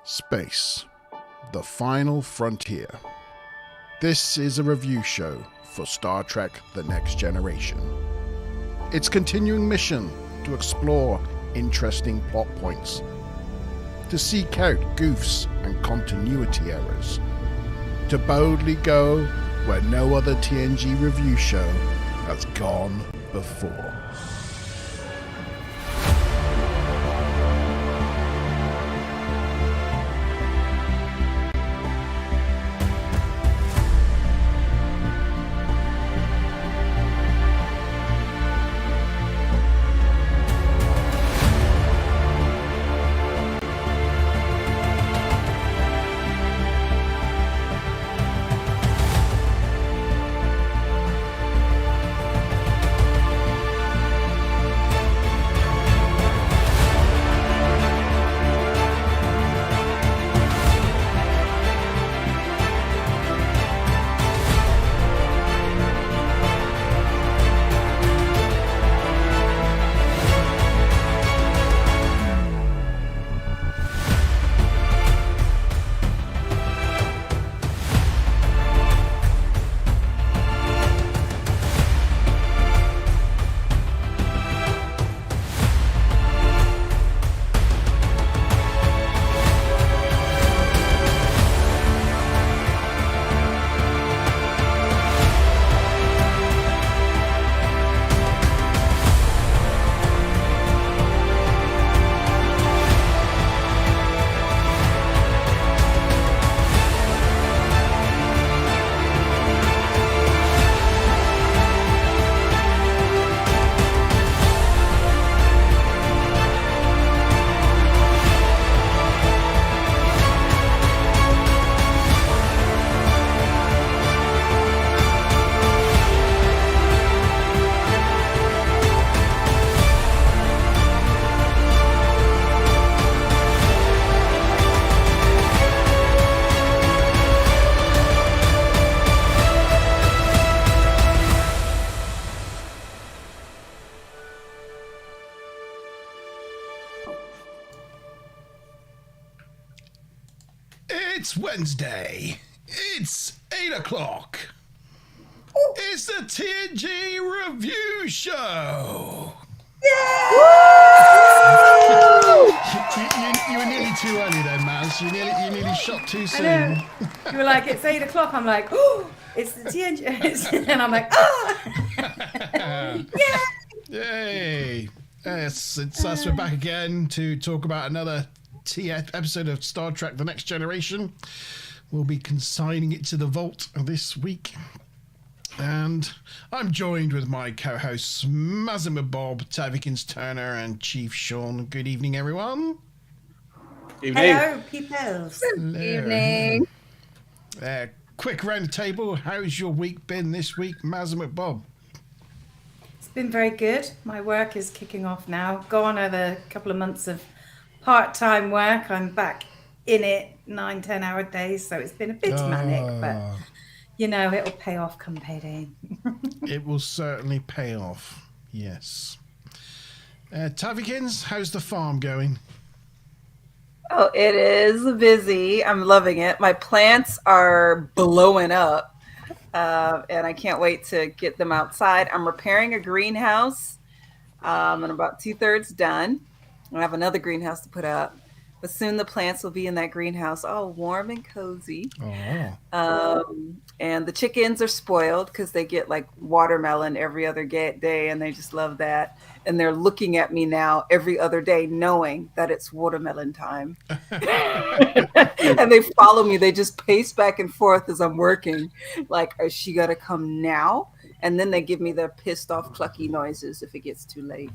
Space, the final frontier. This is a review show for Star Trek The Next Generation. Its continuing mission to explore interesting plot points, to seek out goofs and continuity errors, to boldly go where no other TNG review show has gone before. It's Wednesday. It's 8 o'clock. It's the TNG review show. You were nearly too early then, Maz. You nearly shot too soon. I know. You were like, it's 8 o'clock. I'm like, oh, it's the TNG. And I'm like, oh. Yay. Yes, it's us. We're back again to talk about another episode of Star Trek The Next Generation. We'll be consigning it to the vault this week. And I'm joined with my co-hosts, Mazima Bob, Tavikins Turner, and Chief Sean. Good evening, everyone. Evening. Hello, peoples. Good evening. Quick round the table. How's your week been this week, Mazima Bob? It's been very good. My work is kicking off now. Gone over a couple of months of part-time work. I'm back in it 9-10 hour days, so it's been a bit manic, but you know, it'll pay off come payday. It will certainly pay off, yes. Tavikins, how's the farm going? Oh, it is busy. I'm loving it. My plants are blowing up, and I can't wait to get them outside. I'm repairing a greenhouse, and I'm about 2/3 done. I have another greenhouse to put up, but soon the plants will be in that greenhouse, all warm and cozy. And the chickens are spoiled because they get like watermelon every other day, and they just love that. And they're looking at me now every other day, knowing that it's watermelon time. And they follow me. They just pace back and forth as I'm working. Like, is she gonna come now? And then they give me the pissed off clucky noises if it gets too late.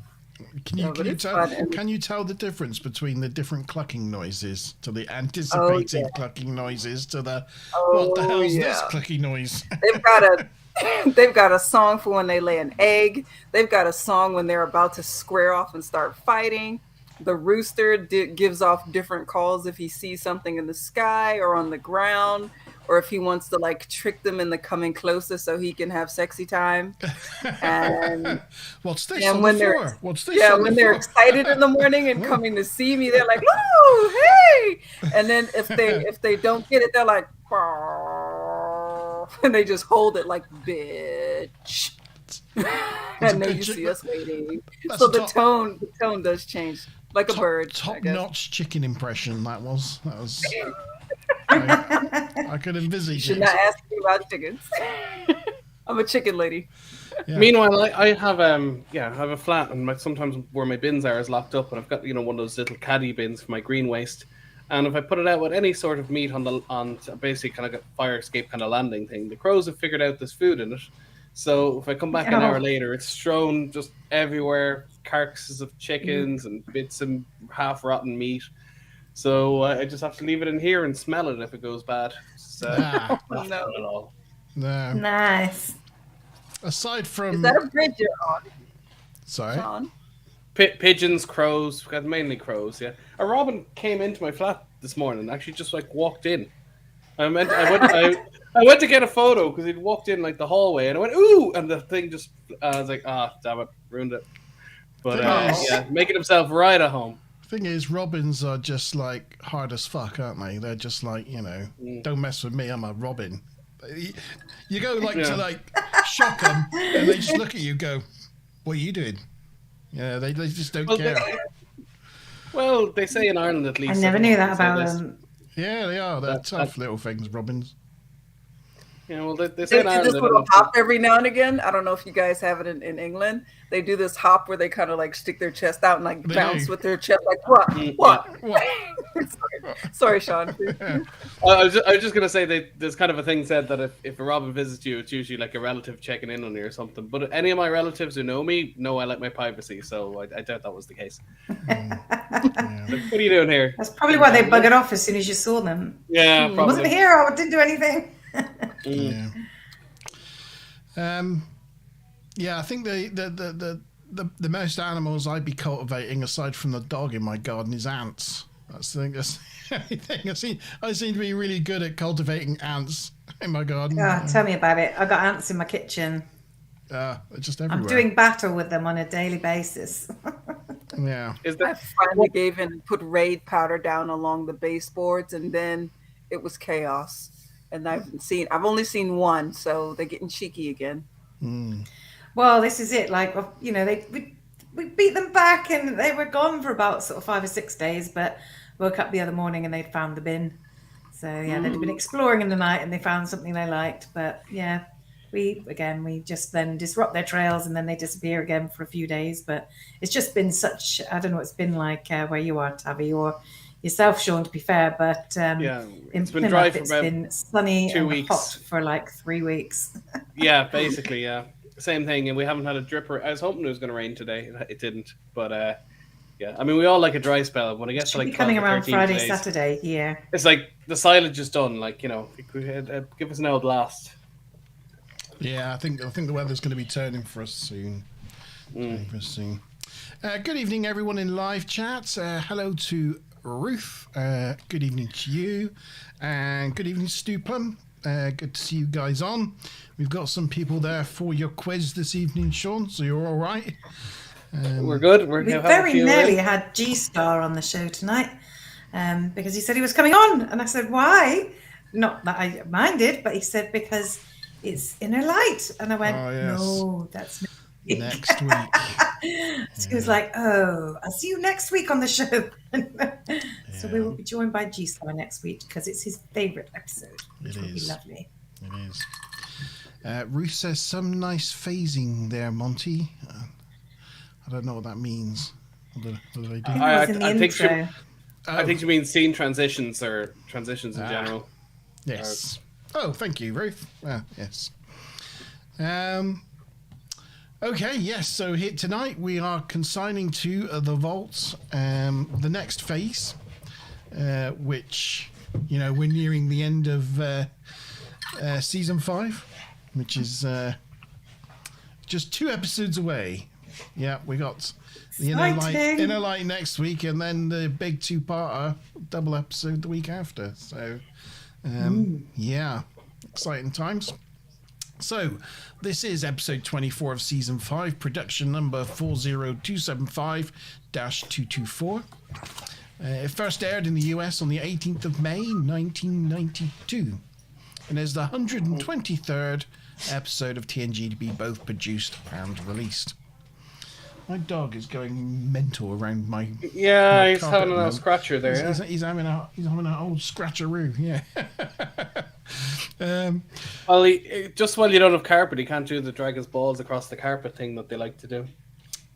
Can you tell the difference between the different clucking noises to the anticipated clucking noises to the what the hell is this clucky noise? They've got a song for when they lay an egg. They've got a song when they're about to square off and start fighting. The rooster gives off different calls if he sees something in the sky or on the ground. or if he wants to like trick them into coming closer so he can have sexy time. And what's this and on when the they're floor? What's this? yeah, on when the they're floor? excited in the morning and coming to see me, they're like, "Woo, hey!" And then if they don't get it, they're like, and they just hold it like, "Bitch." And then you see us waiting. So the tone does change, like a bird. Top notch chicken impression. That was. I could envisage. You should not ask me about chickens. I'm a chicken lady. Yeah. Meanwhile, I have I have a flat, and sometimes where my bins are is locked up, and I've got one of those little caddy bins for my green waste. And if I put it out with any sort of meat on basically kind of a fire escape kind of landing thing, the crows have figured out there's food in it. So if I come back an hour later, it's strewn just everywhere, carcasses of chickens and bits of half rotten meat. So I just have to leave it in here and smell it if it goes bad. Not fun at all. No. Nice. Aside from... Is that a bridge you're on? Sorry? Sean? Pigeons, crows, mainly crows, yeah. A robin came into my flat this morning, actually just like walked in. I went to get a photo because he'd walked in like the hallway, and I went, ooh, and the thing just, I was like, damn it, ruined it. But making himself right at home. Thing is, robins are just like hard as fuck, aren't they? They're just like, don't mess with me, I'm a robin. You go to like shock them, and they just look at you, go, what are you doing? Yeah, they just don't care. Well, they say in Ireland at least. I never knew that about them. Yeah, they are. They're tough little things, robins. Yeah, well, they say in do Ireland. This little hop every now and again. I don't know if you guys have it in England. They do this hop where they kind of like stick their chest out and like bounce with their chest, like what? Sorry, Sean. I was just gonna say there's kind of a thing said that if a robin visits you, it's usually like a relative checking in on you or something. But any of my relatives who know me know I like my privacy, so I doubt that was the case. Like, what are you doing here? That's probably why they buggered off as soon as you saw them. Yeah, probably. I wasn't here. I didn't do anything. I think the most animals I'd be cultivating aside from the dog in my garden is ants. That's the only thing I seem to be really good at cultivating ants in my garden. Tell me about it. I got ants in my kitchen. They're just everywhere. I'm doing battle with them on a daily basis. Yeah. I finally gave in and put Raid powder down along the baseboards, and then it was chaos. And I've only seen one, so they're getting cheeky again. Well, this is it. Like, we beat them back, and they were gone for about sort of 5 or 6 days. But woke up the other morning and they'd found the bin. So they'd been exploring in the night and they found something they liked. But we just then disrupt their trails and then they disappear again for a few days. But it's just been such. I don't know what it's been like where you are, Tabby, or yourself, Sean, to be fair, but it's been dry for about been sunny 2 and weeks. hot for like 3 weeks. Yeah, basically, same thing, and we haven't had a dripper. I was hoping it was going to rain today. It didn't, but I mean, we all like a dry spell. When it gets to like coming around Friday, days, Saturday, it's like the silage is done. Like give us an old last. Yeah, I think the weather's going to be turning for us soon. Good evening, everyone in live chat. Hello to Ruth, good evening to you, and good evening Stu Plum. Good to see you guys on. We've got some people there for your quiz this evening, Sean, so you're all right. We're good. We very nearly had G-Star on the show tonight because he said he was coming on, and I said, why? Not that I minded, but he said because it's Inner Light, and I went, no, that's next week. So he was like, I'll see you next week on the show. So we will be joined by G-Star next week because it's his favourite episode. It will be lovely. It is. Ruth says some nice phasing there, Monty. I don't know what that means. What do they do? I think she means scene transitions or transitions in general. Yes. Thank you, Ruth. Yes. Okay, yes, so here tonight we are consigning to the vaults the next phase, which, we're nearing the end of season 5, which is just 2 episodes away. Yeah, we got the Inner Light next week, and then the big 2-parter double episode the week after. So Yeah, exciting times. So, this is episode 24 of season 5, production number 40275-224. It first aired in the US on the 18th of May, 1992, and is the 123rd episode of TNG to be both produced and released. My dog is going mental around my Yeah, he's carpet having a scratcher there. He's having an old scratcheroo. Yeah. Well, just while you don't have carpet, he can't do the drag his balls across the carpet thing that they like to do.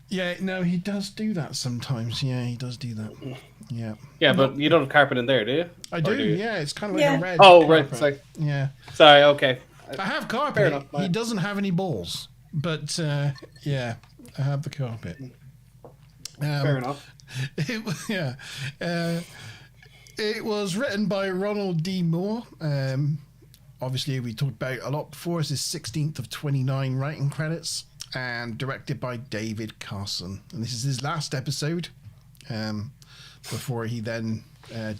Yeah, no, he does do that sometimes. Yeah, he does do that. Yeah. Yeah, but you don't have carpet in there, do you? I do. Yeah, it's kind of like a red. Oh, carpet. right. Sorry. Yeah. Sorry. Okay. I have carpet. Fair enough, He doesn't have any balls, but yeah, I have the carpet. Fair enough. It was written by Ronald D. Moore. Obviously, we talked about it a lot before. It's his 16th of 29 writing credits, and directed by David Carson. And this is his last episode, before he then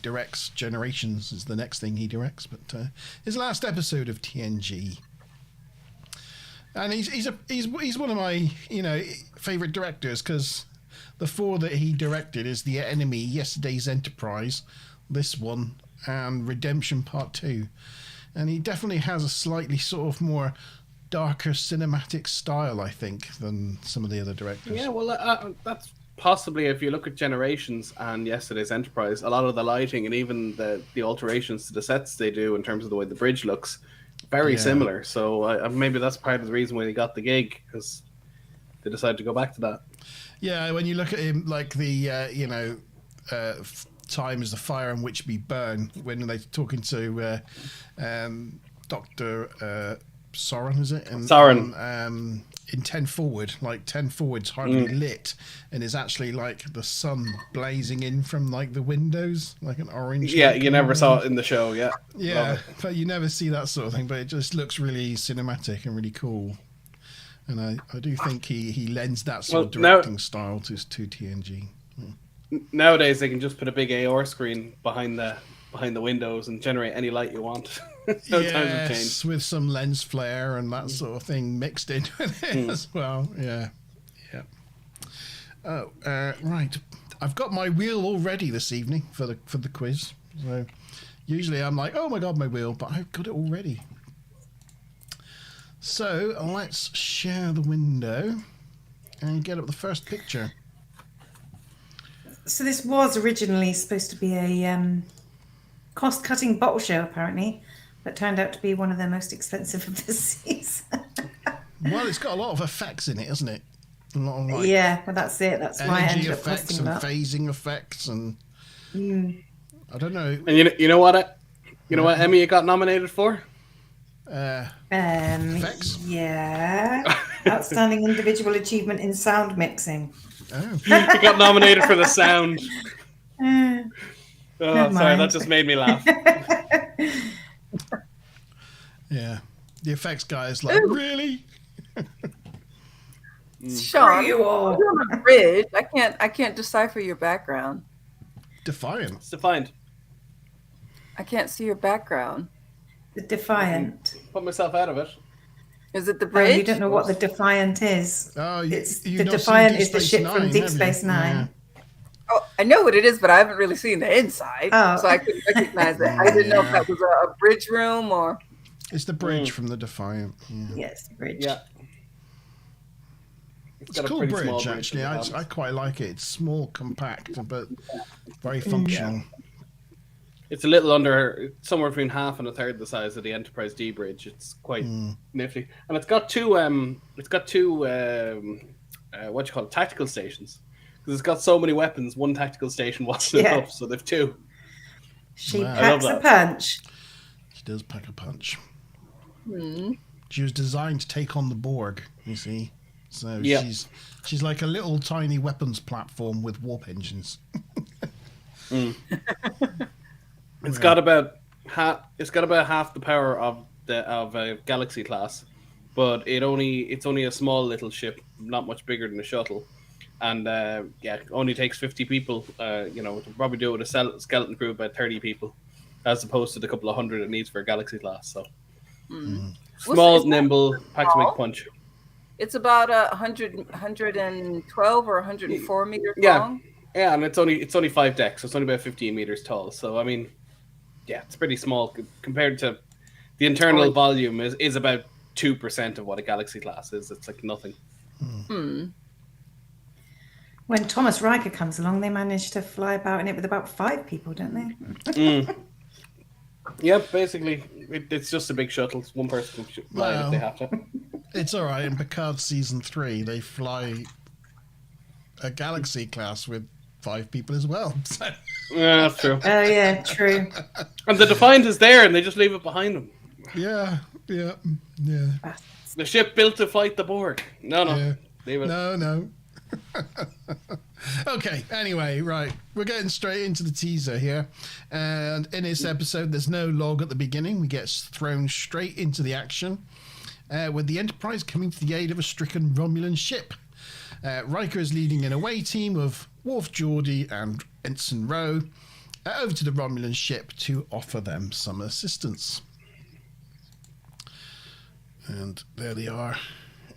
directs Generations is the next thing he directs. But his last episode of TNG. And he's one of my favorite directors, because the 4 that he directed is The Enemy, Yesterday's Enterprise, this one, and Redemption Part 2. And he definitely has a slightly sort of more darker cinematic style, I think, than some of the other directors. Yeah, well, that's possibly, if you look at Generations and Yesterday's Enterprise, a lot of the lighting and even the alterations to the sets they do in terms of the way the bridge looks, very similar. So maybe that's part of the reason why he got the gig, because they decided to go back to that. Yeah, when you look at him, like the Time is the Fire in Which We Burn, when they're talking to Dr. Soren, is it? Soren. In 10 Forward, like 10 Forward's hardly lit, and is actually like the sun blazing in from like the windows, like an orange. Yeah, you never saw it in the show, yeah. Yeah, but you never see that sort of thing, but it just looks really cinematic and really cool. And I do think he lends that sort of directing style to TNG. Yeah. Nowadays, they can just put a big AR screen behind the windows and generate any light you want. Times have changed. With some lens flare and that sort of thing mixed in with it as well. Yeah. Oh, right. I've got my wheel all ready this evening for the quiz. So usually I'm like, oh my god, my wheel, but I've got it all ready. So let's share the window and get up the first picture. So this was originally supposed to be a cost-cutting bottle show, apparently, but turned out to be one of the most expensive of the season. Well, it's got a lot of effects in it, hasn't it? A lot of, like, well, that's it. That's why I ended up effects and phasing effects, and I don't know. And you know what? You know what Emmy got nominated for? Effects. Yeah, outstanding individual achievement in sound mixing. Oh. He got nominated for the sound. Sorry, that just made me laugh. Yeah, the effects guy is like, really? Sean, you're on a bridge. I can't decipher your background. Defiant. It's defined. I can't see your background. The Defiant. Put myself out of it. Is it the bridge? You don't know what the Defiant is. Oh, the Defiant is the ship from Deep Space Nine. Yeah. Oh, I know what it is, but I haven't really seen the inside, so I couldn't recognize it. I didn't know if that was a bridge room or. It's the bridge from the Defiant. Yes, the bridge. Yeah. It's a cool bridge, actually. I quite like it. It's small, compact, but very functional. It's a little under, somewhere between half and a third the size of the Enterprise D bridge. It's quite nifty, and it's got two tactical stations, because it's got so many weapons. One tactical station wasn't enough, so they've two. She packs a punch. She does pack a punch. She was designed to take on the Borg, you see. So she's like a little tiny weapons platform with warp engines. It's got about half the power of a Galaxy class, but it's only a small little ship, not much bigger than a shuttle, and it only takes 50 people. To probably do it with a skeleton crew of about 30 people. as opposed to the couple of hundred it needs for a galaxy class. So Well, nimble, packed to make a small. punch. It's about 112 or 104 meters Yeah. long. Yeah, and it's only 5 decks, so it's only about 15 meters tall. So I mean, yeah, it's pretty small compared to the internal volume is about 2% of what a galaxy class is. It's like nothing. When Thomas Riker comes along, they manage to fly about in it with about 5 people, don't they? Yeah, basically, it's just a big shuttle. It's one person can fly it if they have to. It's all right. In Picard season 3, they fly a galaxy class with 5 people as well. So. Yeah, that's true. Oh yeah, true. And the Defiant is there, and they just leave it behind them. Yeah. The ship built to fight the Borg. No, leave it. No. Okay, anyway, right. We're getting straight into the teaser here. And in this episode, there's no log at the beginning. We get thrown straight into the action with the Enterprise coming to the aid of a stricken Romulan ship. Riker is leading an away team of Worf, Geordi, and Ensign Rowe over to the Romulan ship to offer them some assistance. And there they are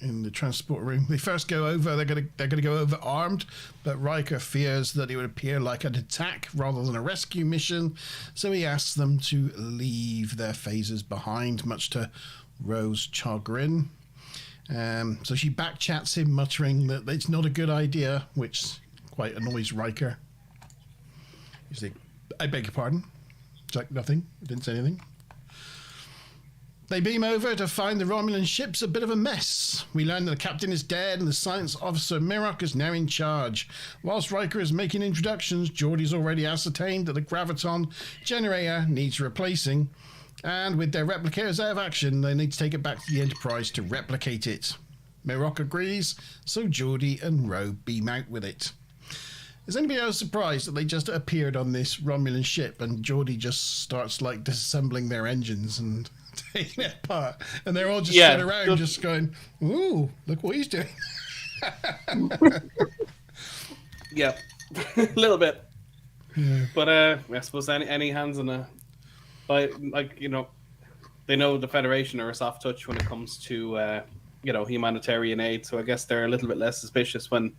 in the transport room. They first go over. They're gonna go over armed, but Riker fears that it would appear like an attack rather than a rescue mission, so he asks them to leave their phasers behind, much to Rowe's chagrin. So she backchats him, muttering that it's not a good idea, which quite annoys Riker. He's like, "I beg your pardon." It's like, "Nothing. I didn't say anything." They beam over to find the Romulan ship's a bit of a mess. We learn that the captain is dead and the science officer Mirok is now in charge. Whilst Riker is making introductions, Geordi's already ascertained that the graviton generator needs replacing, and with their replicators out of action, they need to take it back to the Enterprise to replicate it. Mirok agrees, so Geordi and Rowe beam out with it. Is anybody else surprised that they just appeared on this Romulan ship and Geordi just starts like disassembling their engines and taking it apart, and they're all just sitting around just going, "Ooh, look what he's doing." Yeah, a little bit. Yeah. But I suppose any hands on a, like they know the Federation are a soft touch when it comes to humanitarian aid. So I guess they're a little bit less suspicious when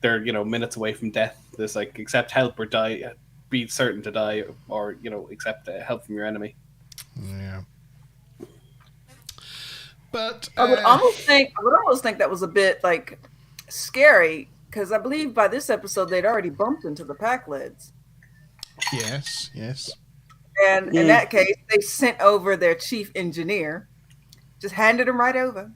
they're minutes away from death. There's like accept help or die, be certain to die, or accept help from your enemy. Yeah. But I would almost think that was a bit like scary, because I believe by this episode they'd already bumped into the pack lids. Yes. And in that case, they sent over their chief engineer, just handed him right over.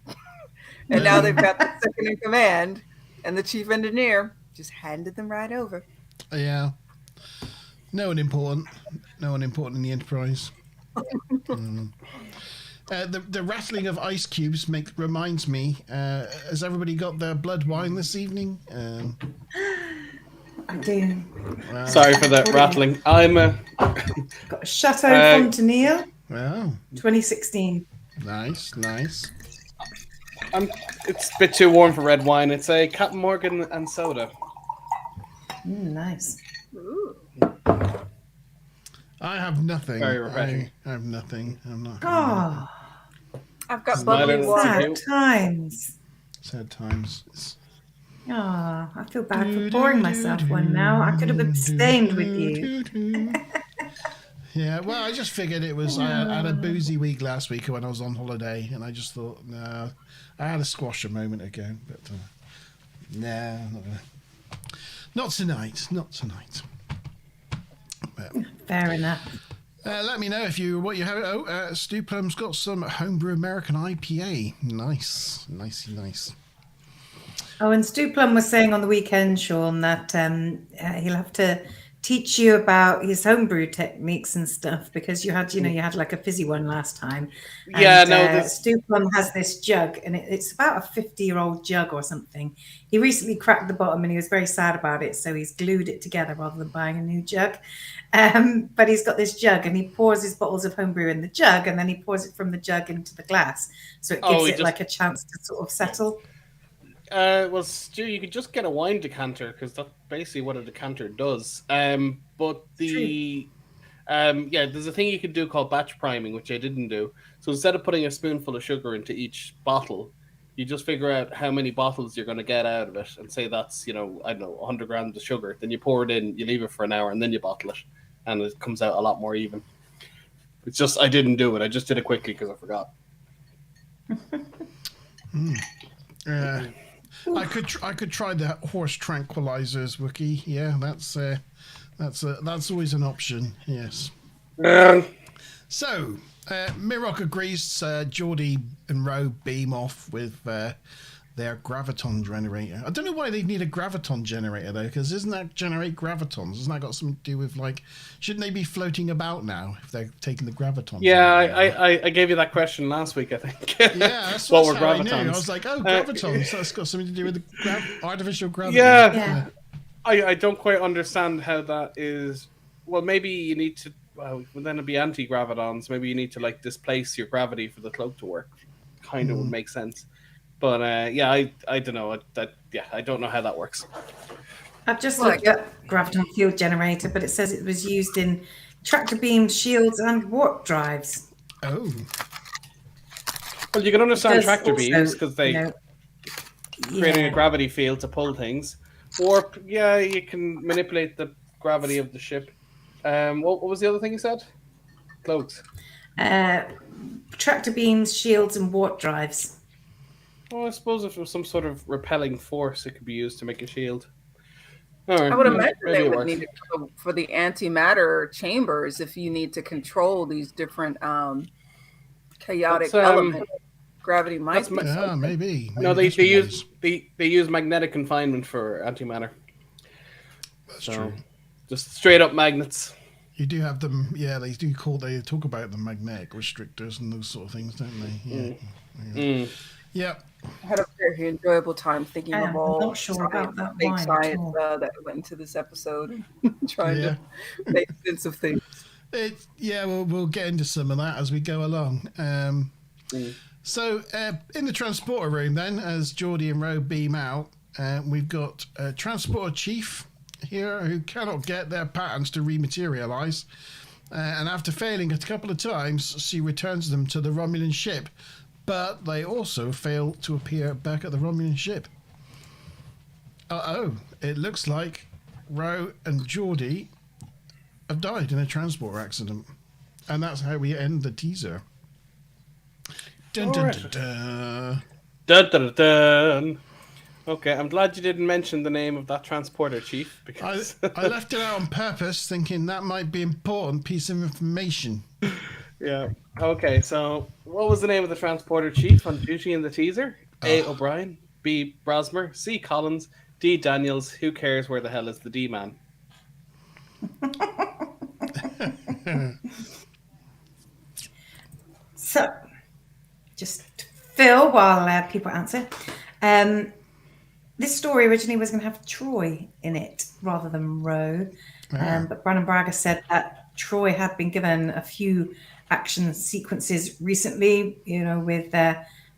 And now they've got the second in command, and the chief engineer just handed them right over. Yeah. No one important in the Enterprise. The rattling of ice cubes reminds me. Has everybody got their blood wine this evening? I do. Sorry for that rattling. I'm got Chateau Fontenille. Wow. 2016. Nice. It's a bit too warm for red wine. It's a Captain Morgan and soda. Nice. Ooh. I have nothing. Very refreshing. I have nothing. I'm not. Oh, I've got bubbly sad water. times. Sad times. Oh, I feel bad for pouring myself one now. I could have abstained with you. Yeah, well, I just figured it was. I had a boozy week last week when I was on holiday, and I just thought, no, I had a squash a moment ago, but no, not tonight. But, Fair enough. let me know what you have. Oh, Stu Plum's got some homebrew American IPA. Nice. Oh, and Stu Plum was saying on the weekend, Sean, that he'll have to teach you about his homebrew techniques and stuff, because you had like a fizzy one last time. And, Stu Plum has this jug, and it's about a 50-year-old jug or something. He recently cracked the bottom, and he was very sad about it, so he's glued it together rather than buying a new jug. But he's got this jug, and he pours his bottles of homebrew in the jug, and then he pours it from the jug into the glass, so it gives like a chance to sort of settle. Well, Stu, you could just get a wine decanter, because that's basically what a decanter does. But the Yeah, there's a thing you can do called batch priming, which I didn't do. So instead of putting a spoonful of sugar into each bottle, you just figure out how many bottles you're going to get out of it, and say that's, I don't know, 100 grams of sugar. Then you pour it in, you leave it for an hour, and then you bottle it, and it comes out a lot more even. It's just I didn't do it. I just did it quickly because I forgot. I could try the horse tranquilizers, Wookie. Yeah, that's always an option. Yes. So, Mirok agrees. Geordi and Ro beam off with their graviton generator. I don't know why they need a graviton generator though, because doesn't that generate gravitons? Hasn't that got something to do with shouldn't they be floating about now if they're taking the graviton? Yeah, I gave you that question last week, I think. Yeah, that's what were gravitons. I was like, oh, gravitons. That's got something to do with the artificial gravity. Yeah. I don't quite understand how that is. Well, maybe you need to. Well, then it'd be anti-gravitons. Maybe you need to displace your gravity for the cloak to work. Kind of would make sense. But I don't know. I don't know how that works. I've just looked at graviton field generator, but it says it was used in tractor beams, shields, and warp drives. Oh. Well, you can understand tractor beams because they creating a gravity field to pull things. Warp, you can manipulate the gravity of the ship. What was the other thing you said? Cloaks. Tractor beams, shields, and warp drives. Well, I suppose if it was some sort of repelling force, it could be used to make a shield. Right. I would imagine they would need it for the antimatter chambers if you need to control these different chaotic elements. Gravity might be. Yeah, maybe. No, they use magnetic confinement for antimatter. That's true. Just straight up magnets. You do have them. Yeah, they talk about the magnetic restrictors and those sort of things, don't they? Yeah. Yeah. I had a very enjoyable time thinking of all I'm not sure about that fake science that went into this episode, trying to make sense of things. We'll get into some of that as we go along. So in the transporter room then, as Geordi and Ro beam out, we've got a transporter chief here who cannot get their patterns to rematerialize. And after failing a couple of times, she returns them to the Romulan ship. But they also fail to appear back at the Romulan ship. It looks like Ro and Geordi have died in a transport accident. And that's how we end the teaser. Dun, dun, dun, dun. Dun, dun, dun. Okay, I'm glad you didn't mention the name of that transporter chief. Because I left it out on purpose, thinking that might be an important piece of information. Yeah. Okay, so what was the name of the transporter chief on duty in the teaser? A. O'Brien, B. Brosmer, C. Collins, D. Daniels. Who cares where the hell is the D man? So, just Phil, while people answer. This story originally was going to have Troy in it rather than Ro, but Brandon Braga said that Troy had been given a few action sequences recently, with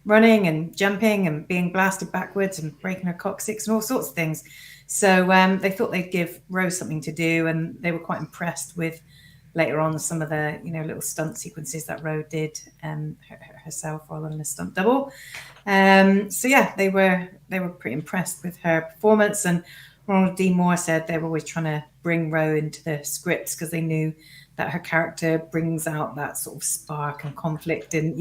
running and jumping and being blasted backwards and breaking her coccyx and all sorts of things. So they thought they'd give Rose something to do, and they were quite impressed with later on some of the little stunt sequences that Rose did herself rather than a stunt double. So yeah, they were pretty impressed with her performance. And Ronald D. Moore said they were always trying to bring Rose into the scripts because they knew that her character brings out that sort of spark and conflict and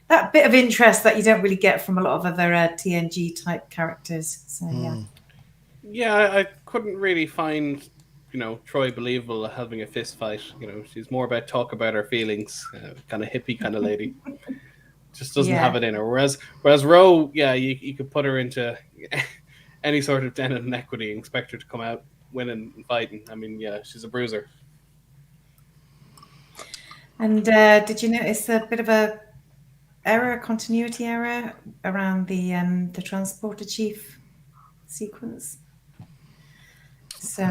that bit of interest that you don't really get from a lot of other TNG type characters. So yeah, I couldn't really find Troy believable having a fist fight. She's more about talk about her feelings, kind of hippie kind of lady. Just doesn't have it in her. Whereas Ro, you could put her into any sort of den and equity and expect her to come out winning and fighting. I mean, she's a bruiser. And did you notice a bit of a continuity error around the transporter chief sequence? So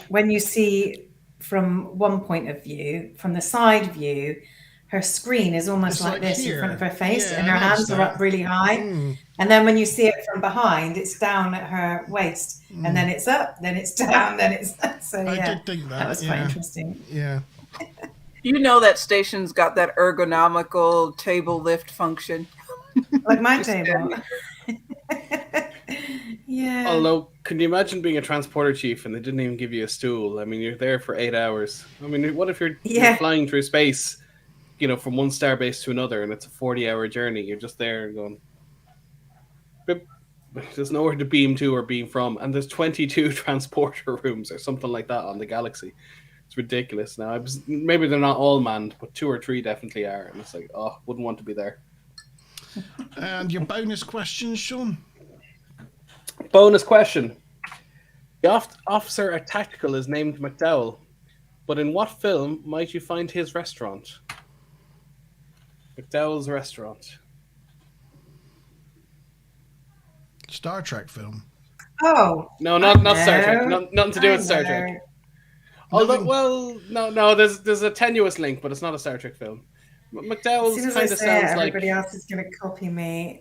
when you see from one point of view, from the side view, her screen is almost like this in front of her face, and her hands are up really high. And then when you see it from behind, it's down at her waist, and then it's up, then it's down, then it's so. I Yeah, did think that was quite interesting. Yeah. You know that station's got that ergonomical table lift function. Like my table. Yeah. Although, can you imagine being a transporter chief and they didn't even give you a stool? I mean, you're there for 8 hours. I mean, what if you're flying through space, from one starbase to another, and it's a 40-hour journey? You're just there going, Bip. There's nowhere to beam to or beam from, and there's 22 transporter rooms or something like that on the galaxy. It's ridiculous. Now, maybe they're not all manned, but 2 or 3 definitely are, and it's like, wouldn't want to be there. And your bonus question, Sean? Bonus question. The officer at Tactical is named McDowell, but in what film might you find his restaurant? McDowell's restaurant. Star Trek film. Oh. No, not Star Trek. Nothing to do with Star Trek. Although, no, there's a tenuous link, but it's not a Star Trek film. McDowell's kind of sounds like everybody else is going to copy me.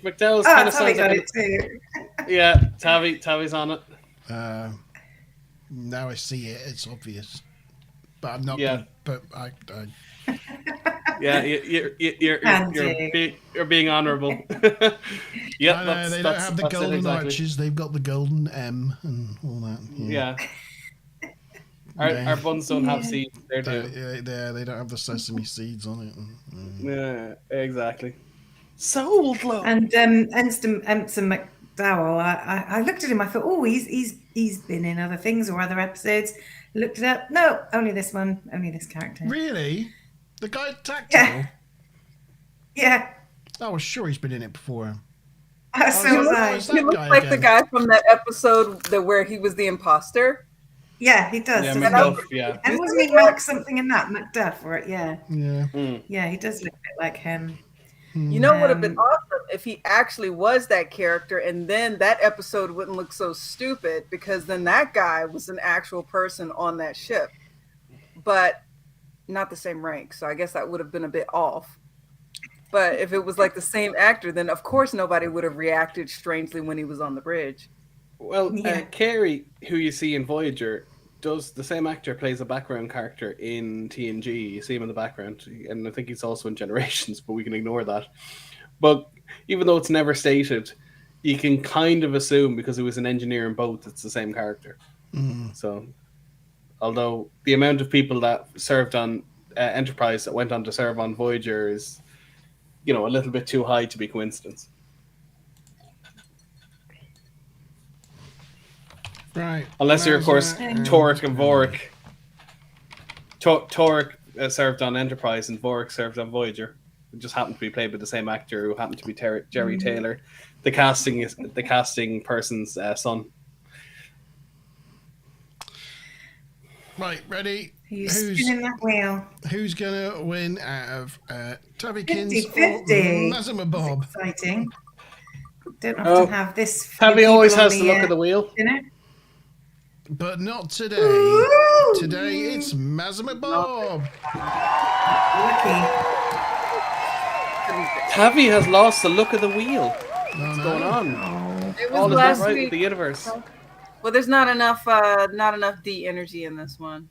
McDowell's kind of sounds got like it too. Yeah, Tavi's on it. Now I see it. It's obvious, but I'm not. Yeah. But I Yeah, you're being honourable. Yeah, they don't have the golden arches. They've got the golden M and all that. Yeah. Our buns don't have seeds. They don't have the sesame seeds on it. Yeah, exactly. Sold, love. And Ensign McDowell, I looked at him. I thought, he's been in other things or other episodes. Looked it up. No, only this one. Only this character. Really? The guy at Tactical? Yeah. I was sure he's been in it before. So was I. He looks like the guy from that episode where he was the imposter. Yeah, he does. Yeah, McDuff, yeah. And wasn't he Mac something in that? McDuff, right? Yeah. Yeah. Yeah, he does look a bit like him. You know what would have been awesome if he actually was that character, and then that episode wouldn't look so stupid because then that guy was an actual person on that ship, but not the same rank. So I guess that would have been a bit off. But if it was like the same actor, then of course nobody would have reacted strangely when he was on the bridge. Well, Carey, who you see in Voyager, the same actor plays a background character in TNG. You see him in the background, and I think he's also in Generations, but we can ignore that. But even though it's never stated, you can kind of assume because he was an engineer in both, it's the same character. So, although the amount of people that served on Enterprise that went on to serve on Voyager is, a little bit too high to be coincidence. Right. Unless you're, of course, Torek and Vorik. Torek served on Enterprise and Vorik served on Voyager. It just happened to be played by the same actor who happened to be Jerry Taylor, the casting person's son. Right, ready? Who's spinning that wheel? Who's going to win out of Tavykins 50-50. or Mazima Bob? Exciting. Don't often have this. Tavi always has the look of the wheel. But not today. Ooh. Today it's Mazima Bob. Lucky. Tavi has lost the look of the wheel. What's going on? It was All is last not right week. with the universe. Well, there's not enough D energy in this one.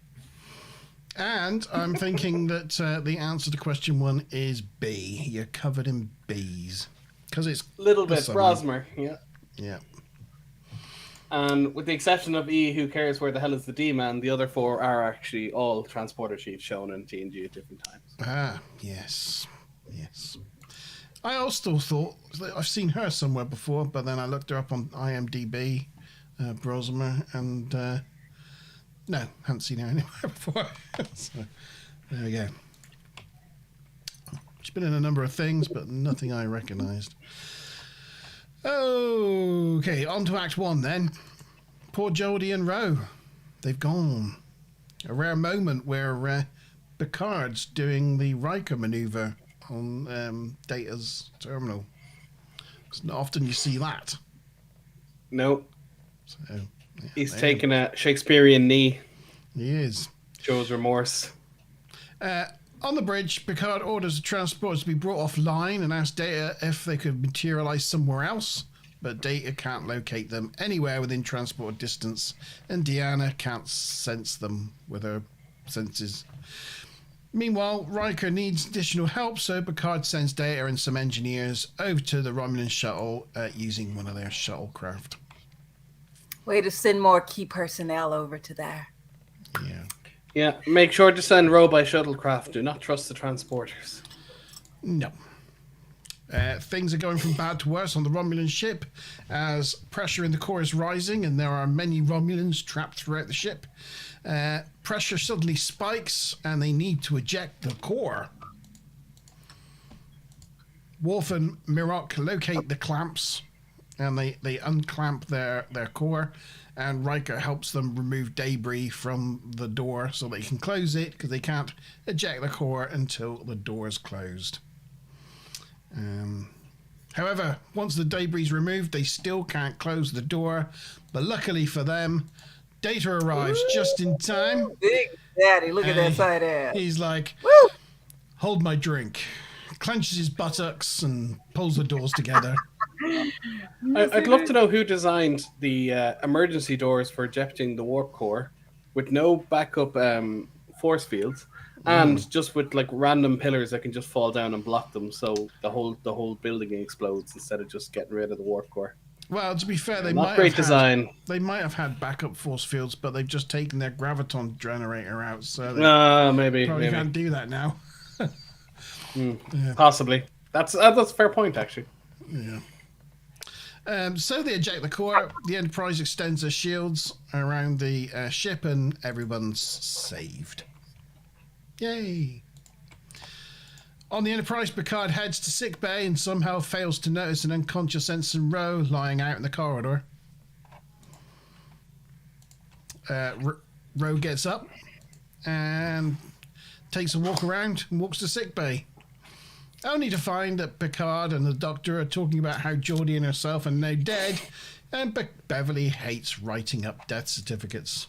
And I'm thinking that the answer to question 1 is B. You're covered in B's. Because it's Little bit, summer. Brosmer, yeah. Yeah. And with the exception of E, who cares where the hell is the D-man, the other 4 are actually all transporter chiefs shown in TNG at different times. Ah, yes. Yes. I also thought that I've seen her somewhere before, but then I looked her up on IMDb, Brosmer, and no, haven't seen her anywhere before. So, there we go. She's been in a number of things, but nothing I recognised. Okay, on to Act 1 then. Poor Geordi and Ro. They've gone. A rare moment where Picard's doing the Riker manoeuvre on Data's terminal. It's not often you see that. No. So, yeah, He's taken a Shakespearean knee. He is. Shows remorse. On the bridge, Picard orders the transporters to be brought offline and asks Data if they could materialize somewhere else, but Data can't locate them anywhere within transport distance, and Deanna can't sense them with her senses. Meanwhile, Riker needs additional help, so Picard sends Data and some engineers over to the Romulan shuttle using one of their shuttlecraft. Way to send more key personnel over to there. Yeah. Yeah, make sure to send robot shuttlecraft. Do not trust the transporters. No. Things are going from bad to worse on the Romulan ship as pressure in the core is rising and there are many Romulans trapped throughout the ship. Pressure suddenly spikes and they need to eject the core. Worf and Mirok locate the clamps and they unclamp their core, and Riker helps them remove debris from the door so they can close it, because they can't eject the core until the door is closed. However, once the debris is removed, they still can't close the door, but luckily for them, Data arrives just in time. Big Daddy, look at that side ass. He's like, Woo! hold my drink, clenches his buttocks and pulls the doors together. I'd love to know who designed the emergency doors for ejecting the warp core with no backup force fields and just with like random pillars that can just fall down and block them, so the whole building explodes instead of just getting rid of the warp core. Well, to be fair, they Not might great have design. They might have had backup force fields, but they've just taken their graviton generator out, so they Maybe can't do that now. Possibly. That's a fair point, actually. Yeah. So they eject the core. The Enterprise extends their shields around the ship, and everyone's saved. Yay! On the Enterprise, Picard heads to sickbay and somehow fails to notice an unconscious Ensign Ro lying out in the corridor. Ro gets up and takes a walk around and walks to sickbay, only to find that Picard and the Doctor are talking about how Geordi and herself are now dead, and Beverly hates writing up death certificates.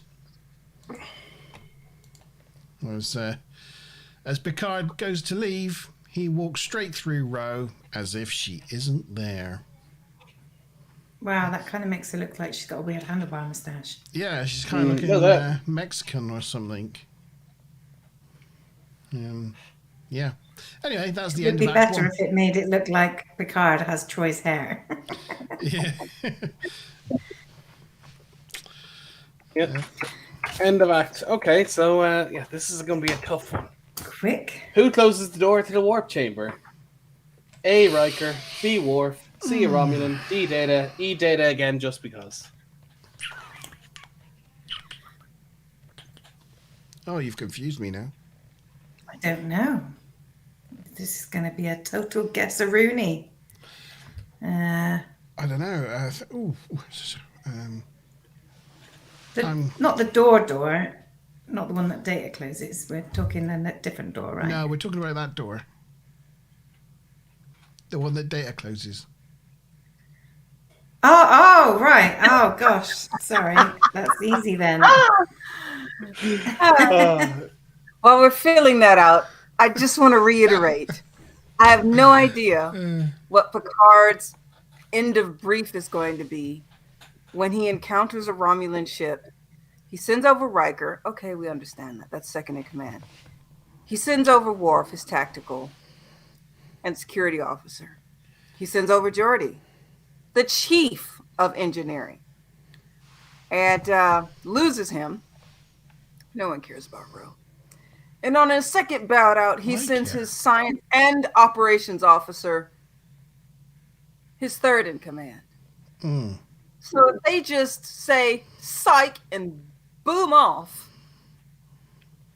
As Picard goes to leave, he walks straight through Ro as if she isn't there. Wow, that kind of makes her look like she's got a weird handlebar moustache. Yeah, she's kind of looking Mexican or something. Yeah. Anyway, that's the end It'd of be Act better 1. if it made it look like Picard has choice hair. Yeah. Yeah. End of act. Okay, so this is going to be a tough one. Quick. Who closes the door to the warp chamber? A. Riker, B. Worf, C. A Romulan, D. Data, E. Data again, just because. Oh, you've confused me now. I don't know. This is going to be a total guess-a-rooney. I don't know. Not the door, not the one that Data closes. We're talking a different door, right? No, we're talking about that door. The one that Data closes. Oh, right. Oh, gosh. Sorry. That's easy then. While we're filling that out, I just want to reiterate. I have no idea what Picard's end of brief is going to be when he encounters a Romulan ship. He sends over Riker. Okay, we understand that. That's second in command. He sends over Worf, his tactical and security officer. He sends over Geordi, the chief of engineering, and loses him. No one cares about Ro. And on his second bout out, he sends his science and operations officer, his third in command. So they just say psych and boom off.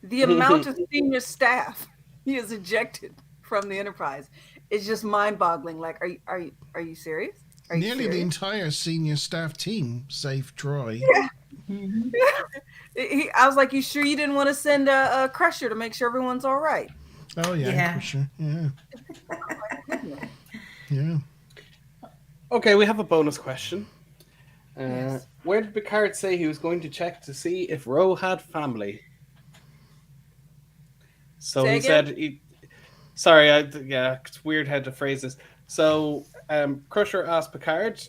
The amount of senior staff he has ejected from the Enterprise is just mind-boggling. Like, are you serious? Are you Nearly serious? the entire senior staff team, save Troy. Yeah. I was like, you sure you didn't want to send a Crusher to make sure everyone's all right? Oh, yeah. For sure. Yeah. Yeah. Okay, we have a bonus question. Yes. Where did Picard say he was going to check to see if Ro had family? So Say he again? said, sorry, it's weird how to phrase this. So Crusher asked Picard,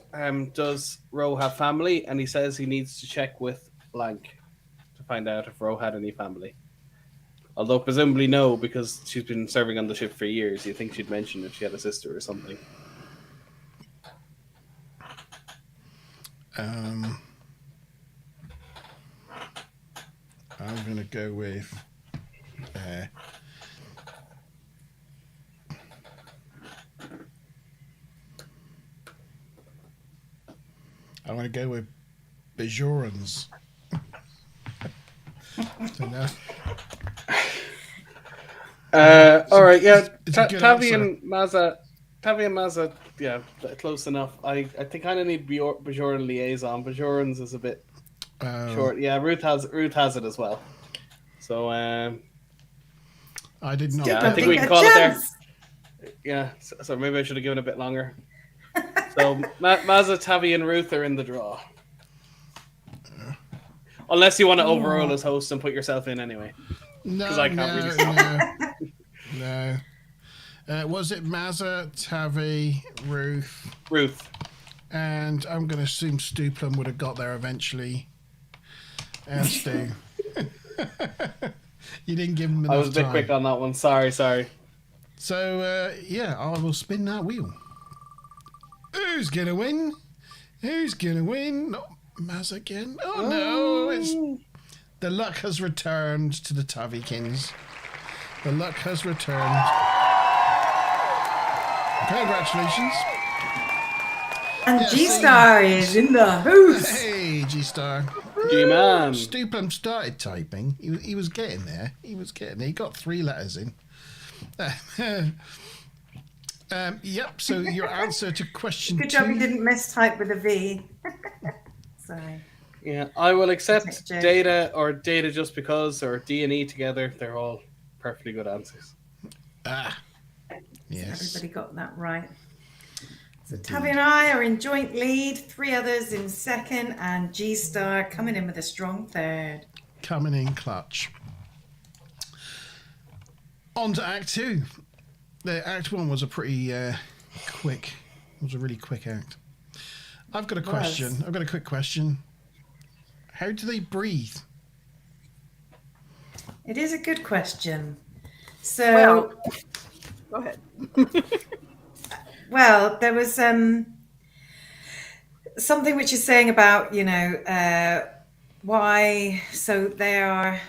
does Ro have family? And he says he needs to check with Blank to find out if Ro had any family. Although presumably no, because she's been serving on the ship for years. You think she'd mention if she had a sister or something. I'm going to go with... I'm going to go with Bajorans. All right, yeah. It's a good Tavi answer. and Mazza, yeah, close enough. I think I kind of need Bajoran liaison. Bajorans is a bit short. Yeah, Ruth has it as well. So I did not. yeah, I think we can call it there. Yeah, so maybe I should have given a bit longer. So Mazza, Tavi, and Ruth are in the draw. Unless you want to overrule as host and put yourself in anyway. No, I can't really stop. No. Was it Mazza, Tavi, Ruth? And I'm going to assume Stuplum would have got there eventually. And Stu. You didn't give him enough time. I was a bit quick on that one. Sorry. So, I will spin that wheel. Who's going to win? Not Maz again. Oh, no. The luck has returned to the Tavikins. The luck has returned. Congratulations. And G-Star is in the house. Hey, G-Star. G-Man. Stuplum started typing. He was getting there. He got 3 letters in. Yep, so your answer to question Good job 2. you didn't mistype with a V. Sorry. Yeah, I will accept Data or Data just because, or D&E together. They're all perfectly good answers. Yes. Everybody got that right. So Tavi and I are in joint lead, 3 others in second, and G-Star coming in with a strong third. Coming in clutch. On to Act 2. The Act 1 was a pretty quick. It was a really quick act. I've got a question. I've got a quick question. How do they breathe? It is a good question. So, go ahead. Well, there was something which is saying about, why. So they're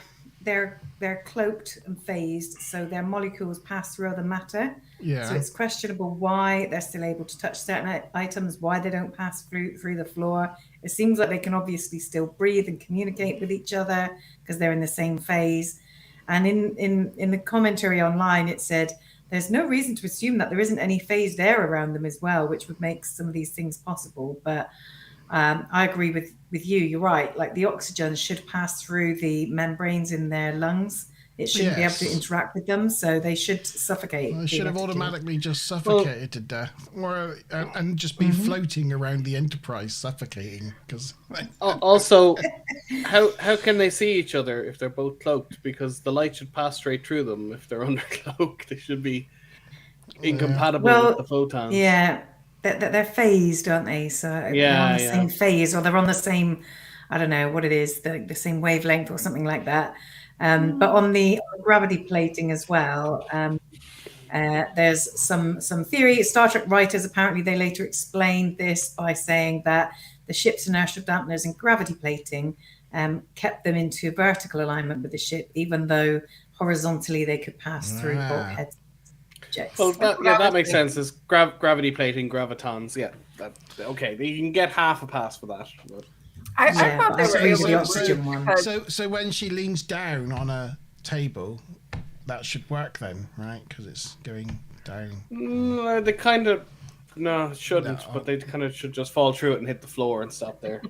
cloaked and phased, so their molecules pass through other matter. Yeah. So it's questionable why they're still able to touch certain items, why they don't pass through the floor. It seems like they can obviously still breathe and communicate with each other because they're in the same phase. And in the commentary online, it said there's no reason to assume that there isn't any phased air around them as well, which would make some of these things possible. But I agree with you. You're right. Like the oxygen should pass through the membranes in their lungs. It shouldn't be able to interact with them, so they should suffocate. They should have automatically just suffocated to death, or and just be floating around the Enterprise, suffocating. Because also, how can they see each other if they're both cloaked? Because the light should pass straight through them. If they're under cloak, they should be incompatible with the photons. Yeah, they're phased, aren't they? So they're on the same phase, or they're on the same, I don't know what it is, the same wavelength or something like that. But on the gravity plating as well, there's some theory. Star Trek writers, apparently they later explained this by saying that the ship's inertial dampeners and gravity plating kept them into vertical alignment with the ship, even though horizontally they could pass through bulkheads. Well, that makes sense. Is gravity plating, gravitons. Yeah, okay. You can get half a pass for that. But... I thought they were able the oxygen one. So when she leans down on a table, that should work then, right? Because it's going down. They kind of shouldn't, but they kind of should just fall through it and hit the floor and stop there.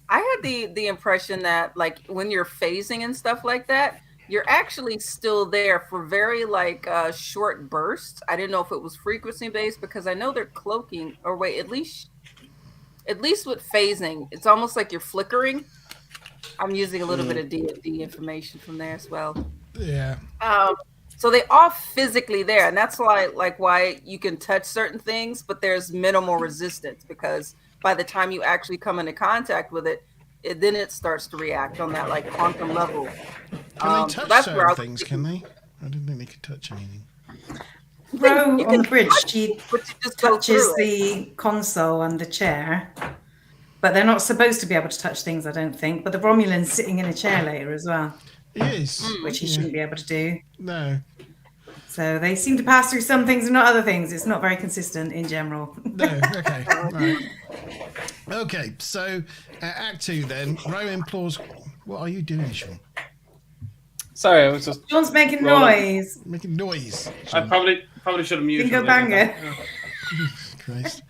I had the impression that like when you're phasing and stuff like that, you're actually still there for very short bursts. I didn't know if it was frequency based because I know they're cloaking. Or wait, at least with phasing, it's almost like you're flickering. I'm using a little bit of D&D information from there as well. Yeah. So they are physically there, and that's why you can touch certain things, but there's minimal resistance, because by the time you actually come into contact with it, then it starts to react on that like quantum level. Can they So touch that's where certain things? Can they? I didn't think they could touch anything. Ro you on can the bridge, touch she it, but you just go touches through it. the console and the chair, but they're not supposed to be able to touch things, I don't think. But the Romulan's sitting in a chair later as well, Yes. which he shouldn't be able to do. No. So they seem to pass through some things and not other things. It's not very consistent in general. No. Okay. Right. Okay. So, Act 2 then. Ro implores. What are you doing, Sean? Sorry, I was just Sean's making rolling. noise. Making noise. I Sean. probably should have muted. Bingo when I did banger. that. Christ.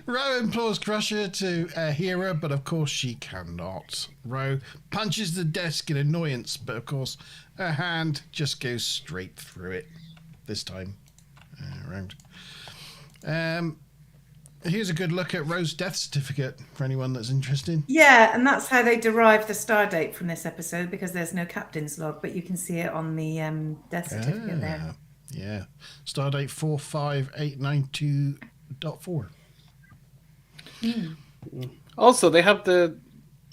Ro implores Crusher to hear her, but of course she cannot. Ro punches the desk in annoyance, but of course her hand just goes straight through it this time around. Here's a good look at Ro's death certificate for anyone that's interested. Yeah, and that's how they derive the star date from this episode, because there's no captain's log, but you can see it on the death certificate there. Yeah. Stardate 45892.4. Also, they have the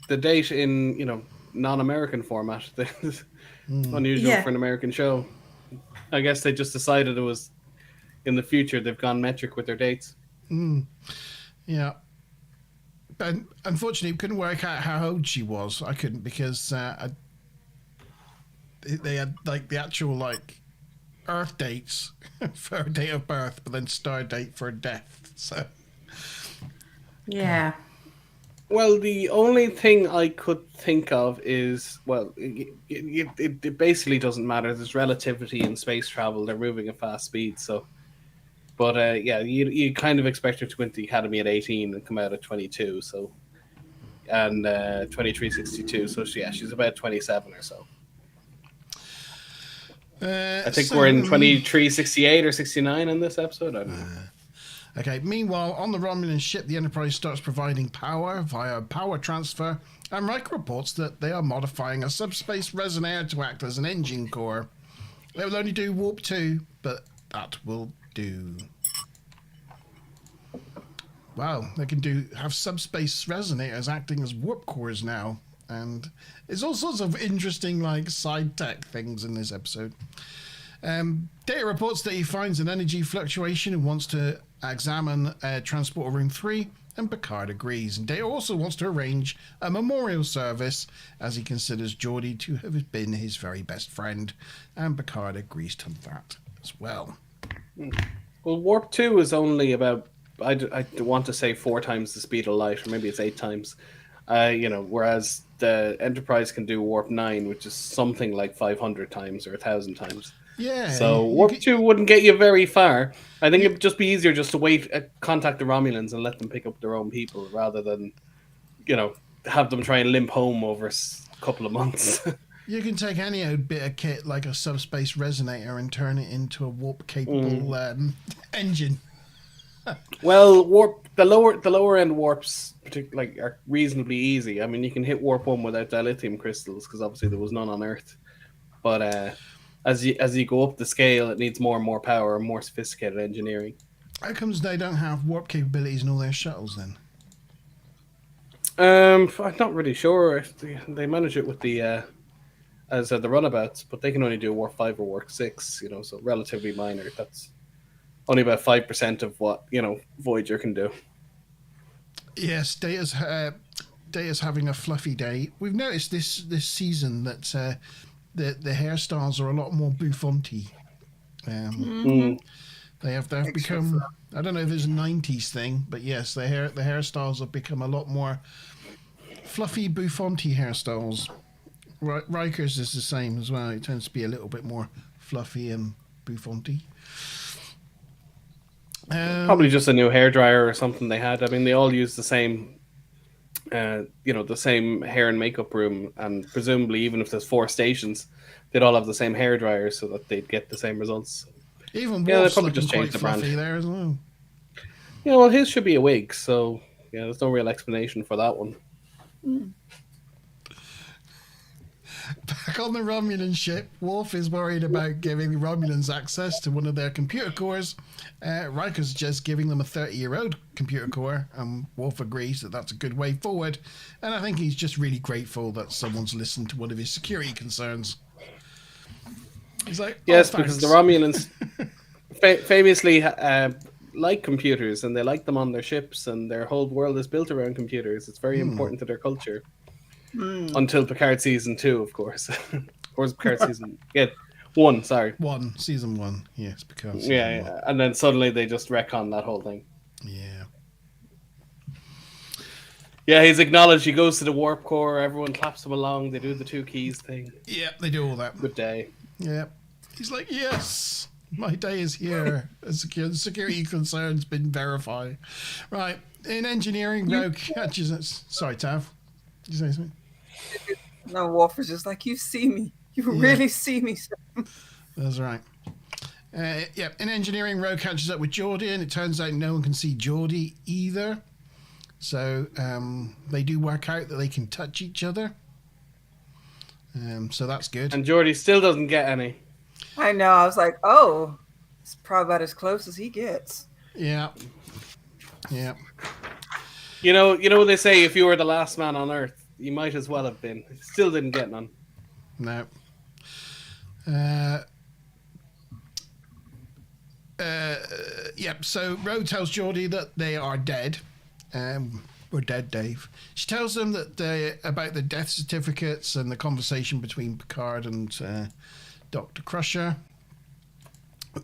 date in non-American format. Unusual for an American show. I guess they just decided it was in the future. They've gone metric with their dates. Yeah. But unfortunately, we couldn't work out how old she was. I couldn't, because they had like the actual like Earth dates for her date of birth, but then star date for death. So Yeah. Well, the only thing I could think of is, well, it basically doesn't matter. There's relativity in space travel. They're moving at fast speed, so. But yeah, you kind of expect her to go into the academy at 18 and come out at 22, so, and 2362. So she's about 27 or so. I think we're in 2368 or 69 in this episode. I don't know. Okay. Meanwhile, on the Romulan ship, the Enterprise starts providing power via power transfer, and Riker reports that they are modifying a subspace resonator to act as an engine core. They will only do warp 2, but that will do. Wow, they can have subspace resonators acting as warp cores now, and there's all sorts of interesting like side tech things in this episode. Data reports that he finds an energy fluctuation and wants to examine Transporter Room 3, and Picard agrees. And Data also wants to arrange a memorial service, as he considers Geordi to have been his very best friend, and Picard agrees to that as well. Well, warp 2 is only about, I want to say 4 times the speed of light, or maybe it's 8 times. Whereas the Enterprise can do warp 9, which is something like 500 times or 1,000 times. Yeah. So warp 2 wouldn't get you very far. I think it'd just be easier just to contact the Romulans and let them pick up their own people, rather than, have them try and limp home over a couple of months. You can take any old bit of kit like a subspace resonator and turn it into a warp-capable engine. Well, the lower end warps, are reasonably easy. I mean, you can hit warp 1 without dilithium crystals, because obviously there was none on Earth. But as you go up the scale, it needs more and more power and more sophisticated engineering. How comes they don't have warp capabilities in all their shuttles then? I'm not really sure. They manage it with the the runabouts, but they can only do warp 5 or warp 6. So relatively minor. That's only about 5% of what Voyager can do. Yes, Data's having a fluffy day. We've noticed this season that the hairstyles are a lot more bouffanty. They've become. I don't know if it's a 90s thing, but yes, the hairstyles have become a lot more fluffy, bouffanty hairstyles. Riker's is the same as well. It tends to be a little bit more fluffy and bouffanty. Probably just a new hairdryer or something they had. I mean, they all use the same, the same hair and makeup room, and presumably, even if there's 4 stations, they'd all have the same hairdryer so that they'd get the same results. Even they Worf's probably looking just changed quite the brand fluffy there as well. Yeah, well, his should be a wig, so there's no real explanation for that one. Back on the Romulan ship, Worf is worried about giving the Romulans access to one of their computer cores. Riker's just giving them a 30-year-old computer core, and Worf agrees that that's a good way forward. And I think he's just really grateful that someone's listened to one of his security concerns. He's like, yes, thanks. because the Romulans famously like computers, and they like them on their ships, and their whole world is built around computers. It's very important to their culture. Until Picard season 2, of course. Or was Picard season 1? Sorry, season 1. Yes, because yeah, and then suddenly they just retcon that whole thing. Yeah, he's acknowledged. He goes to the warp core. Everyone claps him along. They do the 2 keys thing. Yeah, they do all that. Good day. Yeah, he's like, yes, my day is here. Security concerns been verified. Right, in engineering, Rogue catches us. Sorry, Tav. Did you say something? No, Wolf is just like, you see me. You really see me. That's right. In engineering, Rogue catches up with Geordi, and it turns out no one can see Geordi either. So they do work out that they can touch each other. So that's good. And Geordi still doesn't get any. I know. I was like, oh, it's probably about as close as he gets. Yeah. You know what they say, if you were the last man on Earth, you might as well have been. Still didn't get none. No. So Rogue tells Geordi that they are dead. We're dead, Dave. She tells them that about the death certificates and the conversation between Picard and Dr. Crusher.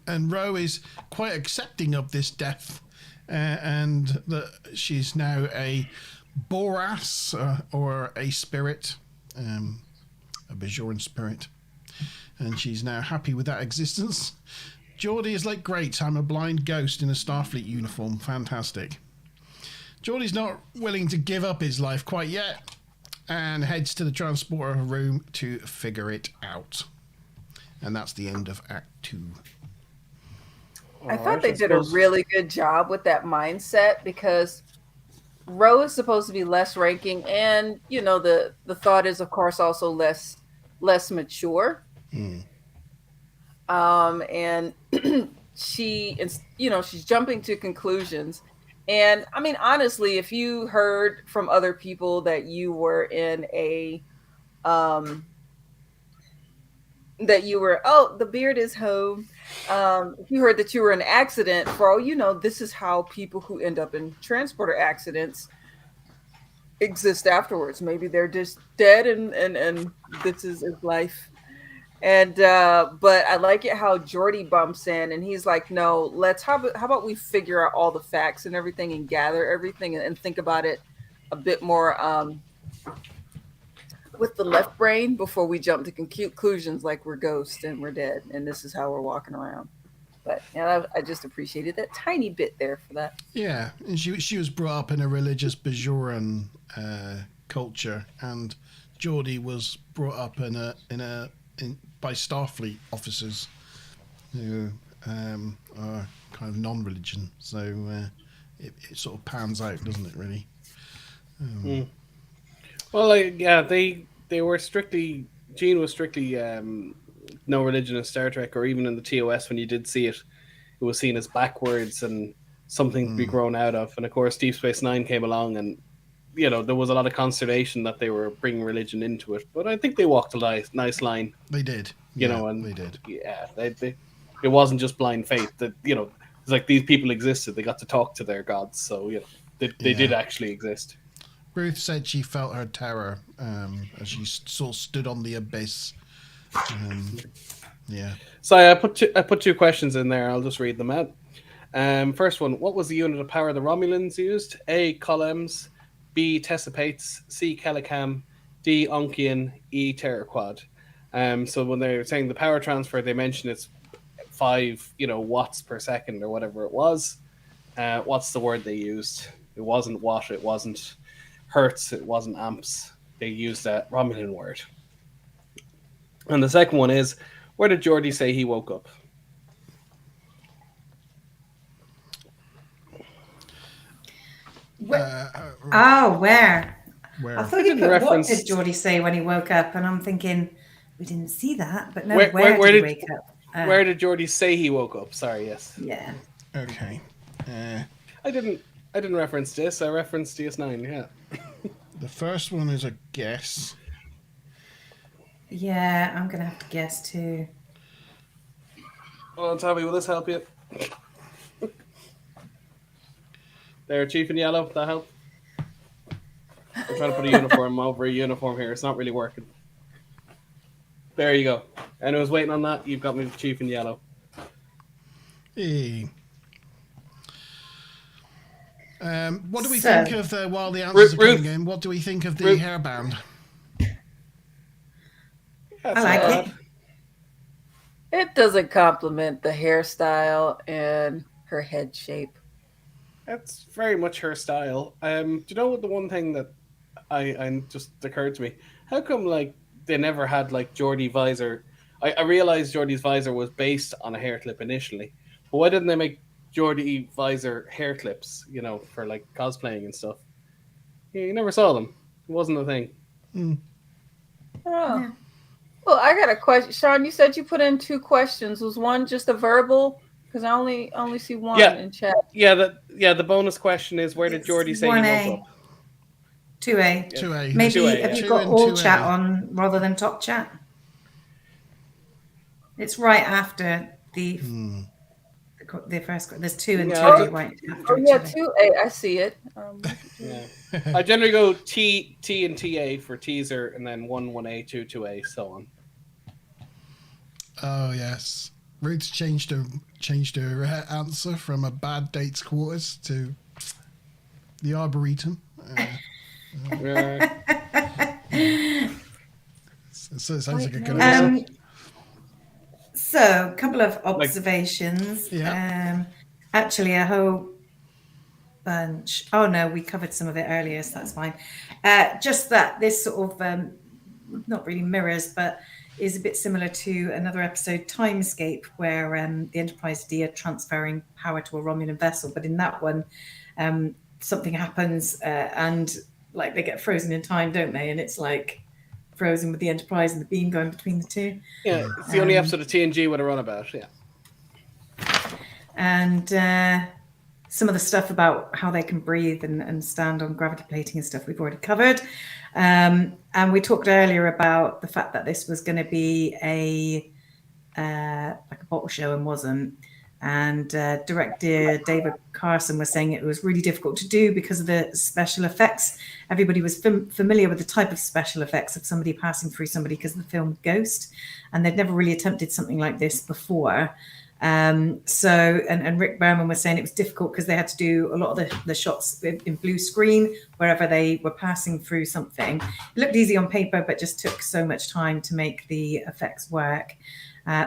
And Ro is quite accepting of this death, and that she's now a Boras or a spirit, a Bajoran spirit, and she's now happy with that existence. Geordi is like, great, I'm a blind ghost in a Starfleet uniform. Fantastic. Geordi's not willing to give up his life quite yet, and heads to the transporter room to figure it out. And that's the end of Act 2. I thought they did a really good job with that mindset, because Ro is supposed to be less ranking, and the thought is, of course, also less mature. And she's jumping to conclusions. And I mean, honestly, if you heard from other people that you were in a the beard is home. If you heard that you were in an accident, for all you know, this is how people who end up in transporter accidents exist afterwards. Maybe they're just dead and this is life. And but I like it how Geordi bumps in and he's like, no, how about we figure out all the facts and everything and gather everything and think about it a bit more with the left brain before we jump to conclusions like we're ghosts and we're dead and this is how we're walking around. But I just appreciated that tiny bit there for that. Yeah, and she was brought up in a religious Bajoran culture, and Geordi was brought up by Starfleet officers who are kind of non-religion. So it sort of pans out, doesn't it? Really. Well, they were strictly. Gene was strictly no religion in Star Trek, or even in the TOS. When you did see it, it was seen as backwards and something to be grown out of. And of course, Deep Space Nine came along, and there was a lot of consternation that they were bringing religion into it. But I think they walked a nice line. They did. They did. Yeah, it wasn't just blind faith. That it's like these people existed. They got to talk to their gods. So they did actually exist. Ruth said she felt her terror as she sort of stood on the abyss. Yeah. So I put two questions in there. I'll just read them out. First one: what was the unit of power the Romulans used? A. Columns, B. Tessipates, C. Kelicam, D. Onkian, E. Terraquad. So when they're saying the power transfer, they mention it's 5, watts per second or whatever it was. What's the word they used? It wasn't watt. It wasn't hertz. It wasn't amps. They used that Romulan word. And the second one is, where did Geordi say he woke up? Where? Where? I thought you didn't put reference- what did Geordi say when he woke up, and I'm thinking we didn't see that, but no, Where where did he did- wake up? Where did Geordi say he woke up? Sorry, yes. Yeah. Okay. I didn't reference this. I referenced DS9. Yeah. The first one is a guess. Yeah, I'm gonna have to guess too. Well, Tommy, will this help you? There, Chief in yellow. That help? I'm trying to put a uniform over a uniform here. It's not really working. There you go. And I was waiting on that. You've got me, Chief in yellow. Hey. What do we So- think of the, while the answers are Ruth- coming in, what do we think of the Ruth- hairband? That's I like not it. bad. It doesn't complement the hairstyle and her head shape. That's very much her style. Do you know what the one thing that I just occurred to me? How come like they never had like Geordi visor? I realized Geordi's visor was based on a hair clip initially, but why didn't they make Geordi visor hair clips? You know, for like cosplaying and stuff. You never saw them. It wasn't a thing. Oh. Well, I got a question. Sean, you said you put in 2 questions. Was one just a verbal? Because I only see one Yeah. in chat. Yeah, the bonus question is where did It's Geordi say he 1A. woke up? 2A. 2A. Maybe 2A, have yeah. you 2 got and all 2A. chat on rather than top chat? It's right after the first. There's 2 and Yeah, 2A right after Oh each yeah, other. 2A. I see it. Yeah. I generally go T and TA for teaser, and then 1A, 2A, so on. Oh, yes. Ruth's changed her answer from a bad date's quarters to the Arboretum. So it sounds like a good answer. So, a couple of observations. Yeah. Actually, a whole bunch. Oh no, we covered some of it earlier, so that's fine. Just that this sort of not really mirrors, but is a bit similar to another episode, Timescape, where the Enterprise D are transferring power to a Romulan vessel. But in that one, something happens and like they get frozen in time, don't they? And it's like frozen with the Enterprise and the beam going between the two. Yeah, it's the only episode of TNG with a runabout, yeah. And some of the stuff about how they can breathe and stand on gravity plating and stuff we've already covered. And we talked earlier about the fact that this was going to be like a bottle show and wasn't. And director David Carson was saying it was really difficult to do because of the special effects. Everybody was familiar with the type of special effects of somebody passing through somebody because of the film Ghost, and they'd never really attempted something like this before. And Rick Berman was saying it was difficult because they had to do a lot of the shots in blue screen wherever they were passing through something. It looked easy on paper, but just took so much time to make the effects work.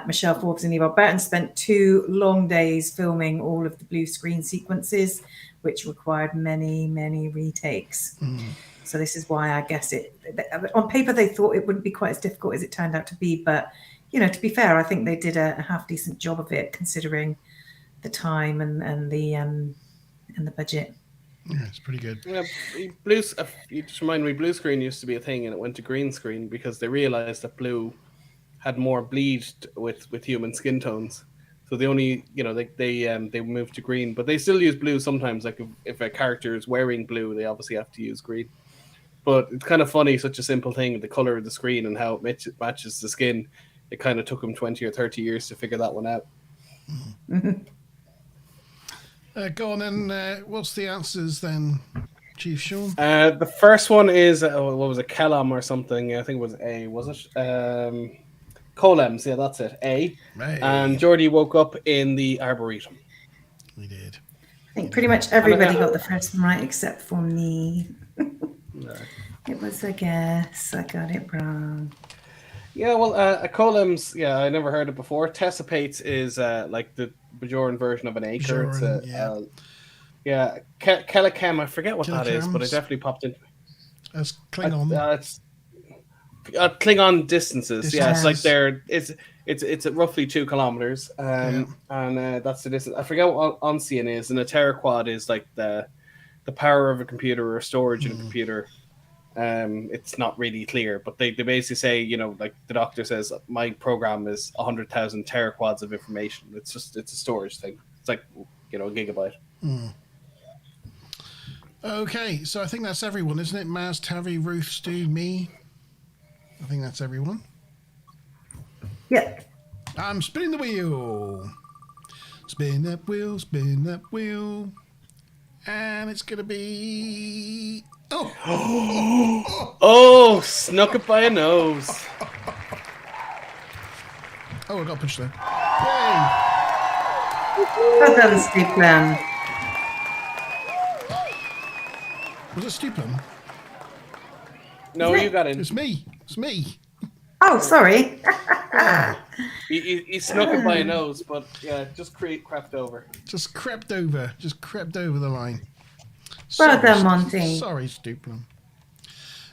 Michelle Forbes and Eva Burton spent 2 long days filming all of the blue screen sequences, which required many, many retakes. So this is why I guess on paper they thought it wouldn't be quite as difficult as it turned out to be, but to be fair, I think they did a half decent job of it considering the time and the budget. Yeah, it's pretty good. Yeah, you just remind me, blue screen used to be a thing, and it went to green screen because they realized that blue had more bleed with human skin tones. So they only, they moved to green, but they still use blue sometimes. Like if a character is wearing blue, they obviously have to use green. But it's kind of funny, such a simple thing, the color of the screen and how it matches the skin. It kind of took them 20 or 30 years to figure that one out. Go on then. What's the answers then, Chief Sean? The first one is, what was it, Kellam or something? I think it was A, was it? Colems, yeah, that's it, A. Hey. And Geordi woke up in the Arboretum. We did. I think pretty much everybody got the first one right except for me. No. It was a guess. I got it wrong. Yeah, well, a Colems, yeah, I never heard it before. Tessapates is like the Bajoran version of an acre. Bajoran, Kelicam, I forget what that is, but it Kelicams. definitely popped in. As Klingon. It's Klingon distances. Yeah, it's like Distances. it's at roughly 2 kilometers, and that's the distance. I forget what Oncian is, and a teraquad is like the power of a computer or storage in a computer. It's not really clear, but they basically say, like the doctor says, my program is 100,000 teraquads of information. It's a storage thing. It's like, a gigabyte. Okay, so I think that's everyone, isn't it? Maz, Tavi, Ruth, Stu, me. I think that's everyone. Yep. I'm spinning the wheel. Spin that wheel, spin that wheel. And it's going to be... Oh, snuck it by a nose. Oh, I got pushed there. Yay! Well done, Stuplan. Was it Stuplan? No, you got in. It's me. It's me. Oh, sorry. He snuck it by a nose, but yeah, just crept over. Just crept over the line. Well done, Monty. Sorry, Stuplan.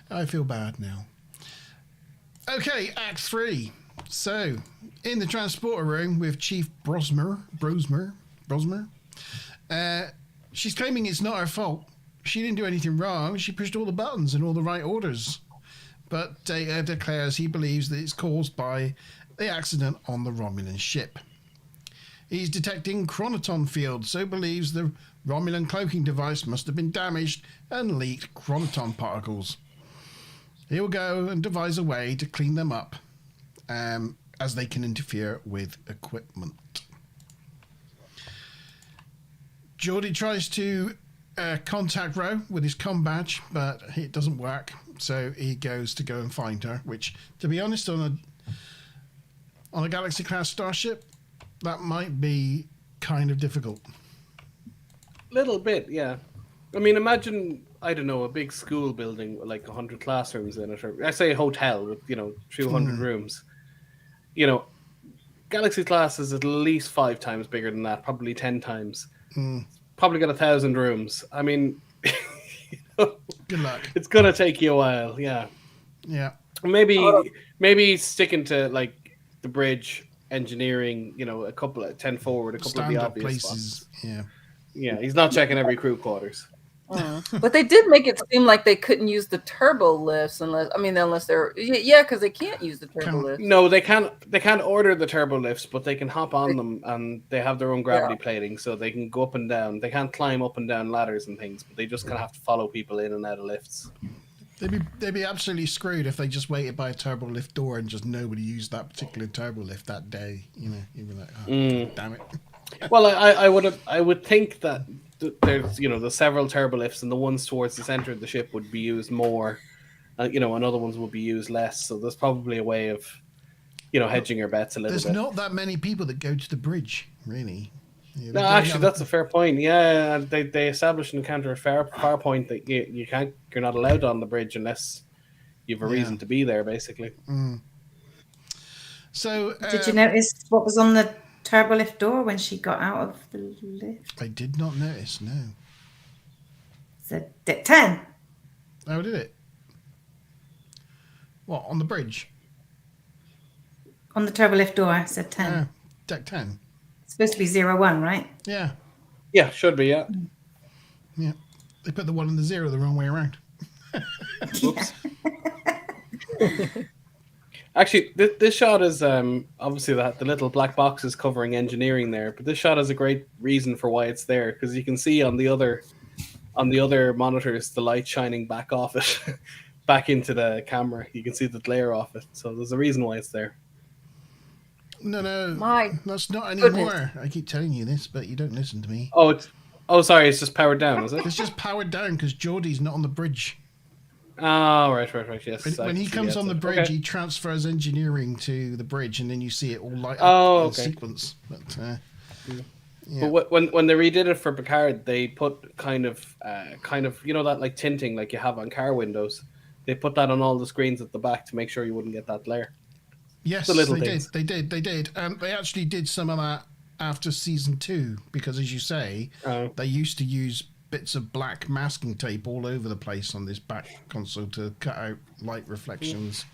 I feel bad now. Okay, Act 3. So, in the transporter room with Chief Brosmer, she's claiming it's not her fault. She didn't do anything wrong. She pushed all the buttons in all the right orders. But Data declares he believes that it's caused by the accident on the Romulan ship. He's detecting chronoton fields, so believes the Romulan cloaking device must have been damaged and leaked chronoton particles. He'll go and devise a way to clean them up, as they can interfere with equipment. Geordi tries to contact Ro with his comm badge, but it doesn't work, so he goes to go and find her, which, to be honest, on a Galaxy-class starship, that might be kind of difficult. Little bit, yeah. I mean, imagine, I don't know, a big school building with like 100 classrooms in it, or I say a hotel with, 200 rooms. Galaxy class is at least 5 times bigger than that, probably 10 times. Probably got 1,000 rooms. I mean, Good luck. It's gonna take you a while, yeah. Yeah. Maybe sticking to like the bridge engineering, a couple of 10 forward, a couple of the obvious places. spots. Yeah. Yeah, he's not checking every crew quarters. But they did make it seem like they couldn't use the turbo lifts unless they're because they can't use the turbo lifts. No, they can't order the turbo lifts, but they can hop on them, and they have their own gravity plating, so they can go up and down. They can't climb up and down ladders and things, but they just kind of have to follow people in and out of lifts. They'd be absolutely screwed if they just waited by a turbo lift door and just nobody used that particular turbo lift that day. You'd be like, damn it. Well, I would think that there's the several turbo lifts, and the ones towards the center of the ship would be used more, and other ones would be used less. So there's probably a way of hedging your bets a little bit. There's not that many people that go to the bridge, really. Yeah, no, actually, that's a fair point. Yeah, they established and encounter a far point that you're not allowed on the bridge unless you have a reason to be there, basically. So did you notice what was on the turbo lift door when she got out of the lift? I did not notice. No. It said deck 10. Oh, did it? What, on the bridge? On the turbo lift door, it said 10. Deck 10. It's supposed to be 01, right? Yeah. Yeah, should be, yeah. Yeah. They put the 1 and the 0 the wrong way around. Oops. Actually, this shot is obviously the little black box is covering engineering there, but this shot has a great reason for why it's there, because you can see on the other monitors the light shining back off it, back into the camera. You can see the glare off it, so there's a reason why it's there. No, that's not anymore. I keep telling you this, but you don't listen to me. Sorry, it's just powered down, is it? It's just powered down because Geordi's not on the bridge. Oh, right, yes. When he comes on the bridge, he transfers engineering to the bridge, and then you see it all light up in sequence. But, yeah. But when they redid it for Picard, they put kind of that like tinting like you have on car windows. They put that on all the screens at the back to make sure you wouldn't get that glare. Yes, they did. They actually did some of that after season 2 because, as you say, they used to use bits of black masking tape all over the place on this back console to cut out light reflections.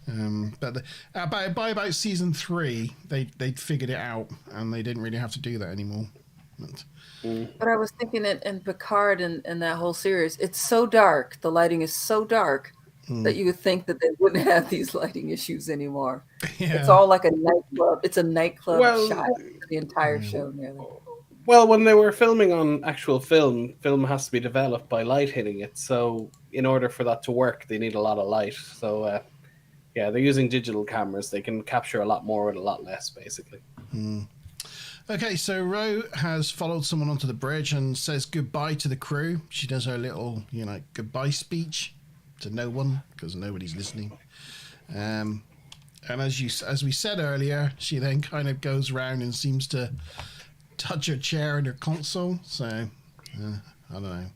But by about season 3, they'd figured it out and they didn't really have to do that anymore. But I was thinking in Picard and that whole series, it's so dark. The lighting is so dark that you would think that they wouldn't have these lighting issues anymore. Yeah. It's all like a nightclub. It's a nightclub Well, shot for the entire show, nearly. Well, when they were filming on actual film has to be developed by light hitting it. So in order for that to work, they need a lot of light. So yeah, they're using digital cameras. They can capture a lot more with a lot less, basically. Okay, so Ro has followed someone onto the bridge and says goodbye to the crew. She does her little, goodbye speech to no one because nobody's listening. And as we said earlier, she then kind of goes around and seems to touch her chair and her console. So I don't know.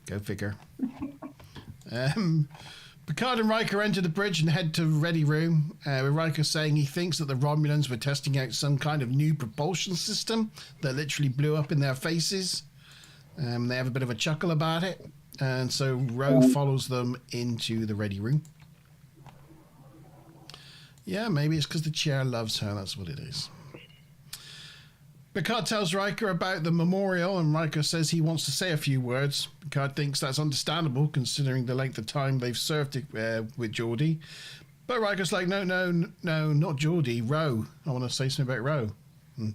Go figure. Picard and Riker enter the bridge and head to the ready room, with Riker saying he thinks that the Romulans were testing out some kind of new propulsion system that literally blew up in their faces. They have a bit of a chuckle about it, and so Ro follows them into the ready room. Yeah, maybe it's because the chair loves her, that's what it is. Picard tells Riker about the memorial, and Riker says he wants to say a few words. Picard thinks that's understandable, considering the length of time they've served with Geordi. But Riker's like, no, not Geordi, Ro. I want to say something about Ro. And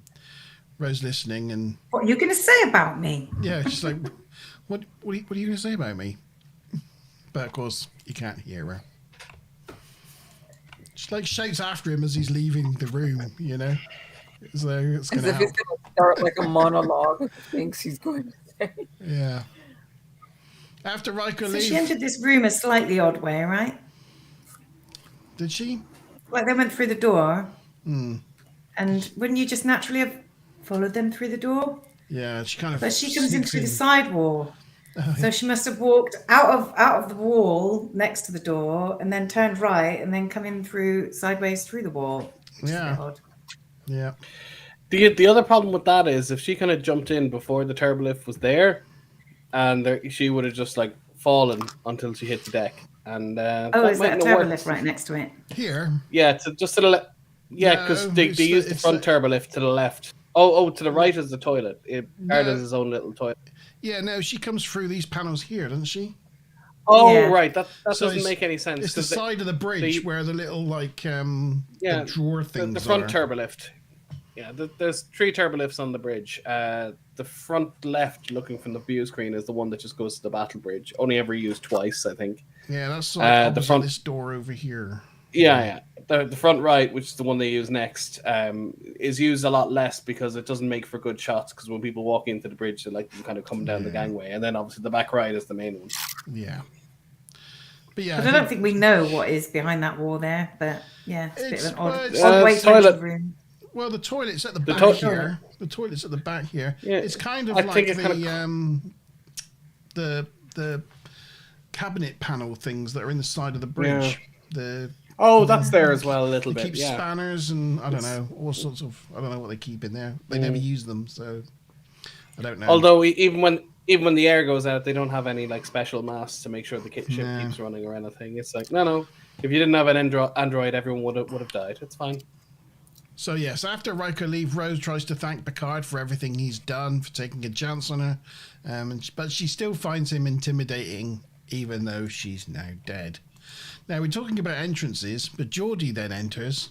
Ro's listening, and... What are you going to say about me? Yeah, she's like, what are you going to say about me? But, of course, you can't hear her. She, shouts after him as he's leaving the room, So it's going to help. He's going to start like a monologue of things he's going to say. Yeah. After Riker leaves... she entered this room a slightly odd way, right? Did she? Like they went through the door. And wouldn't you just naturally have followed them through the door? Yeah, she kind of... But she comes in through the side wall. So she must have walked out of the wall next to the door and then turned right and then come in sideways through the wall. Yeah. Odd. Yeah. The other problem with that is if she kind of jumped in before the turbolift was there, and she would have just fallen until she hit the deck. And is that a turbolift right next to it? Here. Yeah, just to the left. Yeah, because they use the front turbolift to the left. Oh, to the right is the toilet. Picard has his own little toilet. Yeah, no, she comes through these panels here, doesn't she? Oh, yeah. Right. That doesn't make any sense. It's the side of the bridge where the little, the drawer things the front turbolift. Yeah, there's 3 turbolifts on the bridge. The front left, looking from the view screen, is the one that just goes to the battle bridge. Only ever used twice, I think. Yeah, that's like the front. This door over here. Yeah. The front right, which is the one they use next, is used a lot less because it doesn't make for good shots. Because when people walk into the bridge, they like them kind of coming down the gangway, and then obviously the back right is the main one. Yeah. But I don't think we know what is behind that wall there. But yeah, it's a bit of an odd way to enter the room. Well, the toilet's at the back here. The toilet's at the back here. Yeah. It's kind of the cabinet panel things that are in the side of the bridge. Yeah. That's there as well a little bit. They keep spanners and I don't know, all sorts of, I don't know what they keep in there. They never use them, so I don't know. Although even when the air goes out, they don't have any special masks to make sure the ship keeps running or anything. It's like no. If you didn't have an Android, everyone would have died. It's fine. So yes, after Riker leaves, Rose tries to thank Picard for everything he's done, for taking a chance on her, but she still finds him intimidating, even though she's now dead. Now we're talking about entrances, but Geordi then enters,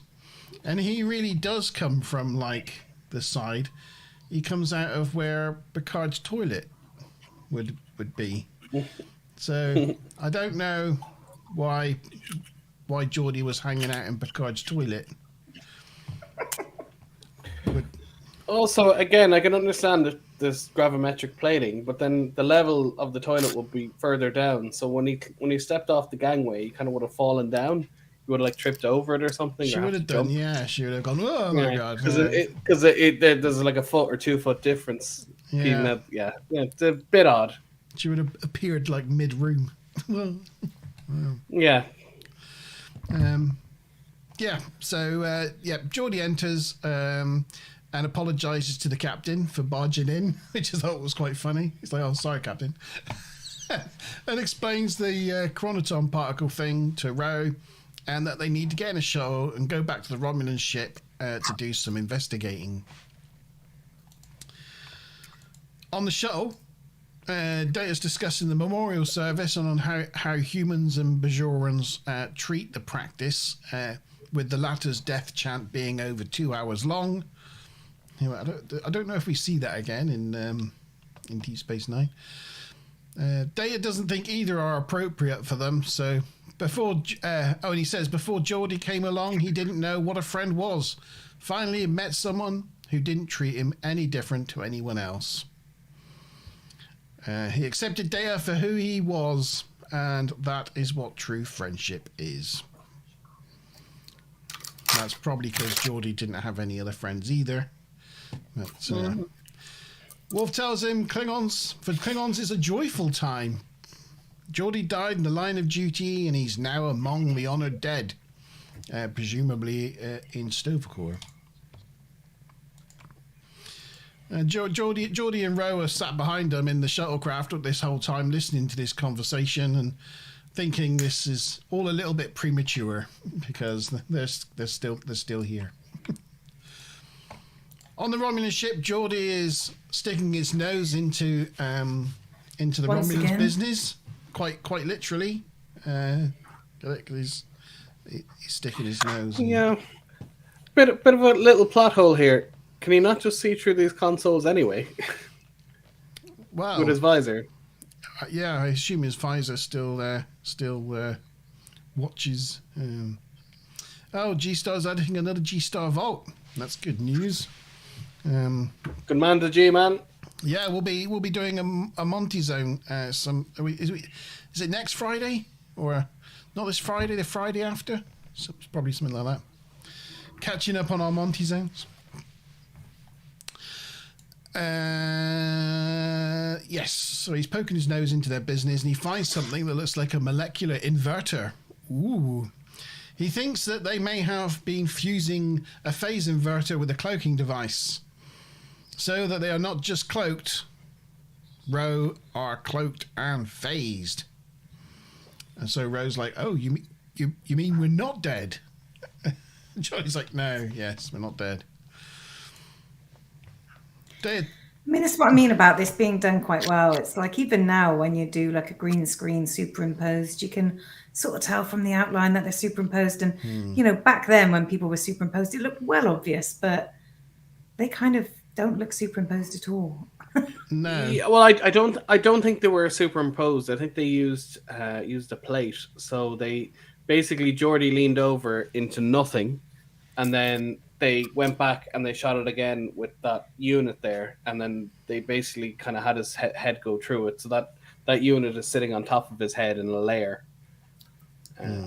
and he really does come from the side. He comes out of where Picard's toilet would be. So I don't know why Geordi was hanging out in Picard's toilet. Also, again, I can understand this gravimetric plating, but then the level of the toilet would be further down. So when he stepped off the gangway, he kind of would have fallen down. He would have tripped over it or something. She would have done, yeah. She would have gone, oh my god, because there's a 1 or 2 foot difference. Yeah, it's a bit odd. She would have appeared mid room. Yeah. Yeah. So Geordi enters. And apologises to the captain for barging in, which I thought was quite funny. He's like, oh, sorry, Captain. And explains the chronoton particle thing to Ro, and that they need to get in a shuttle and go back to the Romulan ship to do some investigating. On the shuttle, Data's discussing the memorial service and on how humans and Bajorans treat the practice, with the latter's death chant being over 2 hours long. Anyway, I don't know if we see that again in Deep Space Nine. Data doesn't think either are appropriate for them, so and he says before Geordi came along, he didn't know what a friend was. Finally, he met someone who didn't treat him any different to anyone else. He accepted Data for who he was, and that is what true friendship is. That's probably because Geordi didn't have any other friends either. But, Wolf tells him for Klingons it's a joyful time. Geordi died in the line of duty, and he's now among the honoured dead, presumably in Sto-vo-kor. Geordi and Ro are sat behind them in the shuttlecraft this whole time, listening to this conversation and thinking this is all a little bit premature because they're still here. On the Romulan ship, Geordi is sticking his nose into the Romulan business, quite literally. He's sticking his nose. Yeah, bit of a little plot hole here. Can he not just see through these consoles anyway? Well, with his visor. Yeah, I assume his visor still watches. G-Star's adding another G-Star Vault. That's good news. Good man to G, man. Yeah, we'll be doing a Monty Zone. Is it next Friday or not this Friday? The Friday after? So it's probably something like that. Catching up on our Monty Zones. Yes, so he's poking his nose into their business and he finds something that looks like a molecular inverter. Ooh. He thinks that they may have been fusing a phase inverter with a cloaking device so that they are not just cloaked. Ro are cloaked and phased. And so Ro's like, oh, you mean we're not dead? Johnny's like, no, yes, we're not dead. Dead. I mean, that's what I mean about this being done quite well. It's like even now when you do like a green screen superimposed, you can sort of tell from the outline that they're superimposed. And, you know, back then when people were superimposed, it looked well obvious, but they kind of don't look superimposed at all. No. Yeah, well, I don't think they were superimposed. I think they used a plate. So they basically Geordi leaned over into nothing, and then they went back and they shot it again with that unit there, and then they basically kind of had his head go through it. So that unit is sitting on top of his head in a layer.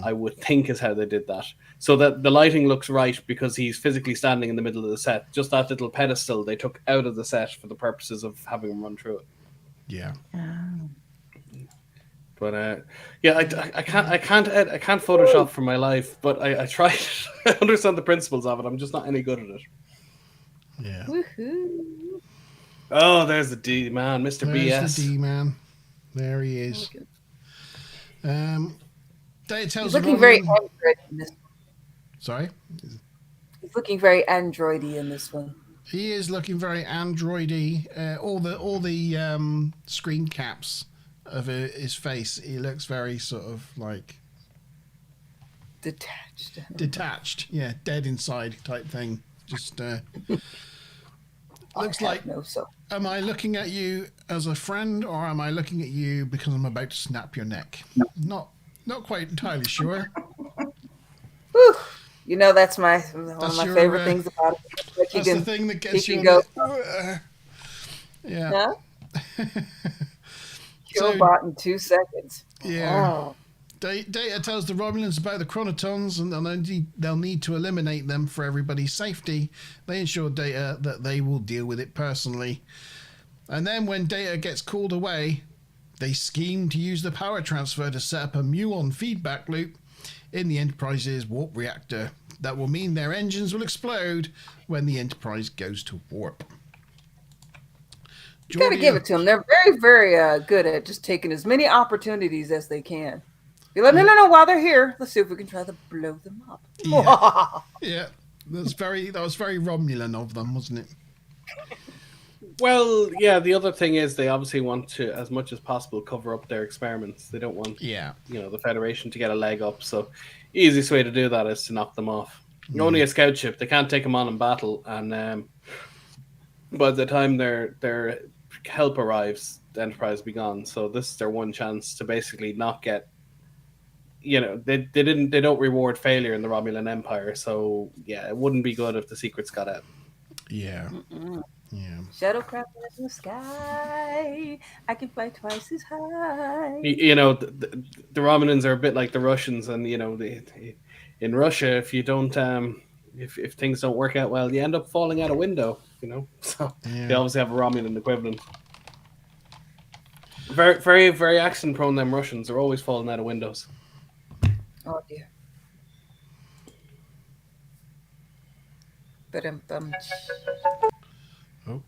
I would think is how they did that. So that the lighting looks right because he's physically standing in the middle of the set. Just that little pedestal they took out of the set for the purposes of having him run through it. Yeah. But I can't Photoshop for my life. But I try. I understand the principles of it. I'm just not any good at it. Yeah. Woohoo! Oh, there's the D man, Mr. There's BS. the D man. There he is. Data tells He's looking very Android in this. Sorry? He's looking very Androidy in this one. He is looking very Androidy. All the screen caps of his face, he looks very sort of like detached. Yeah, dead inside type thing. Just looks like. No, so. Am I looking at you as a friend, or am I looking at you because I'm about to snap your neck? Not quite entirely sure. Whew. You know, that's one of my favorite things about it. Like that's the thing that gets you. Yeah. Kill bot in 2 seconds. Yeah. Oh. Data tells the Romulans about the chronotons, and they'll need to eliminate them for everybody's safety. They ensure Data that they will deal with it personally. And then when Data gets called away, they scheme to use the power transfer to set up a muon feedback loop in the Enterprise's warp reactor. That will mean their engines will explode when the Enterprise goes to warp. You gotta give it to them. They're very, very good at just taking as many opportunities as they can. Be like, no, while they're here, let's see if we can try to blow them up. Yeah, that was very Romulan of them, wasn't it? Well, yeah. The other thing is they obviously want to, as much as possible, cover up their experiments. They don't want, the Federation to get a leg up. So, easiest way to do that is to knock them off. Only a scout ship. They can't take them on in battle, and by the time their help arrives, the Enterprise will be gone. So this is their one chance to basically not get. They don't reward failure in the Romulan Empire. So yeah, it wouldn't be good if the secrets got out. Yeah. Yeah. Shuttlecraft in the sky. I can fly twice as high. The Romulans are a bit like the Russians, and in Russia, if you don't, if things don't work out well, you end up falling out a window. So they obviously have a Romulan equivalent. Very, very, very accident prone. Them Russians are always falling out of windows. Oh dear. Oh.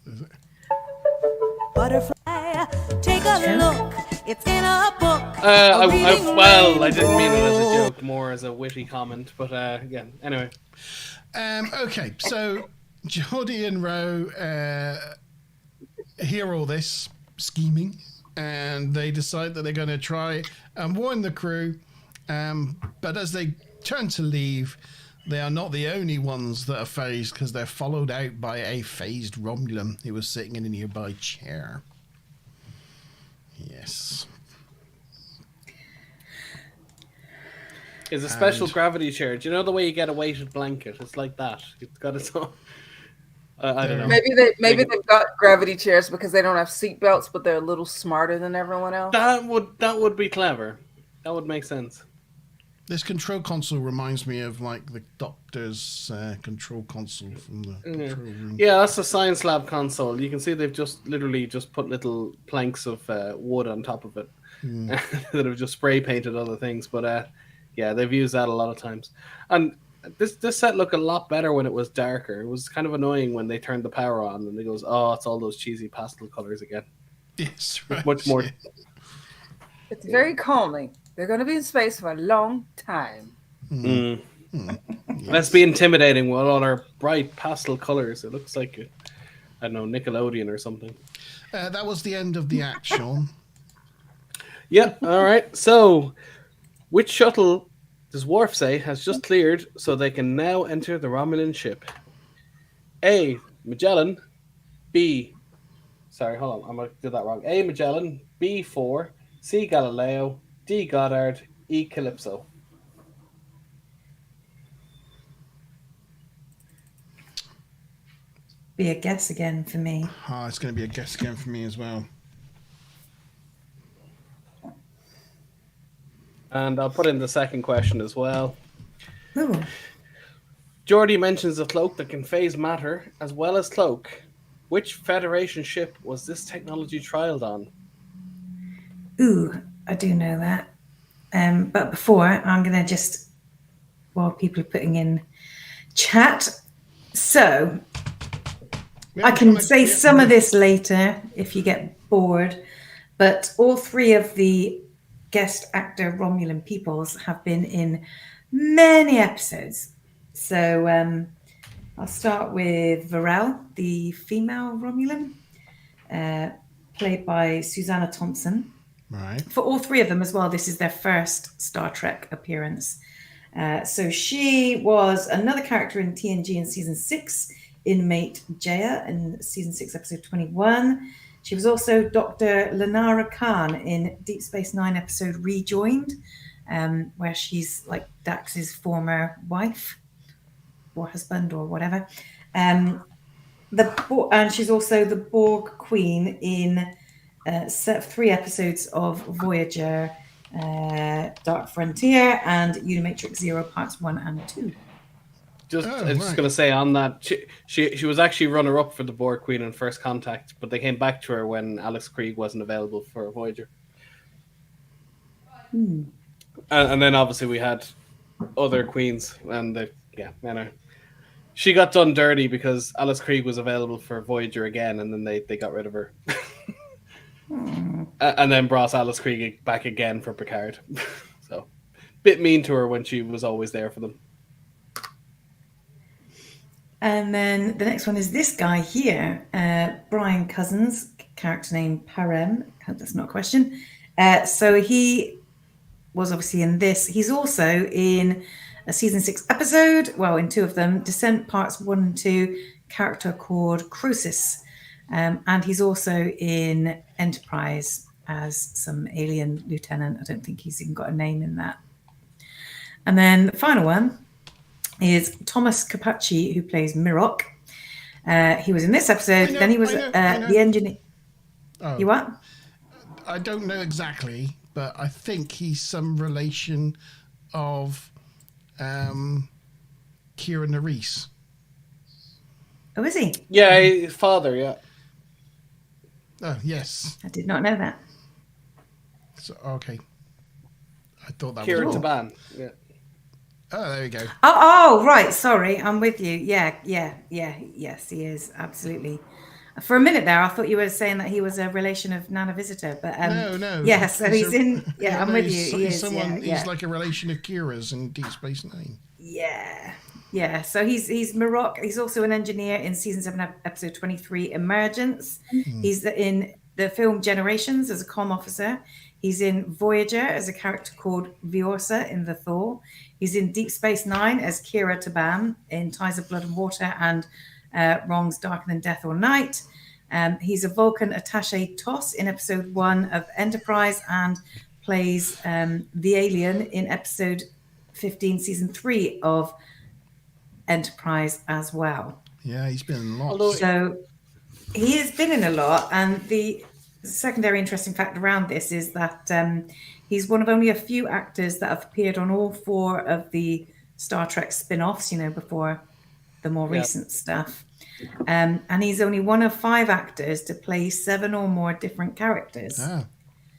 Is it? Butterfly, take a look. It's in a book. I didn't mean it as a joke, more as a witty comment. But yeah. Anyway. Okay, so Geordi and Ro hear all this scheming, and they decide that they're going to try and warn the crew. But as they turn to leave, they are not the only ones that are phased, because they're followed out by a phased Romulan who was sitting in a nearby chair. Yes. It's a special gravity chair. Do you know the way you get a weighted blanket? It's like that. It's got its own. I don't know. Maybe they've got gravity chairs because they don't have seat belts, but they're a little smarter than everyone else. That would be clever. That would make sense. This control console reminds me of like the Doctor's control console from the control room. Yeah, that's a science lab console. You can see they've literally just put little planks of wood on top of it that have just spray painted other things. But yeah, they've used that a lot of times. And this set looked a lot better when it was darker. It was kind of annoying when they turned the power on and it goes, oh, it's all those cheesy pastel colors again. Yes, right. Much more. Yeah. It's very calming. They're going to be in space for a long time. Yes. Let's be intimidating with all our bright pastel colors. It looks like, I don't know, Nickelodeon or something. That was the end of the act, Sean. Yeah, all right. So, which shuttle does Worf say has just cleared so they can now enter the Romulan ship? A, Magellan. B, sorry, hold on, I'm going to do that wrong. A, Magellan. B, 4. C, Galileo. D, Goddard. E, Calypso. Be a guess again for me. It's going to be a guess again for me as well. And I'll put in the second question as well. Ooh. Geordi mentions a cloak that can phase matter as well as cloak. Which Federation ship was this technology trialed on? Ooh, I do know that. But before, I'm going to just, while people are putting in chat, so I can say some of this later if you get bored, but all three of the guest actor Romulan peoples have been in many episodes. So I'll start with Varel, the female Romulan, played by Susanna Thompson. Right. For all three of them as well, this is their first Star Trek appearance. So she was another character in TNG in season 6, inmate Jaya in season 6, episode 21. She was also Dr. Lenara Khan in Deep Space Nine episode Rejoined, where she's like Dax's former wife or husband or whatever. And she's also the Borg Queen in 3 episodes of Voyager, Dark Frontier, and Unimatrix Zero parts 1 and 2. Just going to say on that, she was actually runner-up for the Borg Queen in First Contact, but they came back to her when Alex Krieg wasn't available for Voyager. And then obviously we had other queens, and she got done dirty because Alex Krieg was available for Voyager again, and then they got rid of her. And then brought Alice Krieg back again for Picard. So, bit mean to her when she was always there for them. And then the next one is this guy here, Brian Cousins, character name Parem. I hope that's not a question. So he was obviously in this. He's also in a season 6 episode, well, in 2 of them, Descent Parts 1 and 2, character called Crucis. And he's also in Enterprise as some alien lieutenant. I don't think he's even got a name in that. And then the final one is Thomas Capacci, who plays Mirok. He was in this episode. Then he was the engineer. Oh. You what? I don't know exactly, but I think he's some relation of Kira Nerys. Oh, is he? Yeah, his father. Yeah. Oh, yes. I did not know that. So, okay. I thought that Kira was... Taban. Yeah. Oh, there you go. Oh, right. Sorry, I'm with you. Yeah. Yes, he is. Absolutely. For a minute there, I thought you were saying that he was a relation of Nana Visitor, but no. Yeah, so he's in. Yeah, I'm with you. He's like a relation of Kira's in Deep Space Nine. Yeah. So he's Mirok. He's also an engineer in season 7, episode 23, Emergence. He's in the film Generations as a comm officer. He's in Voyager as a character called Viorsa in the Thor. He's in Deep Space Nine as Kira Taban in Ties of Blood and Water and Wrongs Darker Than Death or Night. He's a Vulcan attaché Toss in episode 1 of Enterprise and plays the alien in episode 15, season 3 of Enterprise as well. Yeah, he's been in lots. So he has been in a lot, and the secondary interesting fact around this is that he's one of only a few actors that have appeared on all 4 of the Star Trek spin-offs, before the more recent stuff. And he's only one of 5 actors to play 7 or more different characters. Ah.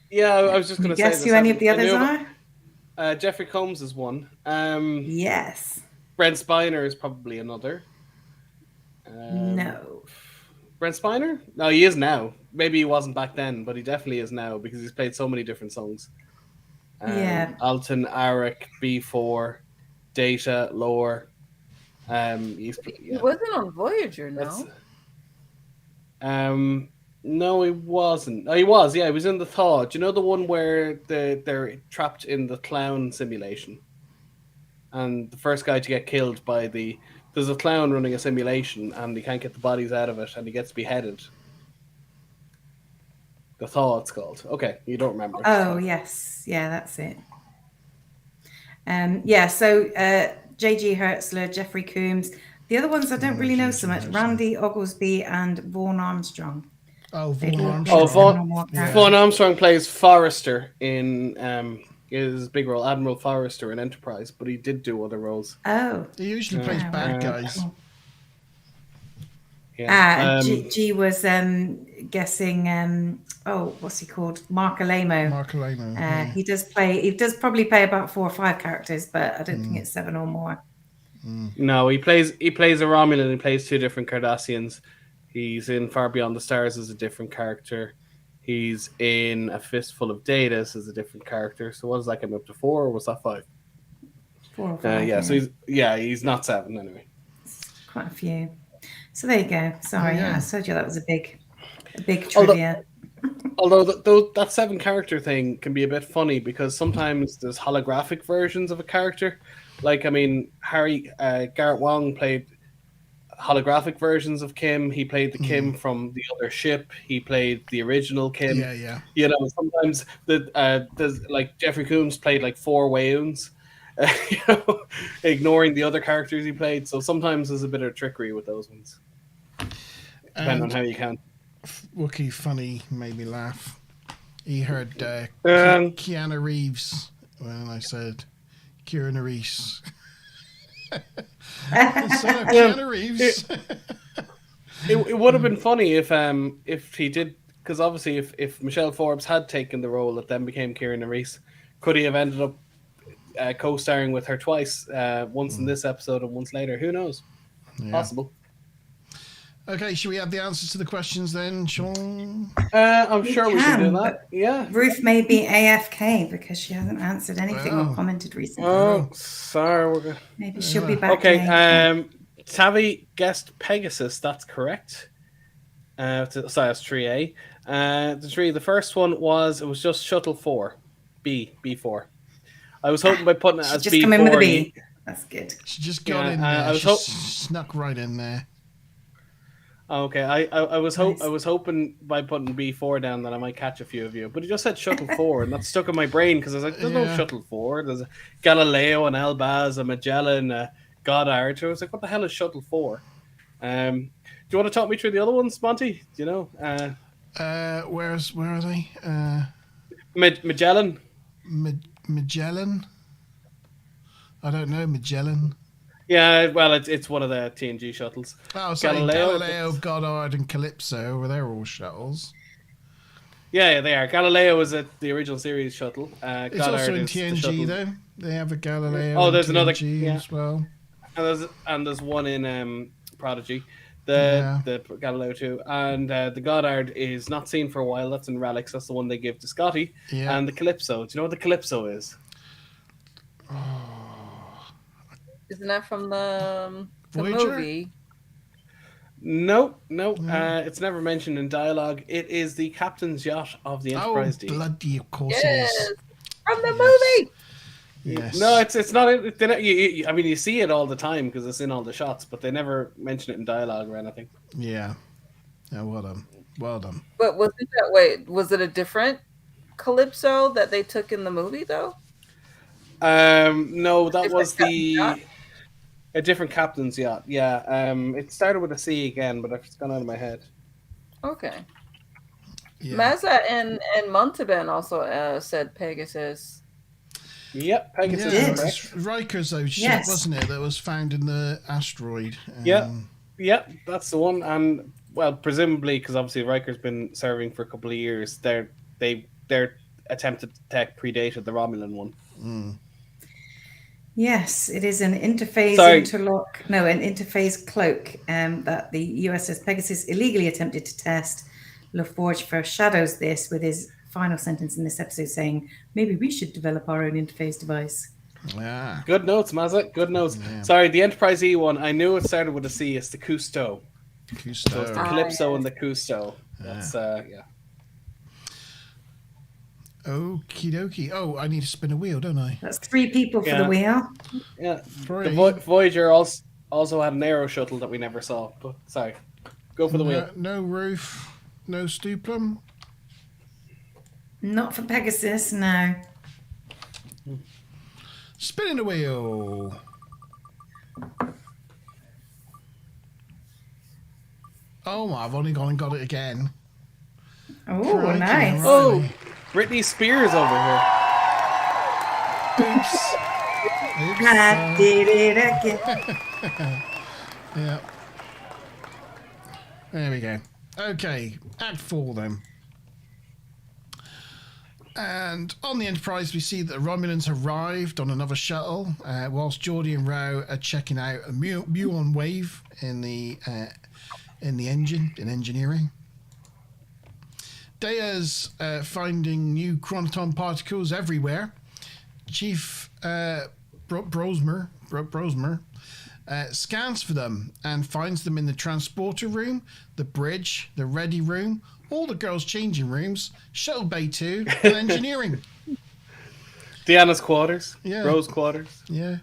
Yeah, I was just going to say. Guess who any of the others are? Jeffrey Combs is one. Yes. Brent Spiner is probably another. No. Brent Spiner? No, he is now. Maybe he wasn't back then, but he definitely is now because he's played so many different songs. Yeah. Alton, Arik, B4, Data, Lore. He wasn't on Voyager, no? No, he wasn't. Oh, he was. Yeah, he was in the Thaw. Do you know the one where they're trapped in the clown simulation, and the first guy to get killed by there's a clown running a simulation, and he can't get the bodies out of it, and he gets beheaded. The Thaw, it's called. Okay, you don't remember. Oh, yes. Yeah, that's it. So J.G. Hertzler, Jeffrey Coombs. The other ones I don't really know so much. Randy Oglesby and Vaughn Armstrong. Oh, Vaughn Armstrong. Vaughn Armstrong plays Forrester in his big role, Admiral Forrester in Enterprise, but he did do other roles. Oh. He usually plays bad guys. Cool. Yeah. G was guessing. What's he called? Mark Alamo. He does probably play about 4 or 5 characters, but I don't think it's 7 or more. No, he plays a Romulan. He plays 2 different Cardassians. He's in Far Beyond the Stars as a different character. He's in A Fistful of Datas as a different character. So what does that get him up to, 4 or was that 5? 4 or 5. So he's not 7 anyway. Quite a few. So there you go. Sorry, I told you that was a big trivia. Although that 7 character thing can be a bit funny because sometimes there's holographic versions of a character. Like, I mean, Garrett Wong played holographic versions of Kim. He played the Kim from the other ship. He played the original Kim. Yeah. Sometimes there's like Jeffrey Coombs played like 4 Wayoons. Ignoring the other characters he played. So sometimes there's a bit of trickery with those ones. Depending on how you count. Wookiee Funny made me laugh. He heard Keanu Reeves when I said Kira Nerys. Keanu Reeves. It would have been funny if he did, because obviously if Michelle Forbes had taken the role that then became Kira Nerys, could he have ended up co-starring with her twice, once in this episode and once later? Who knows? Possible. Okay, should we have the answers to the questions then, Sean? I'm sure we can do that. Yeah. Ruth may be AFK because she hasn't answered anything or commented recently. Oh, sorry. Maybe she'll be back. Okay. Tavi guessed Pegasus. That's correct. Sorry, that's 3A. The first one was just Shuttle 4. B4. I was hoping by putting it She as just B4. come in with a B. That's good. She just got Yeah, in there. I was She snuck right in there. Okay, I was Nice. I was hoping by putting B4 down that I might catch a few of you, but he just said Shuttle 4, and that stuck in my brain because I was like, "There's no Yeah. Shuttle 4. There's a Galileo, and Elbaz, a Magellan, a Goddard." So I was like, "What the hell is Shuttle 4?" Do you want to talk me through the other ones, Monty? Do you know? Where are they? Magellan. Magellan. I don't know Magellan. Yeah, well, it's one of the TNG shuttles. Oh, sorry, Galileo, Goddard, and Calypso. They're all shuttles. Yeah, they are. Galileo was the original series shuttle. It's Goddard also in is the TNG shuttle. though. They have a Galileo. Oh, there's in another TNG as well. And there's one in Prodigy, the Galileo 2, and the Goddard is not seen for a while. That's in Relics. That's the one they give to Scotty. Yeah. And the Calypso. Do you know what the Calypso is? Isn't that from the Voyager? movie? No. It's never mentioned in dialogue. It is the captain's yacht of the Enterprise D. Bloody, of course it Yes, is. from the movie. Yes. No, it's not. I mean, you see it all the time because it's in all the shots, but they never mention it in dialogue or anything. Yeah. Yeah, well done. Well done. But was it that way? Was it a different Calypso that they took in the movie, though? No, that Different was captain's yacht? a different captain's yacht. Yeah. It started with a C again, but it's gone out of my head. Okay. Yeah. Mazza and Montalban also said Pegasus. Yep, Pegasus. Yeah, did. Is correct. it's Riker's ship, Yes. wasn't it? That was found in the asteroid. Yeah, that's the one. And well, presumably because obviously Riker's been serving for a couple of years, their attempted tech predated the Romulan one. Yes, it is an interphase an interphase cloak that the USS Pegasus illegally attempted to test. LaForge foreshadows this with his final sentence in this episode saying, maybe we should develop our own interface device. Yeah. Good notes, Mazza. Good notes. Yeah. Sorry, the Enterprise E one, I knew it started with a C. It's the Cousteau. So it's the Cousteau. Calypso and the Cousteau. That's, yeah. Okie dokie. Oh, I need to spin a wheel, don't I? That's 3 people for Yeah. the wheel. Yeah. Three. The Voyager also had an aero shuttle that we never saw. But sorry. Go for the wheel. No roof, no stuplum. Not for Pegasus, no. Spinning the wheel. Oh, I've only gone and got it again. Oh, Crikey, nice. right. Oh, Britney Spears over here. Oops. I did it again. Yeah. There we go. Okay, Act 4 then. And on the Enterprise, we see that the Romulans arrived on another shuttle, whilst Geordi and Rao are checking out a muon wave in the engine, in engineering. Dea's finding new chronoton particles everywhere. Chief Brosmer scans for them and finds them in the transporter room, the bridge, the ready room, all the girls' changing rooms, shuttle bay 2, and engineering. Deanna's quarters. Yeah. Rose quarters. Yeah.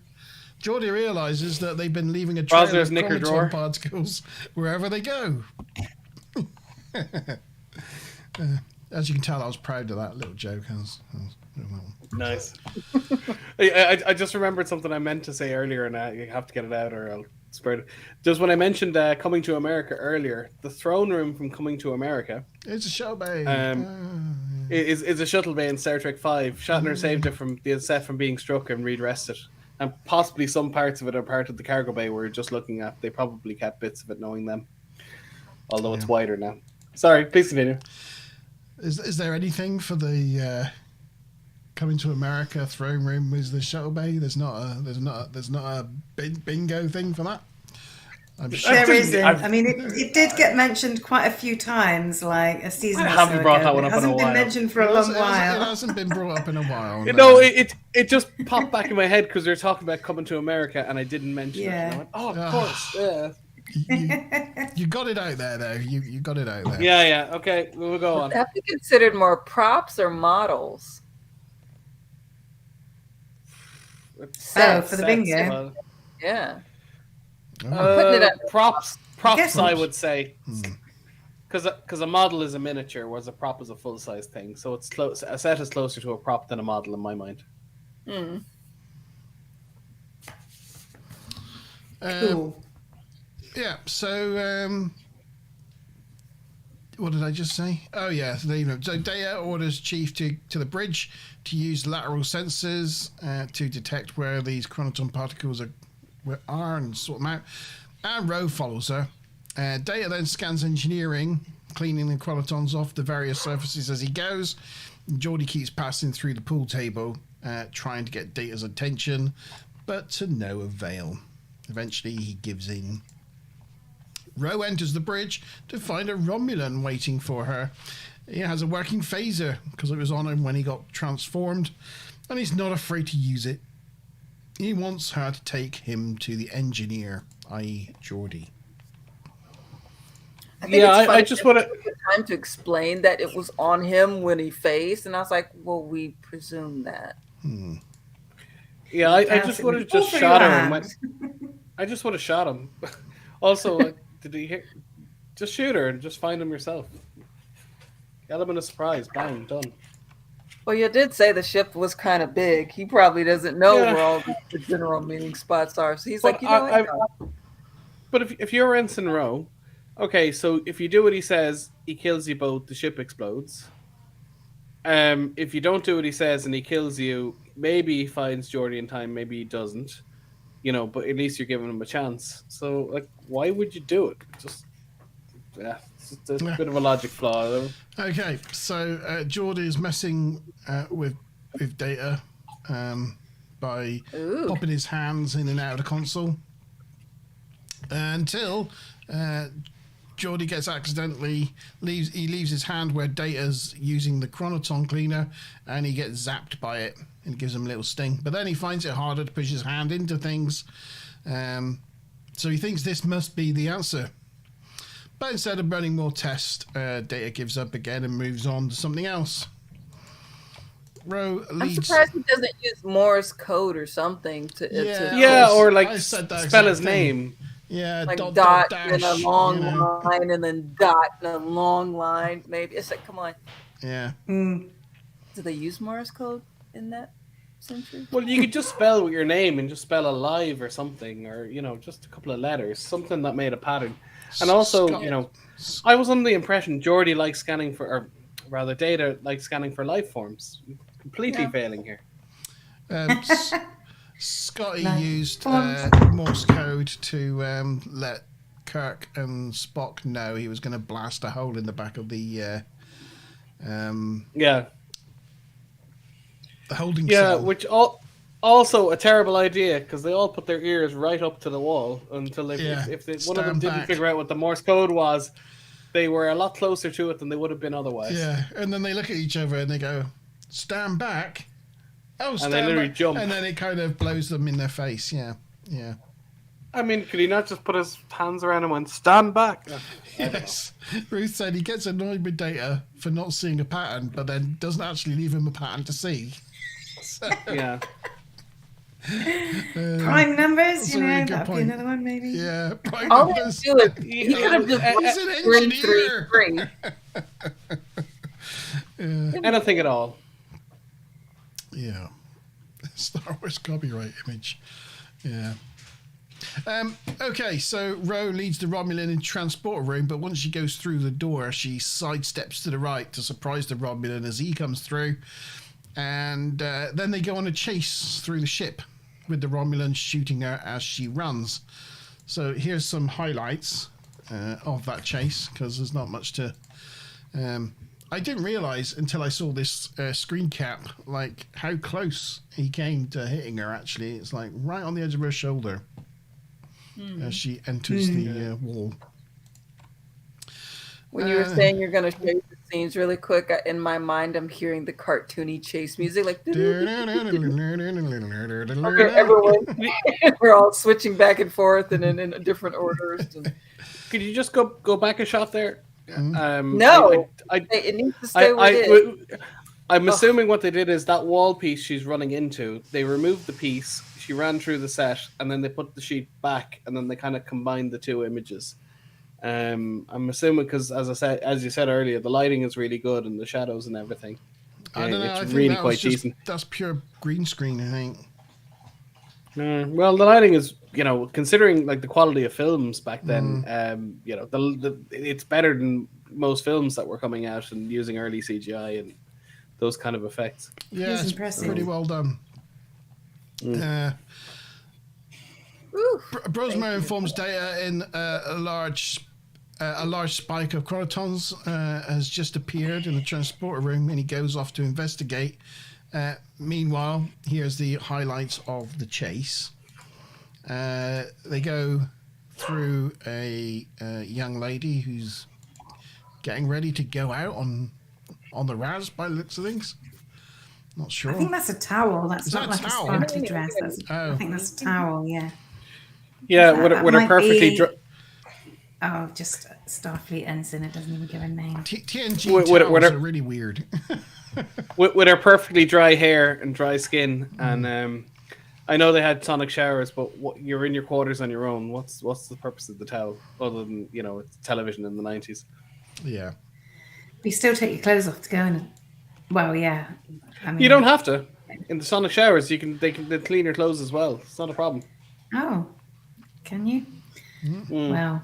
Geordi realizes that they've been leaving a trail Rosner's of knicker chronoton drawer. particles wherever they go. As you can tell, I was proud of that little joke. Nice. I just remembered something I meant to say earlier, and I have to get it out or I'll spread it. Just when I mentioned Coming to America earlier, the throne room from Coming to America It's a shuttle bay. is a shuttle bay in Star Trek V. Shatner saved it from the set from being struck and redressed it. And possibly some parts of it are part of the cargo bay we're just looking at. They probably kept bits of it knowing them. Although it's wider now. Sorry, please continue. Is there anything for the Coming to America throne room? Is the shuttle bay? There's not a bingo thing for that. I'm sure. There isn't. I mean, it did get mentioned quite a few times, like a season or so haven't brought ago, that one but up it in a hasn't been while. mentioned for a long It while. hasn't been brought up in a while. No, it just popped back in my head because we were talking about coming to America, and I didn't mention it. And I went, oh, of course, yeah. You got it out there, though. You got it out there. Yeah. Okay, we'll go on. Have you considered more props or models? For the bingo. Well, Yeah. Oh. Putting it up. props, guess- I would say, because a model is a miniature, whereas a prop is a full size thing. So it's close. A set is closer to a prop than a model in my mind. Cool. Yeah. So, what did I just say? Oh yeah. So Data orders Chief to the bridge to use lateral sensors to detect where these chronoton particles are and sort them out. And Ro follows her. Data then scans engineering, cleaning the chronotons off the various surfaces as he goes. Geordi keeps passing through the pool table, trying to get Data's attention, but to no avail. Eventually, he gives in. Ro enters the bridge to find a Romulan waiting for her. He has a working phaser because it was on him when he got transformed, and he's not afraid to use it. He wants her to take him to the engineer, i.e. Geordi. I just want to... time to explain that it was on him when he phased, and I was like, well, we presume that. Yeah, I just would have just shot her. And went, I just would have shot him. Also, did he hit? Just shoot her and just find him yourself. Element of surprise. Bang, done. Well, you did say the ship was kind of big. He probably doesn't know where all the general meeting spots are. So he's like, you know what? But if you're Ensign Ro, okay, so if you do what he says, he kills you both, the ship explodes. If you don't do what he says and he kills you, maybe he finds Geordi in time, maybe he doesn't. You know, but at least you're giving him a chance. So, like, why would you do it? Just, it's just a bit of a logic flaw, though. Okay, so Geordi is messing with Data by popping his hands in and out of the console until Geordi gets leaves his hand where Data's using the chronoton cleaner, and he gets zapped by it and gives him a little sting. But then he finds it harder to push his hand into things, so he thinks this must be the answer. But instead of running more tests, Data gives up again and moves on to something else. Ro leads... I'm surprised he doesn't use Morse code or something or like spell his name. Yeah, like dot dash, in a long line and then dot in a long line. Maybe it's like, come on. Yeah. Do they use Morse code in that century? Well, you could just spell with your name and just spell alive or something, or just a couple of letters, something that made a pattern. And also, I was under the impression Geordi likes scanning for, or rather, Data likes scanning for life forms. Completely failing here. Scotty used Morse code to let Kirk and Spock know he was going to blast a hole in the back of the holding cell. Which also a terrible idea because they all put their ears right up to the wall until if one of them didn't figure out what the Morse code was, they were a lot closer to it than they would have been otherwise. Yeah, and then they look at each other and they go, "Stand back." Oh, stand and they literally back. jump. And then it kind of blows them in their face. Yeah. I mean, could he not just put his hands around him and stand back? Yes. Ruth said he gets annoyed with Data for not seeing a pattern, but then doesn't actually leave him a pattern to see. So, yeah. Prime numbers, that'd be another one maybe. Yeah, prime All numbers. they do is he could have just He's an engineer. 333. Anything at all. Yeah. Star Wars copyright image. Yeah. Okay, so Ro leads the Romulan in transporter room, but once she goes through the door, she sidesteps to the right to surprise the Romulan as he comes through. And then they go on a chase through the ship with the Romulan shooting her as she runs. So here's some highlights of that chase, because there's not much to... I didn't realise until I saw this screen cap, like, how close he came to hitting her, actually. It's, like, right on the edge of her shoulder. as she enters the wall. When you were saying you're going to show you the scenes really quick, in my mind, I'm hearing the cartoony chase music, like everyone. We're all switching back and forth and in different orders. And... Could you just go back a shot there? No, it needs to stay where it is. I'm assuming what they did is that wall piece she's running into, they removed the piece, she ran through the set, and then they put the sheet back, and then they kind of combined the two images. I'm assuming because, as you said earlier, the lighting is really good and the shadows and everything. I don't know. It's I think really that quite decent. That's pure green screen, I think. Well, the lighting is, considering like the quality of films back then, it's better than most films that were coming out and using early CGI and those kind of effects. Yeah, it's pretty well done. Brosmer informs Data in a large spike of chronotons has just appeared in the transporter room, and he goes off to investigate. Meanwhile, here's the highlights of the chase. They go through a young lady who's getting ready to go out on the Raz by the looks of things. Not sure. I think that's a towel. That's not like a sparkly dress. I think that's a towel, yeah. Yeah, would a perfectly... just Starfleet Ensign. It doesn't even give a name. TNG towels are really weird. with her perfectly dry hair and dry skin, and I know they had sonic showers, but you're in your quarters on your own. What's the purpose of the towel other than it's television in the 90s? Yeah, you still take your clothes off to go in. Well, yeah. I mean, you don't have to. In the sonic showers, they clean your clothes as well. It's not a problem. Oh, can you? Well,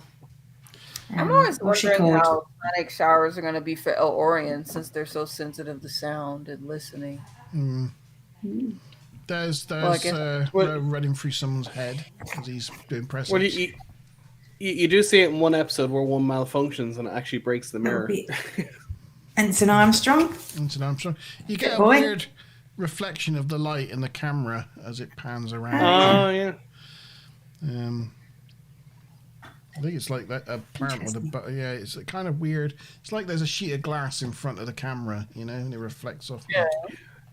I'm always wondering how sonic showers are going to be for El Orient since they're so sensitive to sound and listening. There's running through someone's head as he's doing press ups. Well, you do see it in one episode where one malfunctions and it actually breaks the mirror. Ensign Armstrong. You get a weird reflection of the light in the camera as it pans around. Oh, yeah. I think it's like that plant with it's kind of weird. It's like there's a sheet of glass in front of the camera, and it reflects off. Yeah.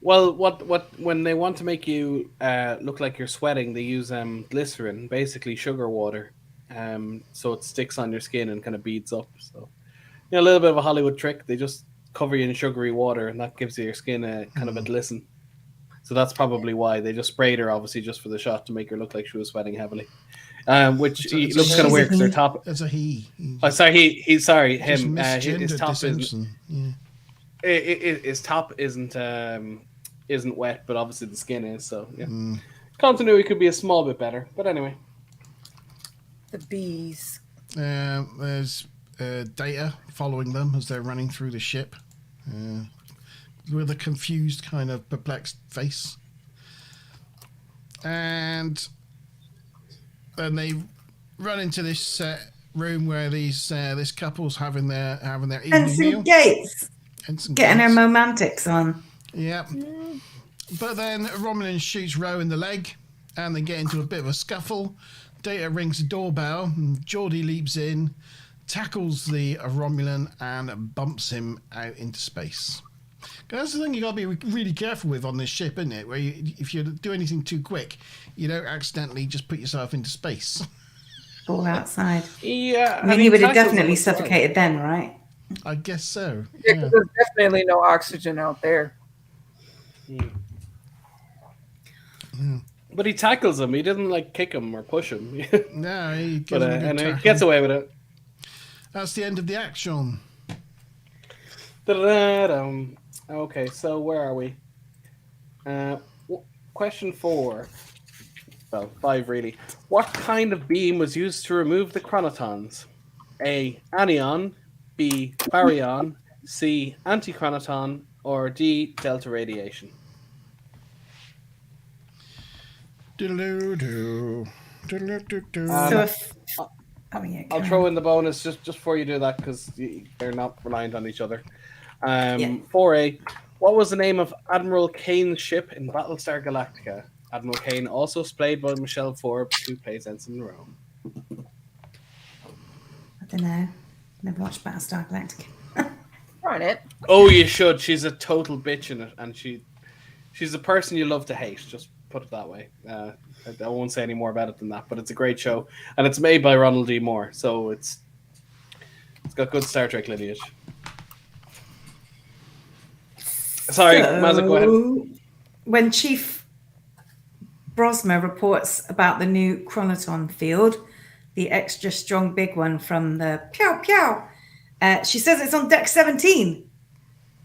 Well, when they want to make you look like you're sweating, they use glycerin, basically sugar water, so it sticks on your skin and kind of beads up. So, a little bit of a Hollywood trick. They just cover you in sugary water, and that gives your skin a kind of a glisten. So that's probably why they just sprayed her, obviously, just for the shot to make her look like she was sweating heavily. Which looks kind of weird because their top. It's a he. Oh, sorry, sorry, him. His top his top isn't wet, but obviously the skin is. So yeah, continuity could be a small bit better, but anyway. The bees. There's Data following them as they're running through the ship, with a confused, kind of perplexed face, and then they run into this room where this couple's having their evening meal. Ensign getting her romantics on. Yeah. But then Romulan shoots Ro in the leg, and they get into a bit of a scuffle. Data rings the doorbell, and Geordi leaps in, tackles the Romulan, and bumps him out into space. That's the thing you got to be really careful with on this ship, isn't it? Where if you do anything too quick, you don't accidentally just put yourself into space. Fall outside. Yeah. I mean, you would have definitely suffocated then, right? I guess so. Yeah, because there's definitely no oxygen out there. But he tackles him. He doesn't kick him or push him. No, he gets away with it. That's the end of the action. Okay, so where are we? Question 4. Well, 5 really. What kind of beam was used to remove the chronotons? A. Anion. B. Baryon. C. Antichronoton. Or D. Delta radiation. I'll throw in the bonus just before you do that because they're not reliant on each other. 4A. What was the name of Admiral Kane's ship in Battlestar Galactica? Admiral Kane, also played by Michelle Forbes, who plays Ensign Rome. Don't know. Never watched Battlestar Galactica. Darn it. Oh, you should. She's a total bitch in it, and she's a person you love to hate. Just put it that way. I won't say any more about it than that, but it's a great show, and it's made by Ronald D. Moore, so it's got good Star Trek lineage. Sorry, Mazza, go ahead. When Chief Brosmer reports about the new chronoton field, the extra strong big one from the Pew Pew, she says it's on deck 17.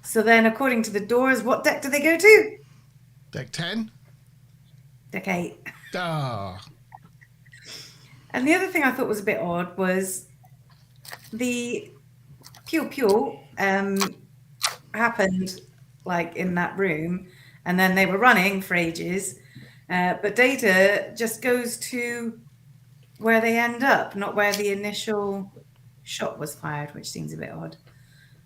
So then, according to the doors, what deck do they go to? Deck 10? Deck 8. Ah. And the other thing I thought was a bit odd was the Pew Pew happened like in that room, and then they were running for ages, but Data just goes to where they end up, not where the initial shot was fired, which seems a bit odd.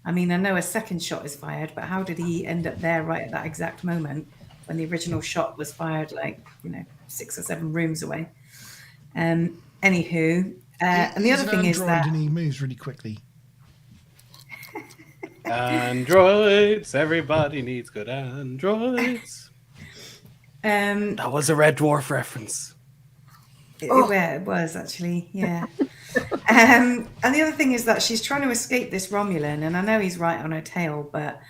I mean, I know a second shot is fired, but how did he end up there right at that exact moment when the original shot was fired, like, 6 or 7 rooms away? Anywho, and the other thing is that... and he moves really quickly. Androids, everybody needs good androids. That was a Red Dwarf reference. It was actually, yeah. And the other thing is that she's trying to escape this Romulan, and I know he's right on her tail, but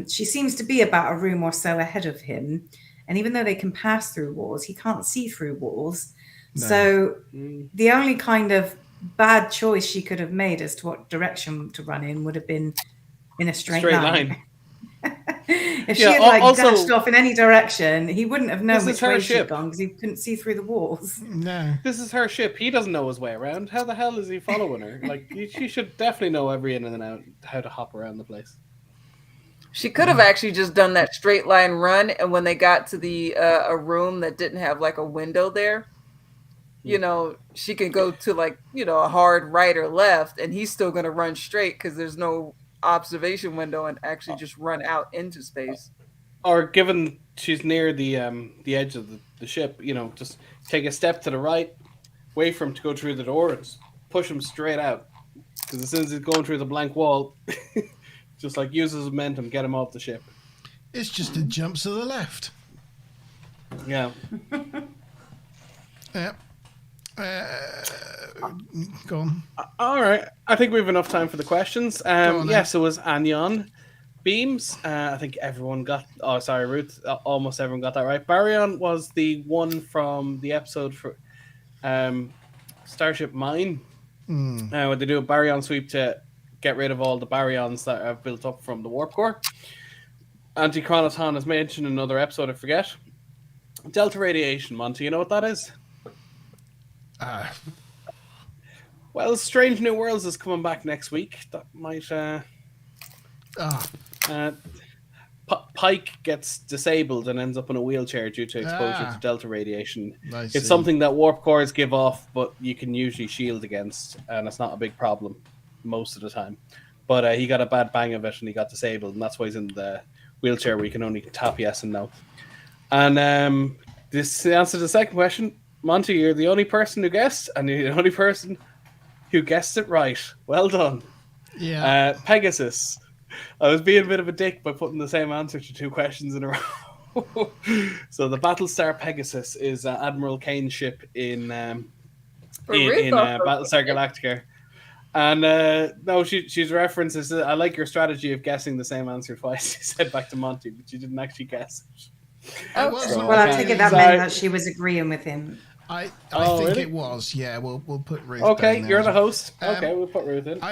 she seems to be about a room or so ahead of him. And even though they can pass through walls, he can't see through walls. No. So the only kind of bad choice she could have made as to what direction to run in would have been in a straight line. If she had dashed off in any direction, he wouldn't have known which way she'd gone because he couldn't see through the walls. No, this is her ship. He doesn't know his way around. How the hell is he following her? Like, she should definitely know every in and out how to hop around the place. She could have actually just done that straight line run, and when they got to the a room that didn't have like a window there, she can go to a hard right or left, and he's still going to run straight because there's no observation window, and actually just run out into space. Or given she's near the edge of the ship, just take a step to the right, wait for him to go through the door, and push him straight out. Because as soon as he's going through the blank wall, just use his momentum, get him off the ship. It's just a jump to the left. Yeah. Yeah. Go on. All right. I think we have enough time for the questions. Yes, it was Anion. Beams. I think everyone got... Oh, sorry, Ruth. Almost everyone got that right. Baryon was the one from the episode for Starship Mine. Where they do a baryon sweep to get rid of all the baryons that have built up from the warp core. Anti-chronoton is mentioned in another episode, I forget. Delta radiation, Monty, you know what that is? Well, Strange New Worlds is coming back next week. That might... Pike gets disabled and ends up in a wheelchair due to exposure to delta radiation. It's something that warp cores give off, but you can usually shield against, and it's not a big problem most of the time. But he got a bad bang of it and he got disabled, and that's why he's in the wheelchair where you can only tap yes and no. And this answer to the second question, Monty, you're the only person who guessed, and you're the only person who guessed it right. Well done. Yeah. Pegasus. I was being a bit of a dick by putting the same answer to 2 questions in a row. So the Battlestar Pegasus is Admiral Kane's ship in Battlestar Galactica. And no, she's references. I like your strategy of guessing the same answer twice. She said back to Monty, but you didn't actually guess. Well, I take it that meant that she was agreeing with him. I think really? It was. Yeah, we'll put Ruth. Okay, down you're there. The host. Okay, we'll put Ruth in.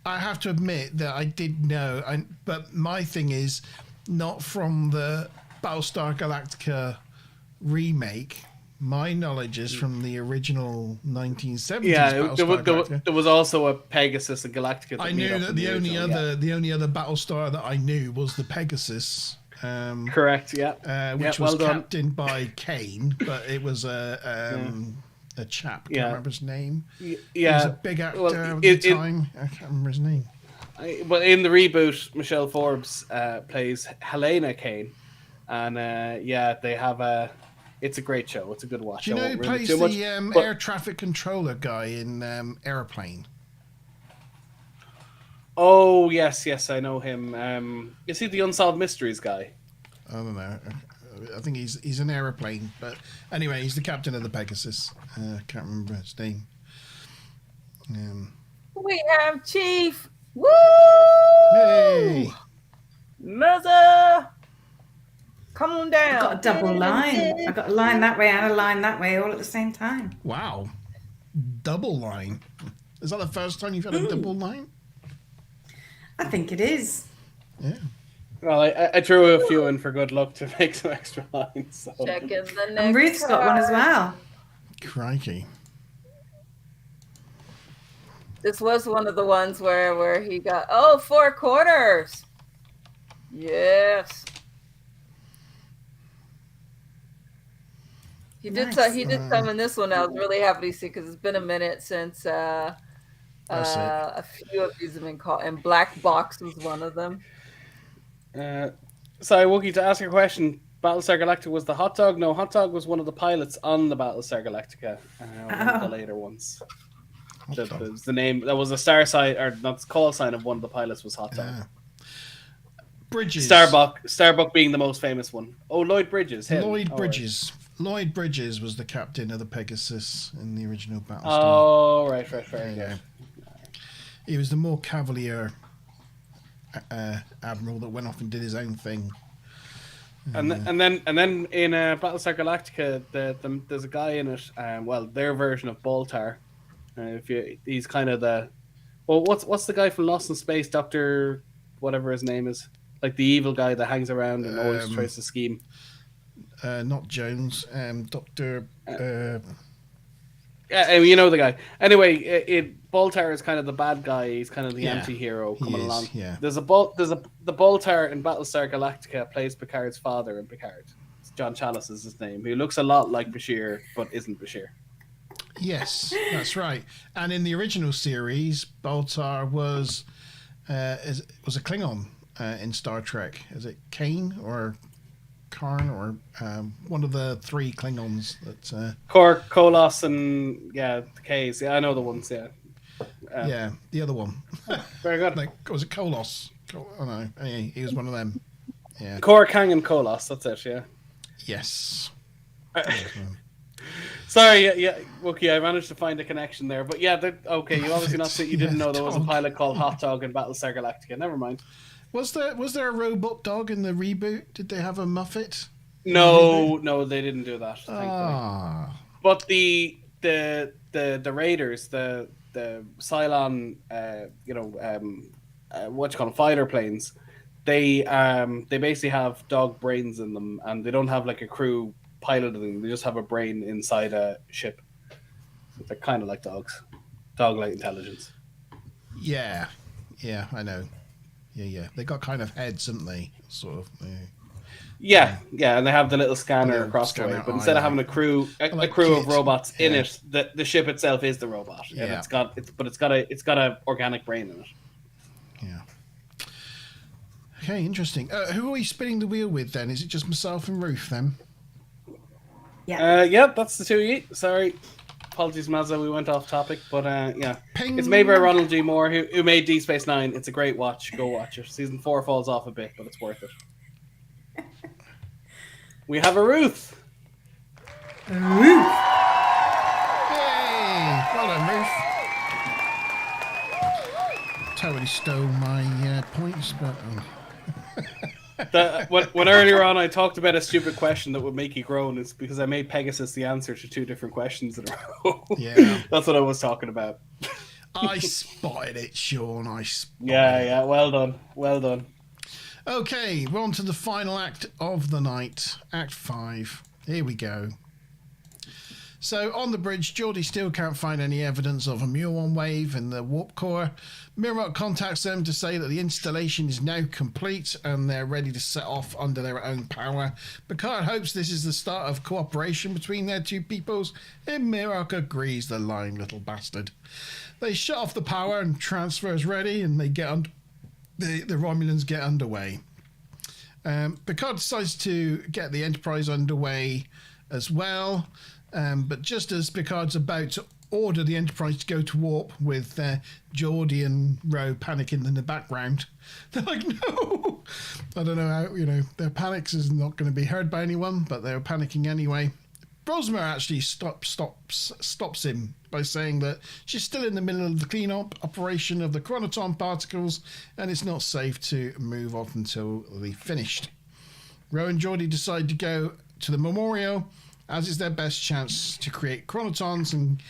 I have to admit that I did know, but my thing is not from the Battlestar Galactica remake. My knowledge is from the original 1970s. Yeah, there was also a Pegasus and Galactica. I knew that the only other Battlestar that I knew was the Pegasus. Correct. Yeah. Which was captained by Kane, but it was a chap. Can't remember his name. Yeah, he was a big actor at the time. I can't remember his name. But in the reboot, Michelle Forbes plays Helena Kane, and they have It's a great show. It's a good watch. Do you know I who won't ruin it plays too much, the but- air traffic controller guy in Airplane? Oh, yes, I know him. Is he the Unsolved Mysteries guy? I don't know. I think he's an Airplane, but anyway, he's the captain of the Pegasus. Can't remember his name. We have Chief. Woo! Hey! Mother! Come on down. I've got a double line. I've got a line that way and a line that way all at the same time. Wow. Double line. Is that the first time you've had a double line? I think it is. Yeah. Well, I threw a few in for good luck to make some extra lines. So. Checking the next And Ruth's got one as well. Crikey. This was one of the ones where he got 4 quarters. Yes. He did Nice. he did some in this one. I was really happy to see because it's been a minute since a few of these have been caught, and Black Box was one of them. Sorry, Wookie, to ask your question, Battlestar Galactica was the hot dog? No, hot dog was one of the pilots on the Battlestar Galactica, one of the later ones. That was the name. That was a star sign, or not call sign of one of the pilots was hot dog. Yeah. Bridges. Starbuck being the most famous one. Oh, Lloyd Bridges. Him. Lloyd Oh, Bridges. Lloyd Bridges was the captain of the Pegasus in the original Battlestar. Oh, right. Yeah. He was the more cavalier admiral that went off and did his own thing. And then in Battlestar Galactica, there's a guy in it. Their version of Baltar. He's kind of the what's the guy from Lost in Space, Doctor whatever his name is, like the evil guy that hangs around and always tries to scheme. Not Jones. Doctor. Yeah, you know the guy. Anyway, Baltar is kind of the bad guy. He's kind of the anti-hero coming along. Yeah. The Baltar in Battlestar Galactica plays Picard's father in Picard. John Chalice is his name. He looks a lot like Bashir, but isn't Bashir. Yes, that's right. And in the original series, Baltar was a Klingon in Star Trek. Is it Kane or Karn or one of the 3 Klingons that Kolos and the K's. Yeah, I know the ones. Yeah. The other one. Very good. Was it Kolos? Oh no, he was one of them. Yeah. Kang and Kolos. That's it. Yeah. Yes. Sorry, Wookie, I managed to find a connection there, but okay. You obviously you didn't know there was a pilot called Hot Dog in Battlestar Galactica. Never mind. Was there a robot dog in the reboot? Did they have a Muffet? No, they didn't do that. Thankfully. But the Raiders, the Cylon, what you call them, fighter planes, they basically have dog brains in them, and they don't have like a crew piloting them. They just have a brain inside a ship. So they're kind of like dogs, dog-like intelligence. Yeah, I know. Yeah. They got kind of heads, haven't they? Sort of. Yeah, and they have the little scanner across the way. But instead of having a crew of robots in it, the ship itself is the robot, and it's got a organic brain in it. Yeah. Okay, interesting. Who are we spinning the wheel with then? Is it just myself and Ruth then? Yeah. That's the 2 of you. Sorry. Apologies, Mazza, we went off topic, but Ping. It's made by Ronald D. Moore, who made Deep Space Nine. It's a great watch. Go watch it. Season 4 falls off a bit, but it's worth it. We have a Ruth. Hey, well done, Ruth. Totally stole my points, but. When earlier on I talked about a stupid question that would make you groan, it's because I made Pegasus the answer to 2 different questions in a row. Yeah. That's what I was talking about. I spotted it, Sean. Yeah. Well done. Okay, we're on to the final act of the night. Act 5. Here we go. So, on the bridge, Geordi still can't find any evidence of a muon wave in the warp core. Mirok contacts them to say that the installation is now complete and they're ready to set off under their own power. Picard hopes this is the start of cooperation between their 2 peoples, and Mirok agrees, the lying little bastard. They shut off the power and transfer is ready, and they get the Romulans get underway. Picard decides to get the Enterprise underway as well. But just as Picard's about to order the Enterprise to go to warp with Geordi and Ro panicking in the background, they're like, no! I don't know how, their panics is not going to be heard by anyone, but they're panicking anyway. Rosmer actually stops him by saying that she's still in the middle of the cleanup operation of the chronoton particles, and it's not safe to move off until they're finished. Ro and Geordi decide to go to the memorial, as it's their best chance to create chronotons and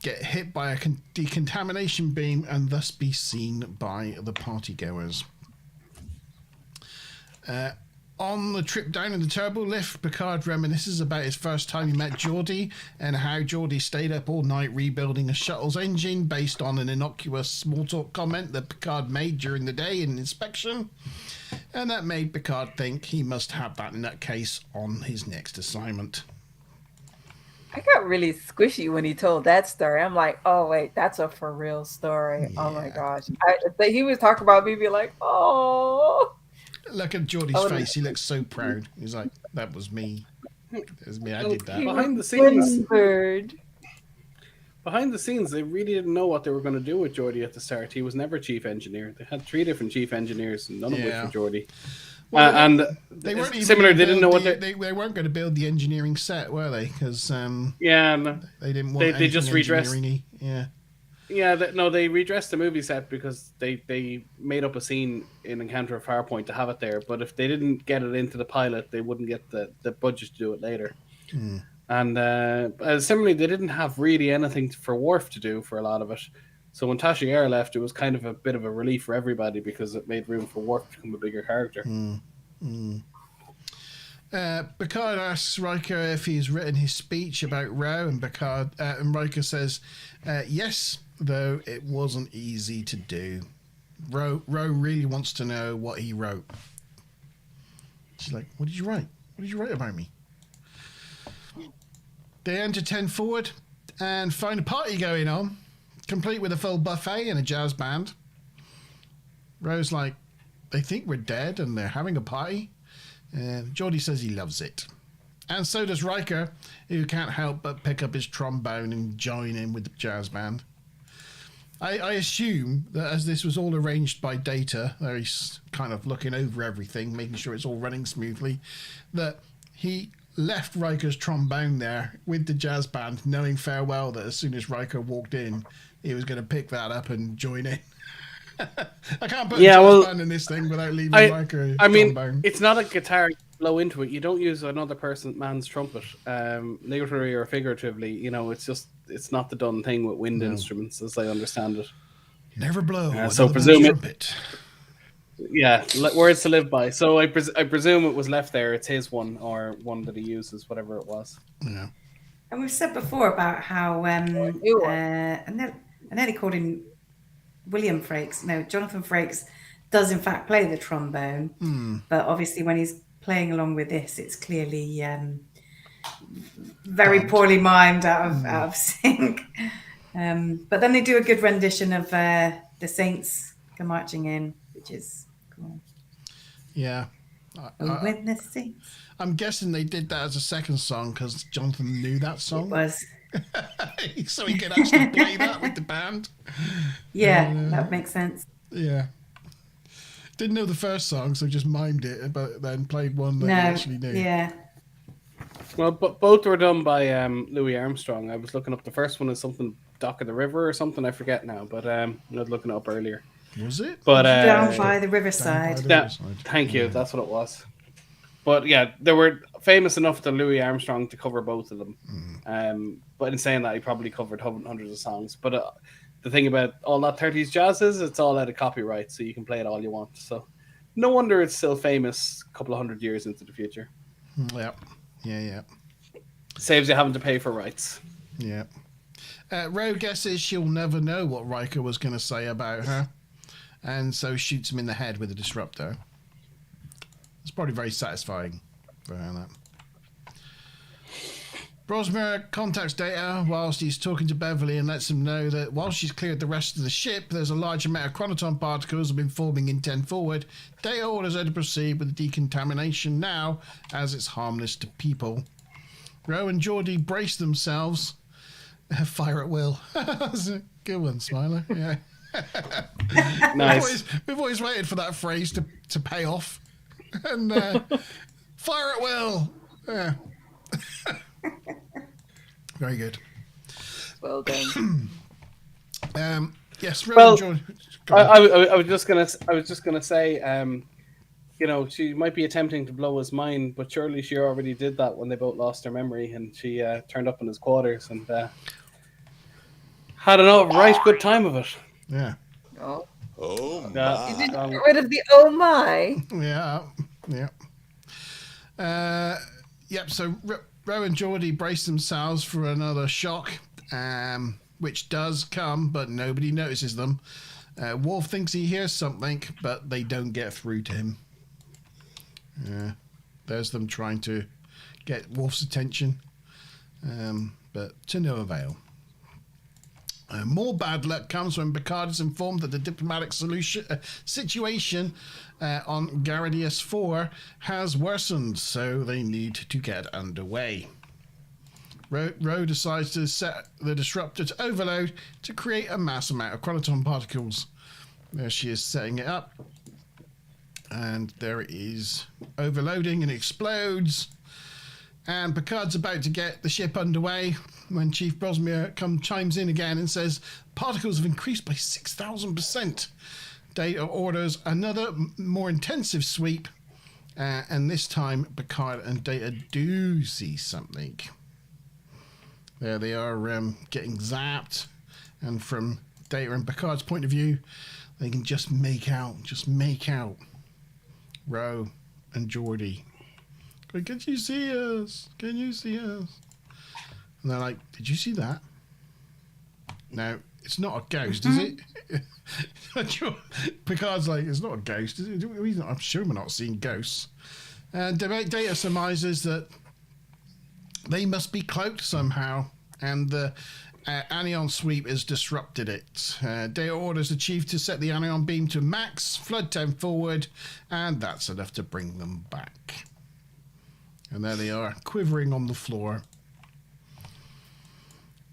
get hit by a decontamination beam and thus be seen by the partygoers. On the trip down in the turbo lift, Picard reminisces about his first time he met Geordi and how Geordi stayed up all night rebuilding a shuttle's engine based on an innocuous small talk comment that Picard made during the day in inspection. And that made Picard think he must have that nutcase on his next assignment. I got really squishy when he told that story. I'm like, oh, wait, that's a for real story. Yeah. Oh, my gosh. He was talking about me being like, oh. Look at Geordi's face. He looks so proud. He's like, that was me. It was me. I did that. Behind the scenes, they really didn't know what they were going to do with Geordi at the start. He was never chief engineer. They had 3 different chief engineers, and none of which were Geordi. Well, and they weren't even similar. They didn't know what they weren't going to build the engineering set, were they? Because no, they didn't want. They just redressed. Yeah, they redressed the movie set because they made up a scene in Encounter of Farpoint to have it there. But if they didn't get it into the pilot, they wouldn't get the budget to do it later. And similarly, they didn't have really anything for Worf to do for a lot of it. So when Tasha Yar left, it was kind of a bit of a relief for everybody because it made room for Worf to become a bigger character. Picard asks Riker if he's written his speech about Ro, and Riker says, yes, though it wasn't easy to do. Ro really wants to know what he wrote. She's like, what did you write? What did you write about me? They enter 10 forward and find a party going on, complete with a full buffet and a jazz band. Ro's like, they think we're dead and they're having a party. Geordi says he loves it. And so does Riker, who can't help but pick up his trombone and join in with the jazz band. I assume that as this was all arranged by Data, where he's kind of looking over everything, making sure it's all running smoothly, that he left Riker's trombone there with the jazz band, knowing farewell that as soon as Riker walked in, he was going to pick that up and join in. I can't put a jazz band in this thing without leaving Riker. I mean, it's not a guitar you blow into it. You don't use another man's trumpet, literally or figuratively. It's not the done thing with wind instruments, as I understand it. Never blow. So presume trumpet. Yeah, words to live by. So I presume it was left there. It's his one or one that he uses, whatever it was. Yeah. And we've said before about how and nearly called him William Frakes. No, Jonathan Frakes does in fact play the trombone, but obviously when he's playing along with this, it's clearly very poorly mimed, out of sync. But then they do a good rendition of the Saints come marching in, which is cool. Yeah. With the Saints. I'm guessing they did that as a second song because Jonathan knew that song. It was. So he could actually play that with the band. Yeah, that makes sense. Yeah. Didn't know the first song, so just mimed it, but then played one that he actually knew. Yeah. Well, but both were done by Louis Armstrong. I was looking up the first one is something Dock of the River or something. I forget now, but I was looking it up earlier. Was it? But Down by the Riverside. Thank you. That's what it was. But yeah, they were famous enough to Louis Armstrong to cover both of them. But in saying that, he probably covered hundreds of songs. But the thing about all that 30s jazz is it's all out of copyright, so you can play it all you want. So no wonder it's still famous a couple of 100 years into the future. Yeah. Saves you having to pay for rights. Yeah. Ro guesses she'll never know what Riker was going to say about her, and so shoots him in the head with a disruptor. It's probably very satisfying for her, that. Brosmer contacts Data whilst he's talking to Beverly and lets him know that while she's cleared the rest of the ship, there's a large amount of chronoton particles have been forming in 10 forward. Data orders her to proceed with the decontamination now, as it's harmless to people. Ro and Geordi brace themselves. Fire at will. Good one, Smiler. Yeah. Nice. We've always waited for that phrase to pay off. And fire at will. Yeah. Very good. Well done. Yes, Ro Well, and Geordi. Go on. I was just gonna say, you know, she might be attempting to blow his mind, but surely she already did that when they both lost their memory, and she turned up in his quarters and had a right good time of it. Yeah. Oh, Yeah, you didn't get rid of the oh my. Yeah. Yep. So Ro and Geordi brace themselves for another shock, which does come, but nobody notices them. Worf thinks he hears something, but they don't get through to him. There's them trying to get Worf's attention, but to no avail. More bad luck comes when Picard is informed that the diplomatic situation on Garadius 4 has worsened, so they need to get underway. Ro decides to set the disruptor to overload to create a mass amount of chronoton particles. There she is setting it up. And there it is overloading and explodes. And Picard's about to get the ship underway when Chief Brosmere chimes in again and says particles have increased by 6,000%. Data orders another more intensive sweep. And this time Picard and Data do see something. There they are getting zapped. And from Data and Picard's point of view, they can just make out Ro and Geordi. Can you see us? Can you see us? And they're like, did you see that? No, it's not a ghost, is it? Picard's like, it's not a ghost, is it? I'm sure we're not seeing ghosts. And Data surmises that they must be cloaked somehow, and the anion sweep has disrupted it. Data orders the Chief to set the anion beam to max, flood 10 forward, and that's enough to bring them back. And there they are, quivering on the floor.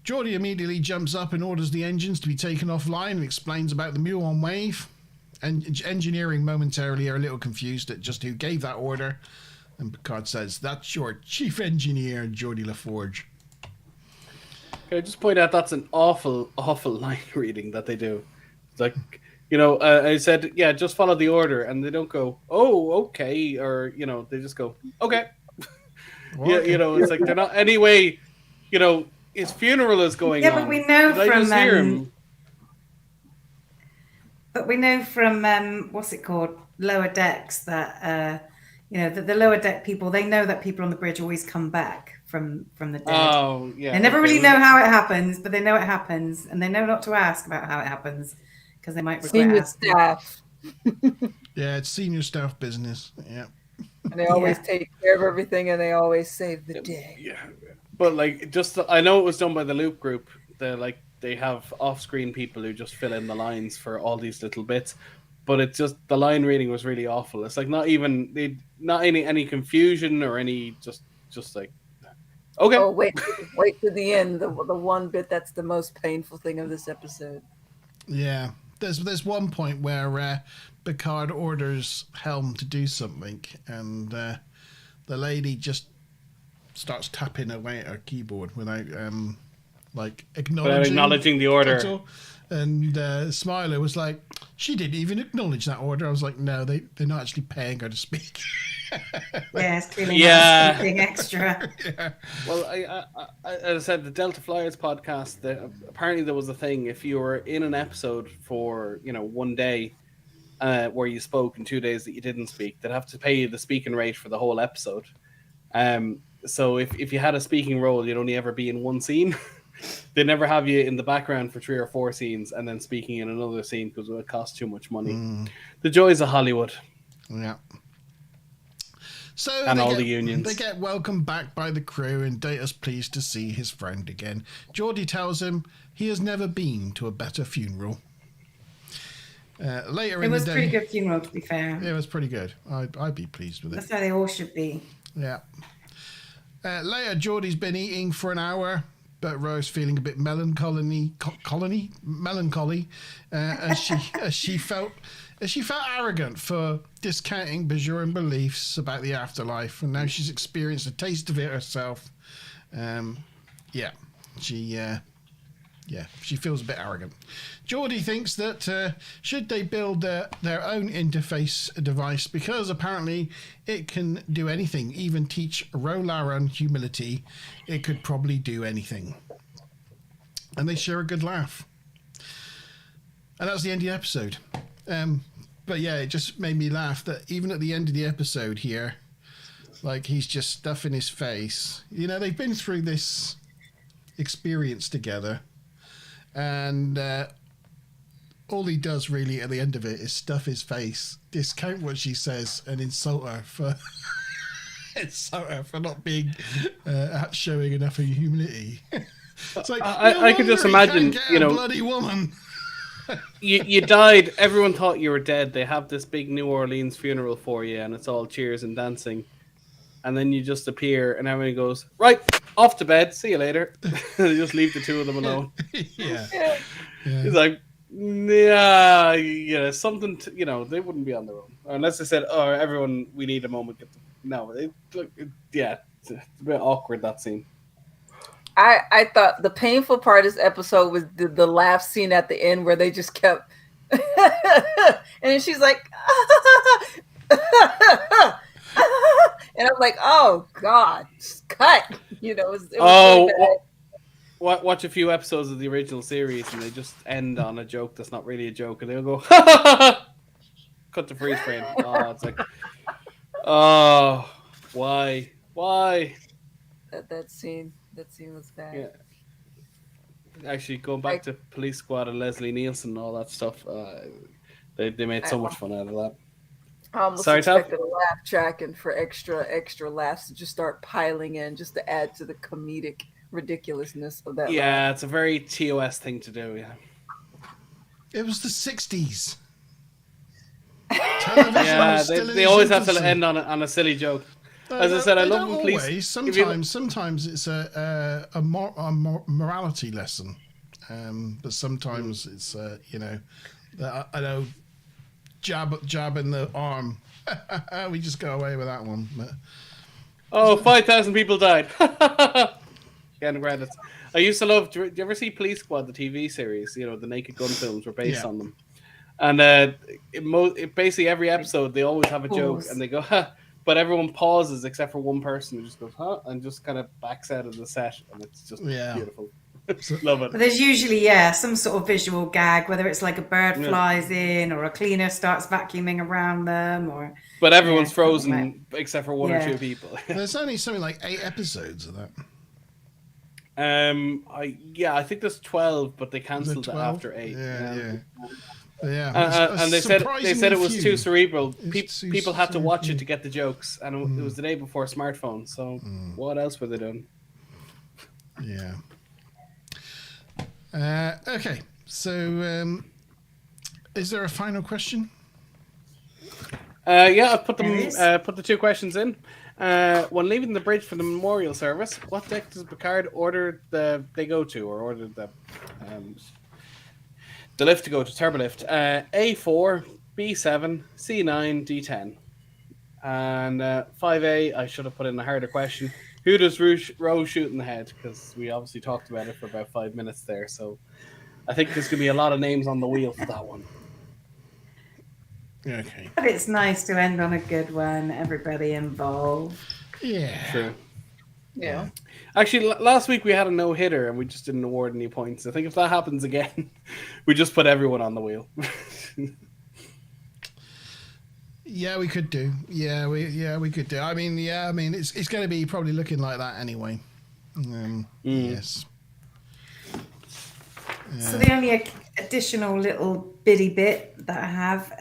Geordi immediately jumps up and orders the engines to be taken offline and explains about the muon wave. And engineering momentarily are a little confused at just who gave that order. And Picard says, that's your chief engineer, Geordi LaForge. Can I just point out that's an awful line reading that they do. It's like, you know, I said, yeah, just follow the order, and they don't go, oh, okay, or, you know, they just go, okay. Yeah, you know, it's like they're not anyway, you know, his funeral is going on. Yeah, but we know Did I just hear him? But we know from what's it called, lower decks, that you know, the lower deck people, they know that people on the bridge always come back from the dead. Oh, yeah. They never really know how it happens, but they know it happens, and they know not to ask about how it happens because they might regret Senior asking. staff. Yeah, it's senior staff business. Yeah. And they always take care of everything, and they always save the day. Yeah, but like, just I know it was done by the Loop Group. They have off-screen people who just fill in the lines for all these little bits. But it's just the line reading was really awful. It's like not any confusion or any just like okay. Oh wait to the end. The one bit that's the most painful thing of this episode. Yeah, there's one point where Picard orders Helm to do something, and the lady just starts tapping away at her keyboard without acknowledging the order. And Smiler was like, she didn't even acknowledge that order. I was like, no, they're not actually paying her to speak. Yeah, it's clearly not something extra. Yeah. Well, as I said, the Delta Flyers podcast, apparently there was a thing, if you were in an episode for, you know, one day where you spoke and 2 days that you didn't speak, they'd have to pay you the speaking rate for the whole episode. So if you had a speaking role, you'd only ever be in one scene. They never have you in the background for 3 or 4 scenes and then speaking in another scene because it would cost too much money. The joys of Hollywood. Yeah. So and all the unions. They get welcomed back by the crew, and Data's pleased to see his friend again. Geordi tells him he has never been to a better funeral. Later in the day, It was a pretty good funeral, to be fair. It was pretty good. I'd be pleased with it. That's how they all should be. Yeah. Later, Geordie's been eating for an hour, but Rose feeling a bit melancholy, as she felt arrogant for discounting Bajoran beliefs about the afterlife, and now she's experienced a taste of it herself. She feels a bit arrogant. Geordie thinks that should they build their own interface device, because apparently it can do anything, even teach Rolaran humility, it could probably do anything. And they share a good laugh. And that's the end of the episode. But yeah, it just made me laugh that even at the end of the episode here, like he's just stuffing his face. You know, they've been through this experience together. And all he does really at the end of it is stuff his face, discount what she says, and insult her for not being showing enough humility. It's like, I could just imagine, you know, bloody woman. you died. Everyone thought you were dead. They have this big New Orleans funeral for you, and it's all cheers and dancing. And then you just appear, and everyone goes, right, off to bed. See you later. They just leave the two of them alone. Yeah. He's like, yeah, something. You know, they wouldn't be on their own unless they said, "Oh, everyone, we need a moment." No, it's a bit awkward, that scene. I thought the painful part of this episode was the laugh scene at the end where they just kept, and then she's like. And I'm like, oh God, just cut. You know, it was really bad. Watch a few episodes of the original series, and they just end on a joke that's not really a joke, and they'll go, cut to freeze frame. Oh, it's like, oh, why? That scene was bad. Yeah. Actually, going back to Police Squad and Leslie Nielsen and all that stuff, they made so much fun out of that. I almost expected a laugh track and for extra laughs to just start piling in just to add to the comedic ridiculousness of that. Yeah, laugh. it's a very TOS thing to do, yeah. It was the 60s. Yeah, they always have to end on a silly joke. As I said, I love when police. Sometimes it's a morality lesson, but sometimes it's I know. Jab in the arm. We just go away with that one. But... 5,000 people died. Getting credits. I used to love. Do you ever see Police Squad, the TV series? You know, the Naked Gun films were based on them. And basically every episode they always have a joke, and they go, ha. But everyone pauses except for one person who just goes, huh, and just kind of backs out of the set, and it's just beautiful. Love it. But there's usually some sort of visual gag, whether it's like a bird flies in or a cleaner starts vacuuming around them, but everyone's frozen except for one or two people. There's only something like 8 episodes of that. I think there's 12, but they cancelled it after 8. Yeah. And they said it was too cerebral. People had to watch it to get the jokes, and it was the day before smartphones. So what else were they doing? Yeah. Okay, so is there a final question? I've put the 2 questions in. When leaving the bridge for the memorial service, what deck does Picard order they go to, or order the lift to go to, turbolift? A4, B7, C9, D10. And 5A, I should have put in a harder question. Who does Rose shoot in the head? Because we obviously talked about it for about 5 minutes there. So I think there's going to be a lot of names on the wheel for that one. Okay. But it's nice to end on a good one. Everybody involved. Yeah. True. Yeah. Actually, last week we had a no-hitter and we just didn't award any points. I think if that happens again, we just put everyone on the wheel. Yeah, we could do. We could do. I mean, it's going to be probably looking like that anyway. Yes. So the only additional little bitty bit that I have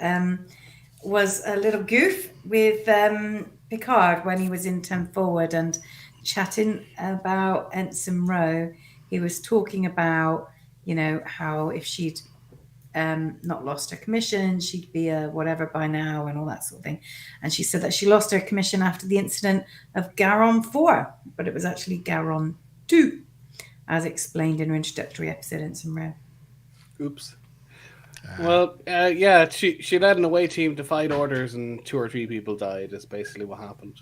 was a little goof with Picard when he was in 10 Forward and chatting about Ensign Rowe. He was talking about, how if she'd not lost her commission. She'd be a whatever by now and all that sort of thing. And she said that she lost her commission after the incident of Garon 4, but it was actually Garon 2, as explained in her introductory episode in some rare. Oops. Well, yeah, she led an away team to fight orders, and 2 or 3 people died. Is basically what happened.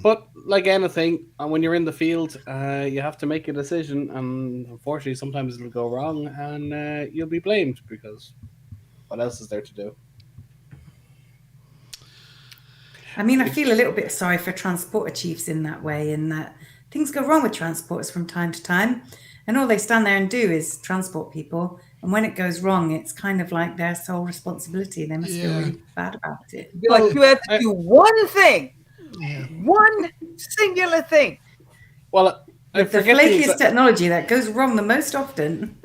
But like anything, when you're in the field, you have to make a decision, and unfortunately, sometimes it'll go wrong, and you'll be blamed because what else is there to do? I mean, I feel a little bit sorry for transporter chiefs in that way, in that things go wrong with transporters from time to time, and all they stand there and do is transport people. And when it goes wrong, it's kind of like their sole responsibility. They must feel really bad about it. Be like, you had to do one thing. One singular thing. Well, I The forget flakiest technology that goes wrong the most often.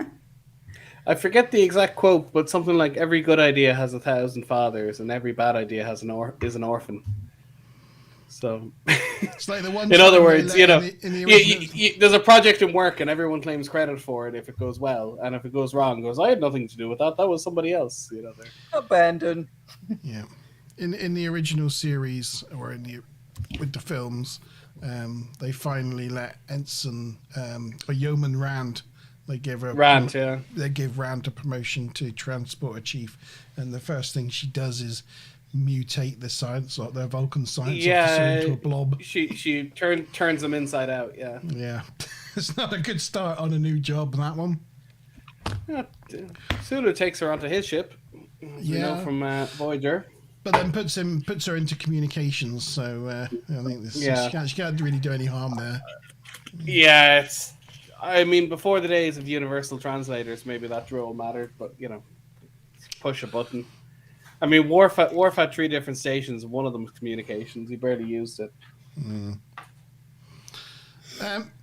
I forget the exact quote, but something like every good idea has 1,000 fathers, and every bad idea has is an orphan. So, It's like the one. in other words, you know, in the original, there's a project in work, and everyone claims credit for it if it goes well, and if it goes wrong, goes, I had nothing to do with that. That was somebody else. You know, Abandoned. yeah, in the original series or with the films, they finally let Ensign or Yeoman Rand. They give her Rand, yeah. They give Rand a promotion to transporter chief, and the first thing she does is mutate the science, or their Vulcan science officer into a blob. She turns them inside out. Yeah. Yeah, it's not a good start on a new job. That one. Yeah, Sulu takes her onto his ship. You know, from Voyager. But then puts her into communications. So I think this she can't really do any harm there. Yeah, I mean, before the days of universal translators, maybe that role mattered, but you know, push a button. I mean, Worf had 3 different stations. One of them was communications. He barely used it.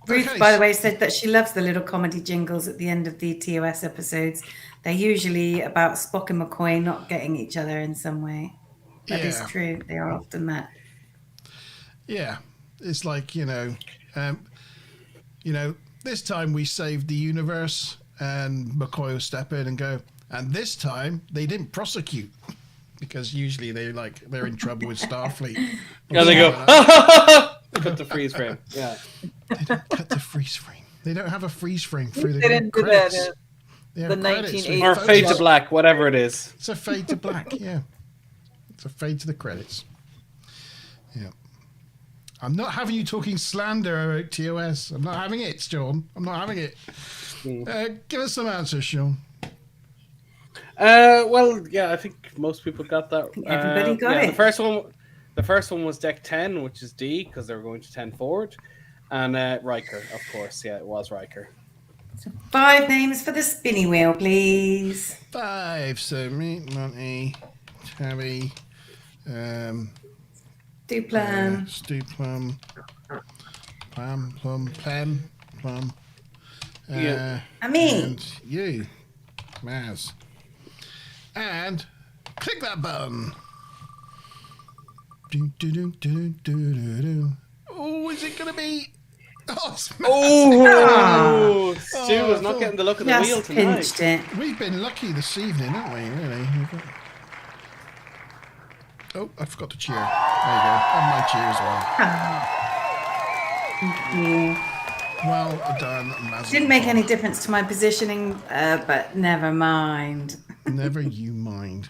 Ruth, by the way, said that she loves the little comedy jingles at the end of the TOS episodes. They're usually about Spock and McCoy not getting each other in some way. That is true. They are often that. Yeah, it's like this time we saved the universe, and McCoy will step in and go, and this time they didn't prosecute. Because usually they're in trouble with Starfleet. Yeah, they go, cut the freeze frame. Yeah. They don't cut the freeze frame. They don't have a freeze frame through the They didn't do credits. that. The 1980s. Or fade to black, whatever it is. It's a fade to black, yeah. It's a fade to the credits. Yeah. I'm not having you talking slander about TOS. I'm not having it, Sean. I'm not having it. Give us some answers, Sean. Well, yeah, I think most people got that. Everybody got it. The first one was deck 10, which is D, because they were going to 10 forward. And Riker, of course. Yeah, it was Riker. So 5 names for the spinny wheel, please. 5. So me, Monty, Tabby, Duplan. Stuplum, Plum, Plum. And me. And you, Maz. And click that button. Oh, is it going to be? Oh, it's Stu was not getting the look of the wheel Just tonight. pinched it. We've been lucky this evening, haven't we? Really. Oh, I forgot to cheer. There you go. And my cheer as well. Yeah. Well done, Maz. Didn't make any difference to my positioning, but never mind. Never you mind.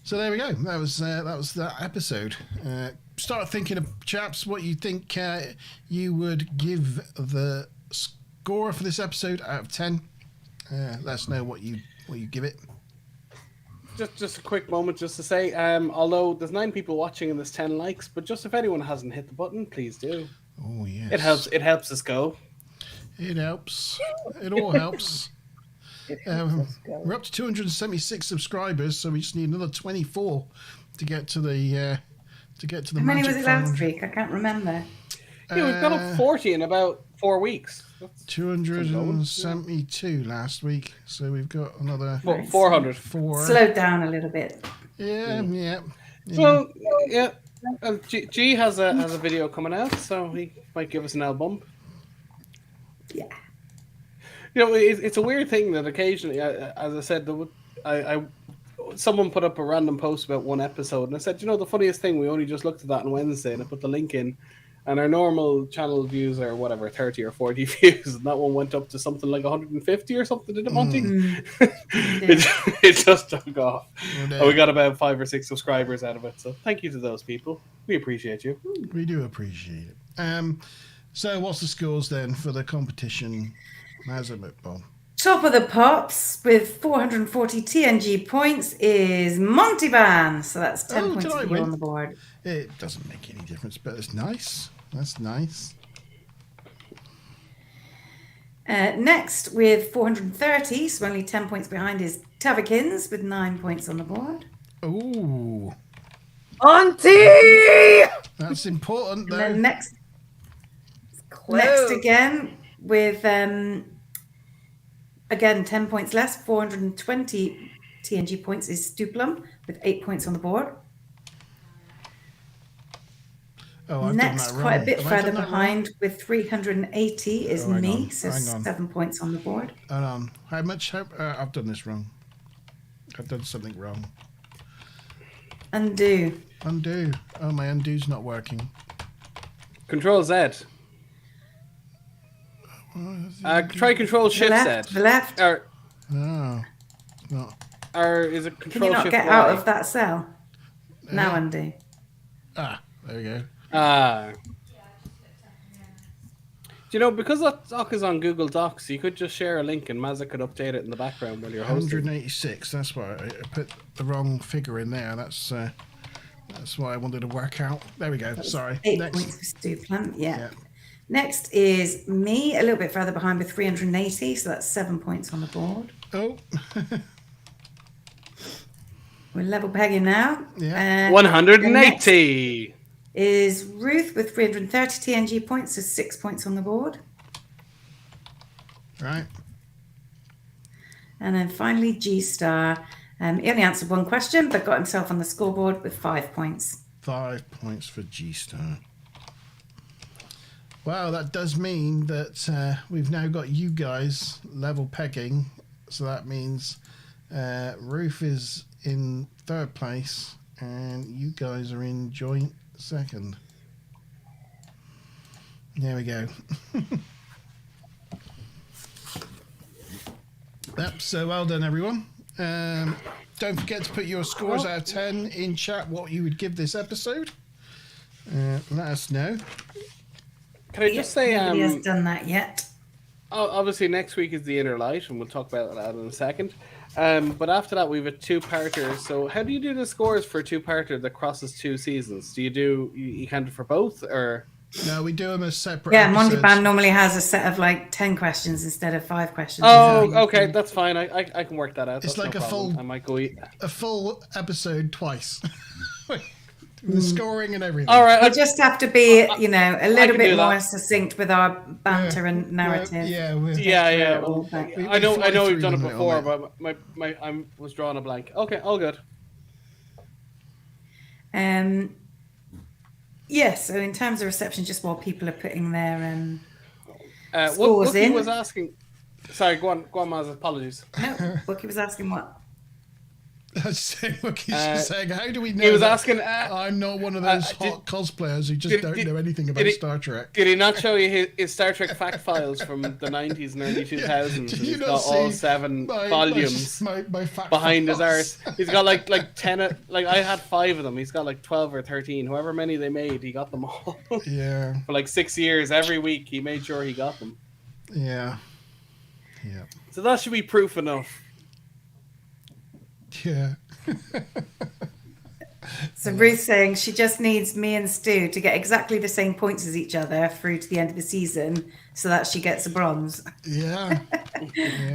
So there we go. That was that episode. Start thinking of, chaps, what you think you would give the score for this episode out of 10. Let us know what you give it. Just a quick moment just to say, although there's 9 people watching and there's 10 likes, but just if anyone hasn't hit the button, please do. Oh yes. It helps us go. It helps. It all helps. We're up to 276 subscribers, so we just need another 24 to get to the How many was magic it last 500. week? I can't remember. Yeah, we've got up 40 in about 4 weeks. 272 last week, so we've got another 400. 4. Slowed down a little bit. Yeah. So yeah, G has a video coming out, so he might give us an L bump. Yeah. You know, it's a weird thing that occasionally, as I said, someone put up a random post about one episode, and I said, you know, the funniest thing, we only just looked at that on Wednesday, and I put the link in, and our normal channel views are whatever, 30 or 40 views, and that one went up to something like 150 or something, did it, Monty? It just took off. And we got about 5 or 6 subscribers out of it, so thank you to those people. We appreciate you. We do appreciate it. So what's the scores then for the competition? How's it look, Bob? Top of the pops with 440 TNG points is Monty Ban. So that's 10 points for you on the board. It doesn't make any difference, but it's nice. That's nice. Next, with 430, so only 10 points behind, is Tavikins with 9 points on the board. Ooh. Auntie! That's important, though. And then next again, with, again, 10 points less, 420 TNG points is Stuplum with 8 points on the board. Oh, I've Next, done that quite wrong. a bit Have I further done that behind with 380 is hang me, on, so hang on. 7 points on the board. Hold on. How much? I've done this wrong. I've done something wrong. Undo. Undo. Oh, my undo's not working. Control Z. Try Control Shift left, Z. the left. Or No. No. is it Can Control you not Shift get Y? out of that cell? Now undo. Ah, there we go. Do you know, because that doc is on Google Docs, you could just share a link and Mazza could update it in the background while you're hosting. 186. That's why I put the wrong figure in there. That's why I wanted to work out. There we go. Sorry. 8 Next. points for Stuplant. Yeah. Yeah. Next is me, a little bit further behind with 380, so that's 7 points on the board. Oh. We're level pegging now. Yeah. 180 is Ruth with 330 TNG points, so 6 points on the board. Right. And then finally G Star. He only answered one question, but got himself on the scoreboard with 5 points. 5 points for G Star. Well, that does mean that we've now got you guys level pegging. So that means Ruth is in 3rd place and you guys are in joint 2nd. There we go. Yep, so well done, everyone. Don't forget to put your scores out of 10 in chat, what you would give this episode. Let us know. Can I just say, nobody has done that yet. obviously next week is the Inner Light, and we'll talk about that in a second. But after that, we have a 2-parter. So how do you do the scores for a 2-parter that crosses 2 seasons? Do you count it for both, or? No, we do them as separate Monty episodes. Band normally has a set of like 10 questions instead of 5 questions. Oh, okay, that's fine. I can work that out. It's That's like no a problem. full- I might go eat. A full episode twice. The scoring and everything. All right. We just have to be, a little can bit do more that. succinct with our banter and narrative. Yeah. Well, I know fly we've through done it them a before, little but I was drawing a blank. Okay, all good. So in terms of reception, just while people are putting their What scores in. was asking? Sorry, go on, Maz. Apologies. No, Wookie was asking what? He's saying, how do we know? He was that asking. I'm not one of those hot cosplayers who just don't know anything about Star Trek. Did he not show you his Star Trek fact files from the 90s and early 2000s? Did He's you got not all see 7 my volumes fact behind his files? arse. He's got like 10. Like I had 5 of them. He's got like 12 or 13. However many they made, he got them all. Yeah. For like 6 years, every week he made sure he got them. Yeah. So that should be proof enough. Yeah. So Ruth's saying she just needs me and Stu to get exactly the same points as each other through to the end of the season so that she gets a bronze. Yeah.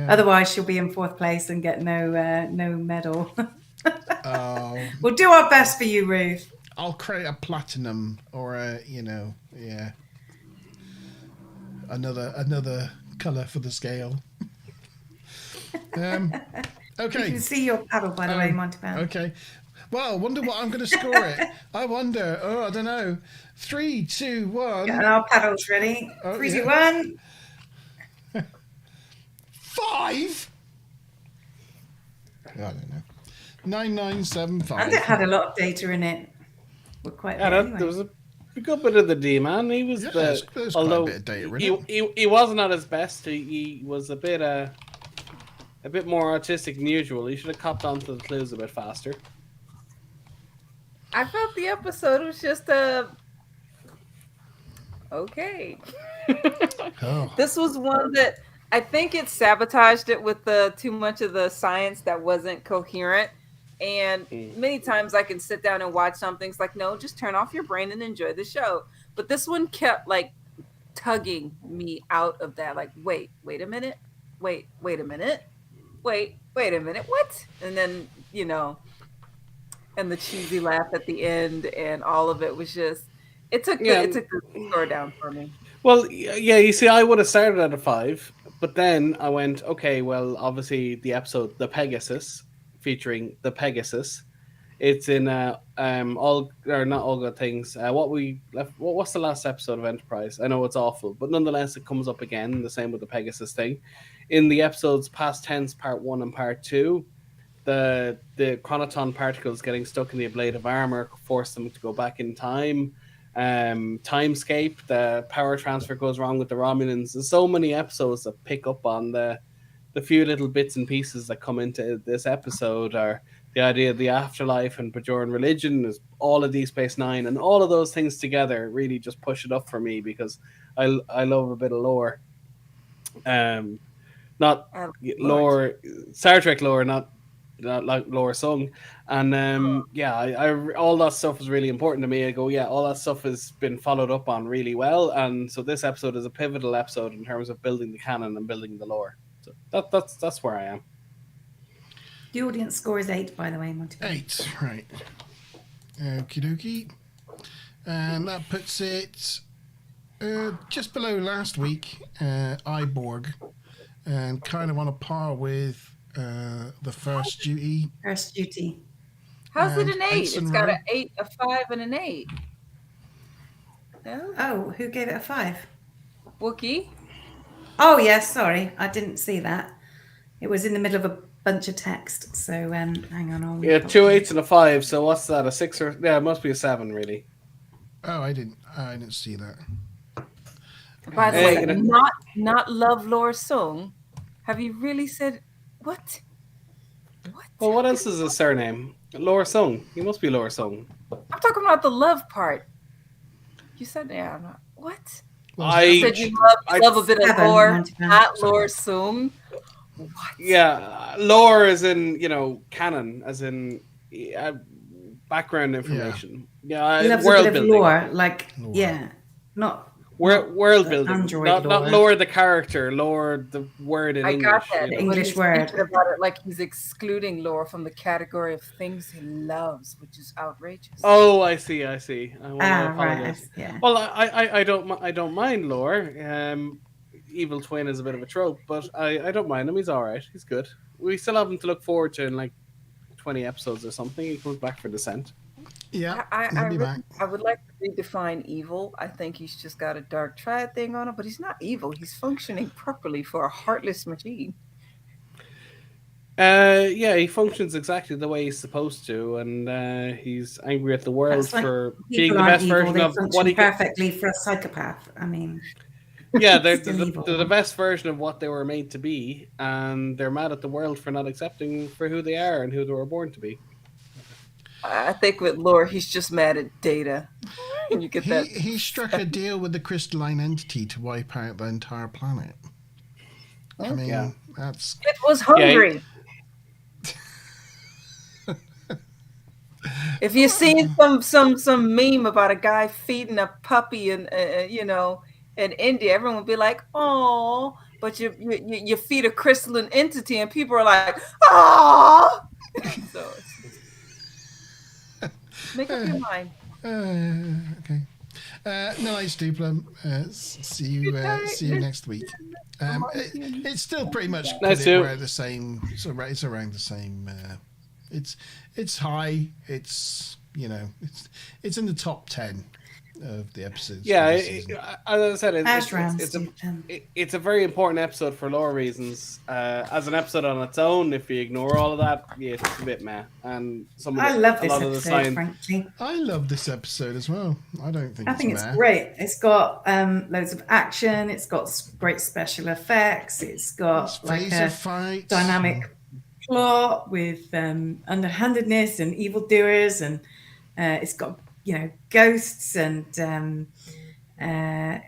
Otherwise she'll be in 4th place and get no medal. Oh. We'll do our best for you, Ruth. I'll create a platinum or another colour for the scale. You Okay. can see your paddle, by the way, Monty Pan. Okay. Well, I wonder what I'm going to score it. I wonder. Oh, I don't know. 3, 2, 1. And our paddles ready. Oh, 3, 2, yeah. 1. 5? I don't know. 9975. And it had a lot of data in it. Well, quite a bit anyway. There was a good bit of the D man. He was there's although quite a bit of data in it. he wasn't at his best. He was a bit more autistic than usual. He should have copped onto the clues a bit faster. I felt the episode was just okay. Oh. This was one that I think it sabotaged it with too much of the science that wasn't coherent. And many times I can sit down and watch something. It's like, no, just turn off your brain and enjoy the show. But this one kept like tugging me out of that. Like, wait a minute. Wait a minute. Wait a minute. What? And then, and the cheesy laugh at the end and all of it was just, it took the score down for me. Well, yeah, you see, I would have started at a 5, but then I went, okay, well, obviously the episode, The Pegasus, featuring the Pegasus, it's in not all good things. What's the last episode of Enterprise? I know it's awful, but nonetheless, it comes up again. The same with the Pegasus thing. In the episodes past tense, part 1 and part 2, the chronoton particles getting stuck in the ablative armor force them to go back in time. Timescape, the power transfer goes wrong with the Romulans. There's so many episodes that pick up on the few little bits and pieces that come into this episode, or the idea of the afterlife and Bajoran religion, is all of Deep Space Nine, and all of those things together really just push it up for me because I love a bit of lore. Not lore, Star Trek lore, not like lore song. And I all that stuff was really important to me. I go, yeah, all that stuff has been followed up on really well, and so this episode is a pivotal episode in terms of building the canon and building the lore. So that's where I am. The audience score is 8, by the way, Monty. 8, right. Okie dokie. And that puts it just below last week, Iborg, and kind of on a par with the First Duty. First Duty. How's it an 8? Ensign It's got Row. an 8, a 5, and an 8. No? Oh, who gave it a 5? Wookiee? Oh, yes, sorry. I didn't see that. It was in the middle of a bunch of text. So hang on. Yeah, 2 8s and a 5. So what's that? A 6 or it must be a 7, really. Oh, I didn't see that. By the way, not love lore song. Have you really said what? What? Well, what else is his surname? Laura Sung. He must be Laura Sung. I'm talking about the love part. You said what? I said you love a bit of lore, not lore sung. What? Yeah, lore is in canon, as in background information. Yeah, world building. Lore, Lore. not world building, Android not lore. lore the character, lore the word in English. I got that. The But English he's word. thinking about it like he's excluding lore from the category of things he loves, which is outrageous. Oh, I see. I right. Yeah. Well, I don't mind lore. Evil Twin is a bit of a trope, but I don't mind him. He's all right. He's good. We still have him to look forward to in like 20 episodes or something. He comes back for Descent. Yeah, I would like to redefine evil. I think he's just got a dark triad thing on him, but he's not evil. He's functioning properly for a heartless machine. Yeah, he functions exactly the way he's supposed to, and he's angry at the world for being the best version of what he perfectly for a psychopath. I mean, yeah, they're the best version of what they were made to be, and they're mad at the world for not accepting for who they are and who they were born to be. I think with lore, he's just mad at Data. And you get that. He struck a deal with the crystalline entity to wipe out the entire planet. I mean, that's... It was hungry. If you've seen some meme about a guy feeding a puppy in India, everyone would be like, "Oh," but you feed a crystalline entity, and people are like, "Oh." So make up your mind. Okay. Nice, Dupla. See you next week. It's still pretty much around the same. It's around the same. It's high. It's it's in the top 10. of the episodes. Yeah, this season. as I said, it's a very important episode for lore reasons. As an episode on its own, if you ignore all of that, yeah, it's a bit meh. And I love this episode, frankly. I love this episode as well. I think it's great. It's got loads of action. It's got great special effects. It's got like a fights. Dynamic plot with underhandedness and evildoers, and it's got ghosts and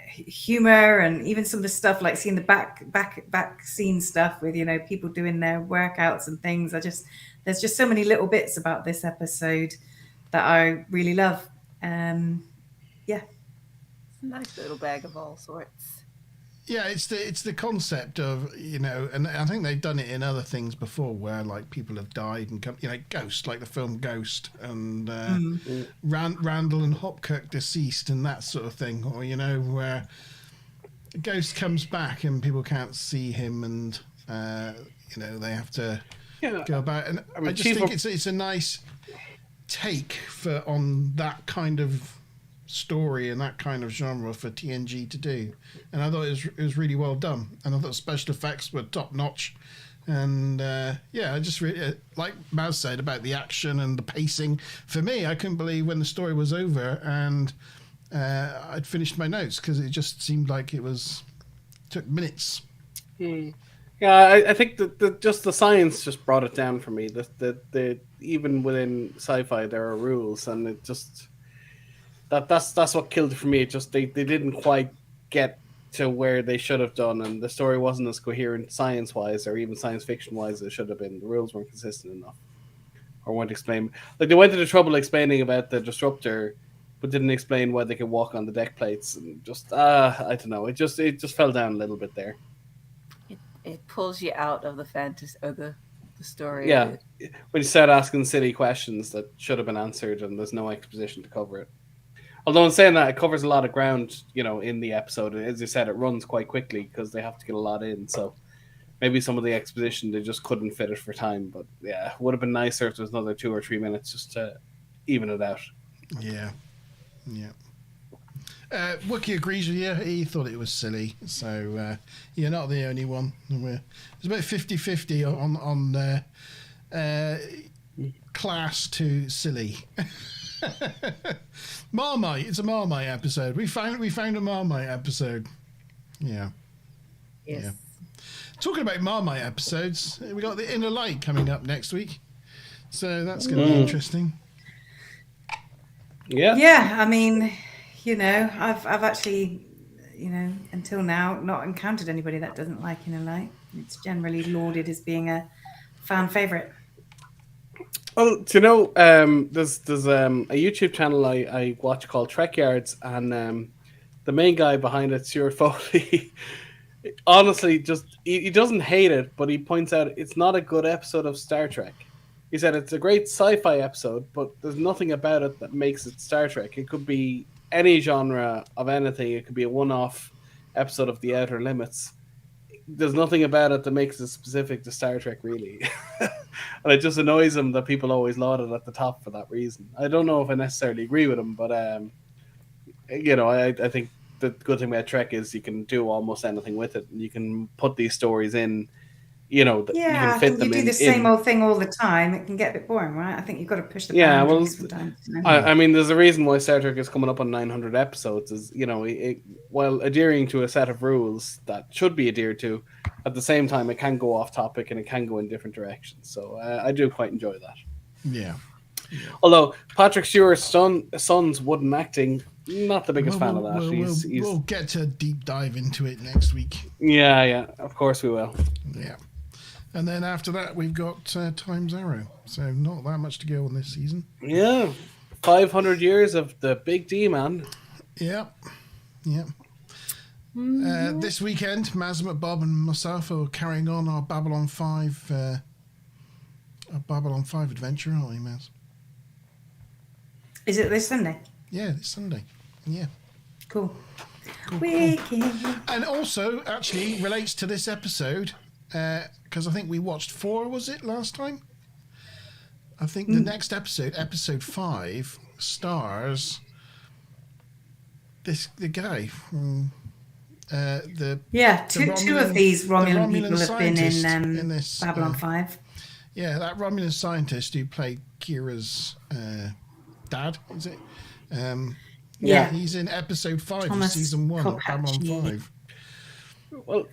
humor, and even some of the stuff like seeing the back scene stuff with people doing their workouts and things. There's just so many little bits about this episode that I really love. Yeah, it's a nice little bag of all sorts. Yeah, it's the concept of and I think they've done it in other things before, where like people have died and come, Ghost, like the film Ghost, and Randall and Hopkirk deceased and that sort of thing, or where Ghost comes back and people can't see him, and they have to go about. And I just think it's a nice take on that kind of story and that kind of genre for TNG to do, and I thought it was really well done, and I thought special effects were top notch, and I just really like Maz said about the action and the pacing. For me, I couldn't believe when the story was over and I'd finished my notes, because it just seemed like it took minutes. Yeah, I think that just the science just brought it down for me. The even within sci-fi there are rules, and it just that's what killed it for me. It just they didn't quite get to where they should have done, and the story wasn't as coherent science-wise or even science fiction-wise as it should have been. The rules weren't consistent enough, or weren't explained. Like, they went to the trouble explaining about the disruptor, but didn't explain why they could walk on the deck plates, and just I don't know. It just fell down a little bit there. It pulls you out of the fantasy or the story. Yeah, when you start asking silly questions that should have been answered, and there's no exposition to cover it. Although in saying that, it covers a lot of ground, in the episode. And as you said, it runs quite quickly because they have to get a lot in. So maybe some of the exposition, they just couldn't fit it for time. But yeah, it would have been nicer if there was another 2 or 3 minutes just to even it out. Yeah. Wookie agrees with you. He thought it was silly. So you're not the only one. It's about 50-50 on class to silly. Marmite. It's a Marmite episode. We found a Marmite episode. Yeah. Yes. Yeah. Talking about Marmite episodes, we got the Inner Light coming up next week, so that's going to be interesting. Yeah. Yeah. I mean, I've actually, until now, not encountered anybody that doesn't like Inner Light. It's generally lauded as being a fan favorite. Well, do you know, there's a YouTube channel I watch called Trek Yards, and the main guy behind it, Stuart Foley, honestly, he doesn't hate it, but he points out it's not a good episode of Star Trek. He said it's a great sci-fi episode, but there's nothing about it that makes it Star Trek. It could be any genre of anything. It could be a one-off episode of The Outer Limits. There's nothing about it that makes it specific to Star Trek, really. And it just annoys him that people always laud it at the top for that reason. I don't know if I necessarily agree with him, but I think the good thing about Trek is you can do almost anything with it. You can put these stories in, you can fit them in. You do the same old thing all the time, it can get a bit boring, right? I think you've got to push the boundaries sometimes. I mean, there's a reason why Star Trek is coming up on 900 episodes. Is while adhering to a set of rules that should be adhered to, at the same time it can go off topic and it can go in different directions. So I do quite enjoy that. Yeah. Although Patrick Stewart's son's wooden acting, not the biggest fan of that. We'll get to deep dive into it next week. Yeah, of course we will. Yeah. And then after that, we've got Time's Arrow. So not that much to go on this season. Yeah. 500 years of the Big D, man. Yeah. This weekend, Mazmat, Bob, and myself are carrying on our Babylon 5 adventure, aren't we, Maz? Is it this Sunday? Yeah, this Sunday. Yeah. Cool. And also, actually, relates to this episode, because I think we watched 4, was it, last time? I think the next episode, episode 5, stars the guy from the two of these Romulan people have been scientist in this Babylon 5. Yeah, that Romulan scientist who played Kira's dad, is it? Yeah. He's in episode 5 Thomas of season 1 of Babylon Kopacz. 5. Well,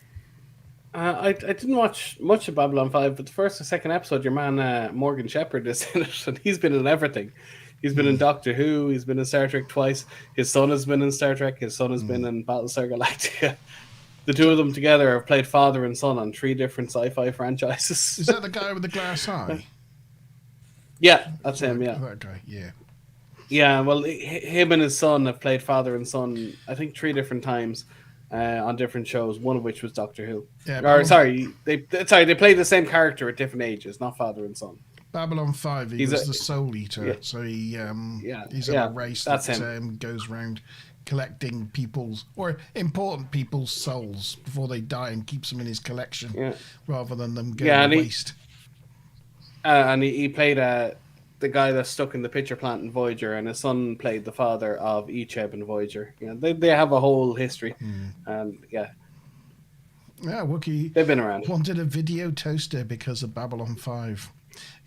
I didn't watch much of Babylon 5, but the first or second episode, your man Morgan Shepherd is in it, and he's been in everything. He's been in Doctor Who, he's been in Star Trek twice, his son has been in Star Trek, his son has been in Battlestar Galactica. The two of them together have played father and son on 3 different sci-fi franchises. Is that the guy with the glass eye? Yeah, that's him, yeah. That guy, yeah. Yeah, well, him and his son have played father and son, I think 3 different times on different shows, one of which was Doctor Who. Yeah, they played the same character at different ages, not father and son. Babylon 5, he was the Soul Eater, so he's a race that goes around collecting people's, or important people's souls before they die and keeps them in his collection rather than them going to waste. And he played the guy that's stuck in the pitcher plant in Voyager, and his son played the father of Icheb in Voyager. They have a whole history, and Wookiee. They've been around. Wanted a video toaster because of Babylon 5,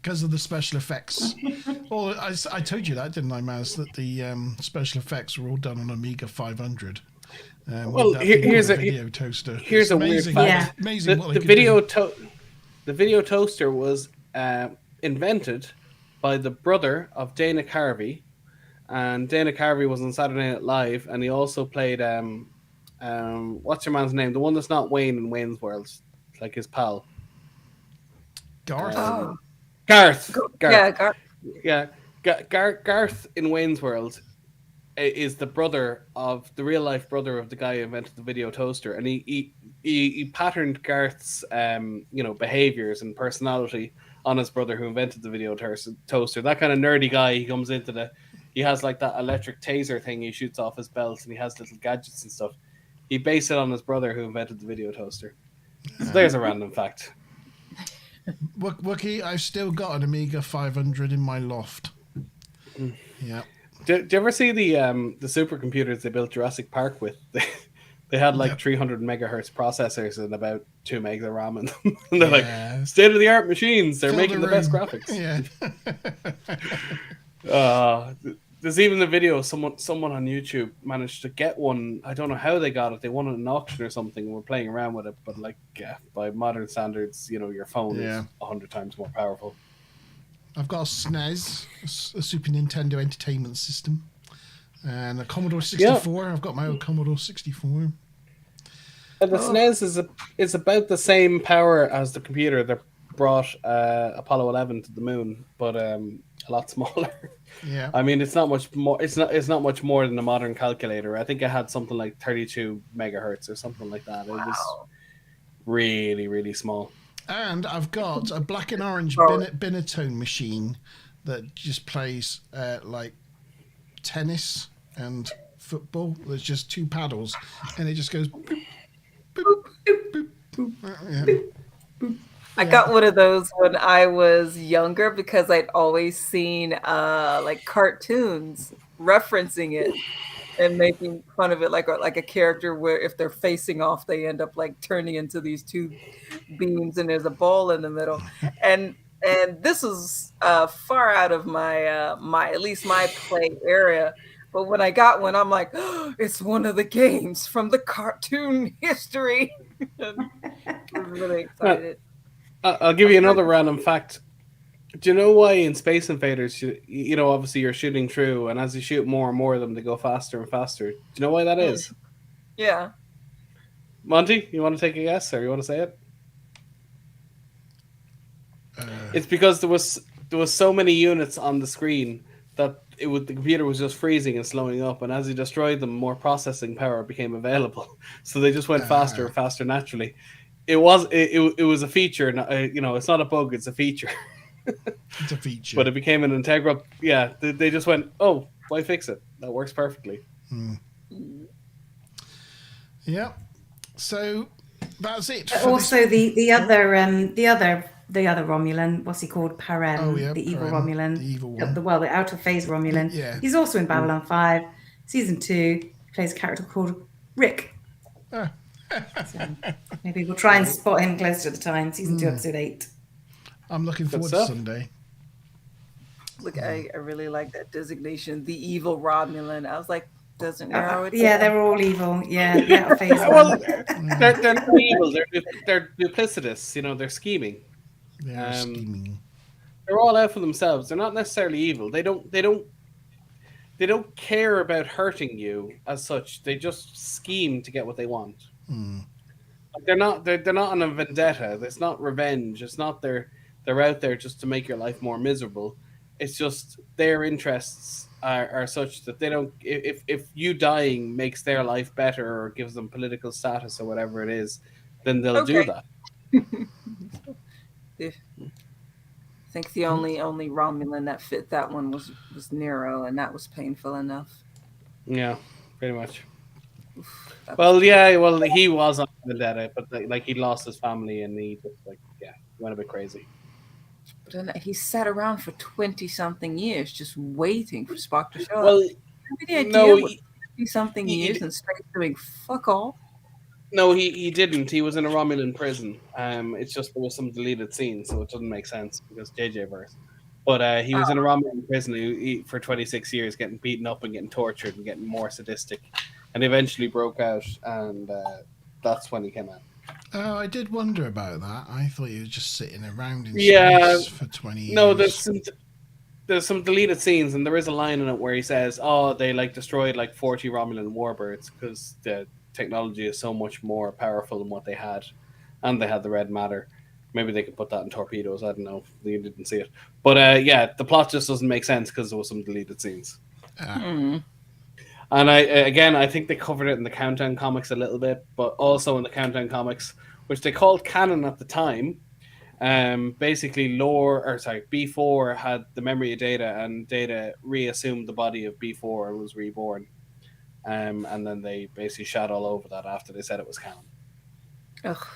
because of the special effects. Well, I told you that, didn't I, Maz? That the special effects were all done on Amiga 500. Well, here's a video toaster. Here's a weird fact. Yeah. Amazing. The video toaster was invented by the brother of Dana Carvey, and Dana Carvey was on Saturday Night Live, and he also played what's your man's name? The one that's not Wayne in Wayne's World, like his pal. Garth. Garth. Yeah, Garth. Yeah, Garth in Wayne's World is the brother of the real life brother of the guy who invented the video toaster, and he patterned Garth's behaviors and personality on his brother who invented the video toaster. That kind of nerdy guy. He comes into he has like that electric taser thing he shoots off his belt, and he has little gadgets and stuff. He based it on his brother who invented the video toaster. So there's a random fact. Wookiee, I've still got an Amiga 500 in my loft. Yeah. Do you ever see the supercomputers they built Jurassic Park with? They had like 300 megahertz processors and about 2 megs of RAM in them. And they're like state-of-the-art machines. They're making the best graphics. Yeah. There's even the video. Someone on YouTube managed to get one. I don't know how they got it. They won it in an auction or something. And we're playing around with it. But by modern standards, your phone is 100 times more powerful. I've got a SNES, a Super Nintendo Entertainment System, and a Commodore 64. I've got my own Commodore 64. And the SNES is about the same power as the computer that brought Apollo 11 to the moon, but a lot smaller. Yeah. I mean, it's not much more. It's not much more than a modern calculator. I think it had something like 32 megahertz or something like that. It was really, really small. And I've got a black and orange Binatone machine that just plays like tennis and football. There's just 2 paddles, and it just goes boop, boop, boop, boop, boop. Boop. I got one of those when I was younger because I'd always seen like cartoons referencing it and making fun of it, like a character where if they're facing off, they end up like turning into these 2 beams, and there's a ball in the middle. And this is far out of my at least my play area. But when I got one, I'm like, oh, it's one of the games from the cartoon history. I'm really excited. I'll give you another random fact. Do you know why in Space Invaders, obviously you're shooting through, and as you shoot more and more of them, they go faster and faster? Do you know why that is? Yeah. Monty, you want to take a guess, or you want to say it? It's because there was so many units on the screen that the computer was just freezing and slowing up, and as you destroyed them, more processing power became available. So they just went faster and faster naturally. It was a feature. It's not a bug; it's a feature. It's a feature. But it became an integral. Yeah, they just went, oh, why fix it? That works perfectly. Yeah. So that's it. Also, the other Romulan, what's he called? Parem, the evil Romulan. The evil one. The out of phase Romulan. Yeah. He's also in Babylon 5, season 2. plays a character called Rick. Ah. So maybe we'll try and spot him close to the time. Season 2, episode 8. I'm looking forward to stuff. Sunday. Look, I really like that designation, the evil Romulan. I was like, doesn't narrow it Yeah, down. they're all evil. Yeah, the out of phase Well, one. they're not evil. They're duplicitous. You know, they're scheming. They are scheming. They're all out for themselves. They're not necessarily evil. They don't care about hurting you as such. They just scheme to get what they want. Like they're not on a vendetta. It's not revenge. It's not they're out there just to make your life more miserable. It's just their interests are such that they don't. If you dying makes their life better or gives them political status or whatever it is, then they'll do that. I think the only Romulan that fit that one was Nero, and that was painful enough. Yeah, pretty much. Well, yeah, he was on vendetta, but like he lost his family and he just went a bit crazy. But then he sat around for 20-something years just waiting for Spock to show Well, up. Any idea no, what 20-something years and Spock doing fuck all? No, he didn't. He was in a Romulan prison. It's just there was some deleted scenes, so it doesn't make sense because JJ verse. But he was in a Romulan prison for 26 years, getting beaten up and getting tortured and getting more sadistic, and eventually broke out, and that's when he came out. Oh, I did wonder about that. I thought he was just sitting around in space for 20 years. No, there's some deleted scenes, and there is a line in it where he says, "Oh, they destroyed 40 Romulan warbirds because the technology is so much more powerful than what they had, and they had the red matter. Maybe they could put that in torpedoes. I don't know. You didn't see it, but the plot just doesn't make sense because there was some deleted scenes. And I think they covered it in the Countdown comics a little bit, but also in the Countdown comics, which they called canon at the time. Basically, B4 had the memory of Data, and Data reassumed the body of B4 and was reborn. And then they basically shat all over that after they said it was canon. Ugh.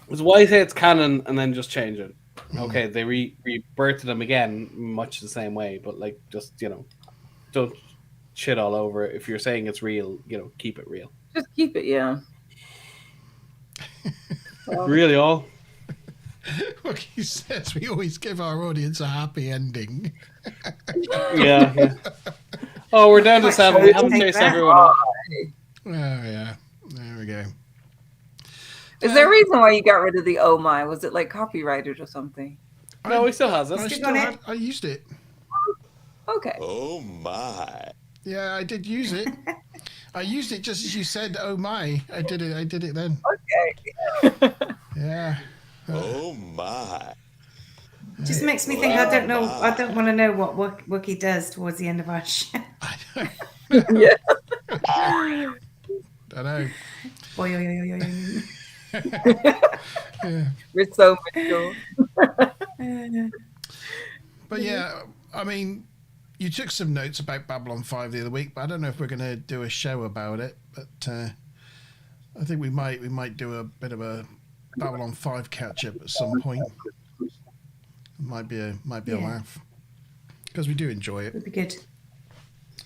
It's why say it's canon and then just change it. Okay, they rebirthed them again, much the same way, but just don't shit all over it. If you're saying it's real, keep it real. Just keep it, yeah. Really, all. Look, he says we always give our audience a happy ending. Yeah. Oh, we're down to 7. We haven't chased everyone off. Oh, yeah. There we go. Is there a reason why you got rid of the oh my? Was it copyrighted or something? No, he still has it. I used it. Okay. Oh my. Yeah, I did use it. I used it just as you said, oh my. I did it then. Okay. Yeah. Oh my. Just makes me think. I don't know. I don't want to know what Wookiee does towards the end of our show. Yeah. I know. We're so mature. But yeah, I mean, you took some notes about Babylon 5 the other week, but I don't know if we're going to do a show about it. But I think we might do a bit of a Babylon 5 catch up at some point. It might be a laugh because we do enjoy it. Would be good.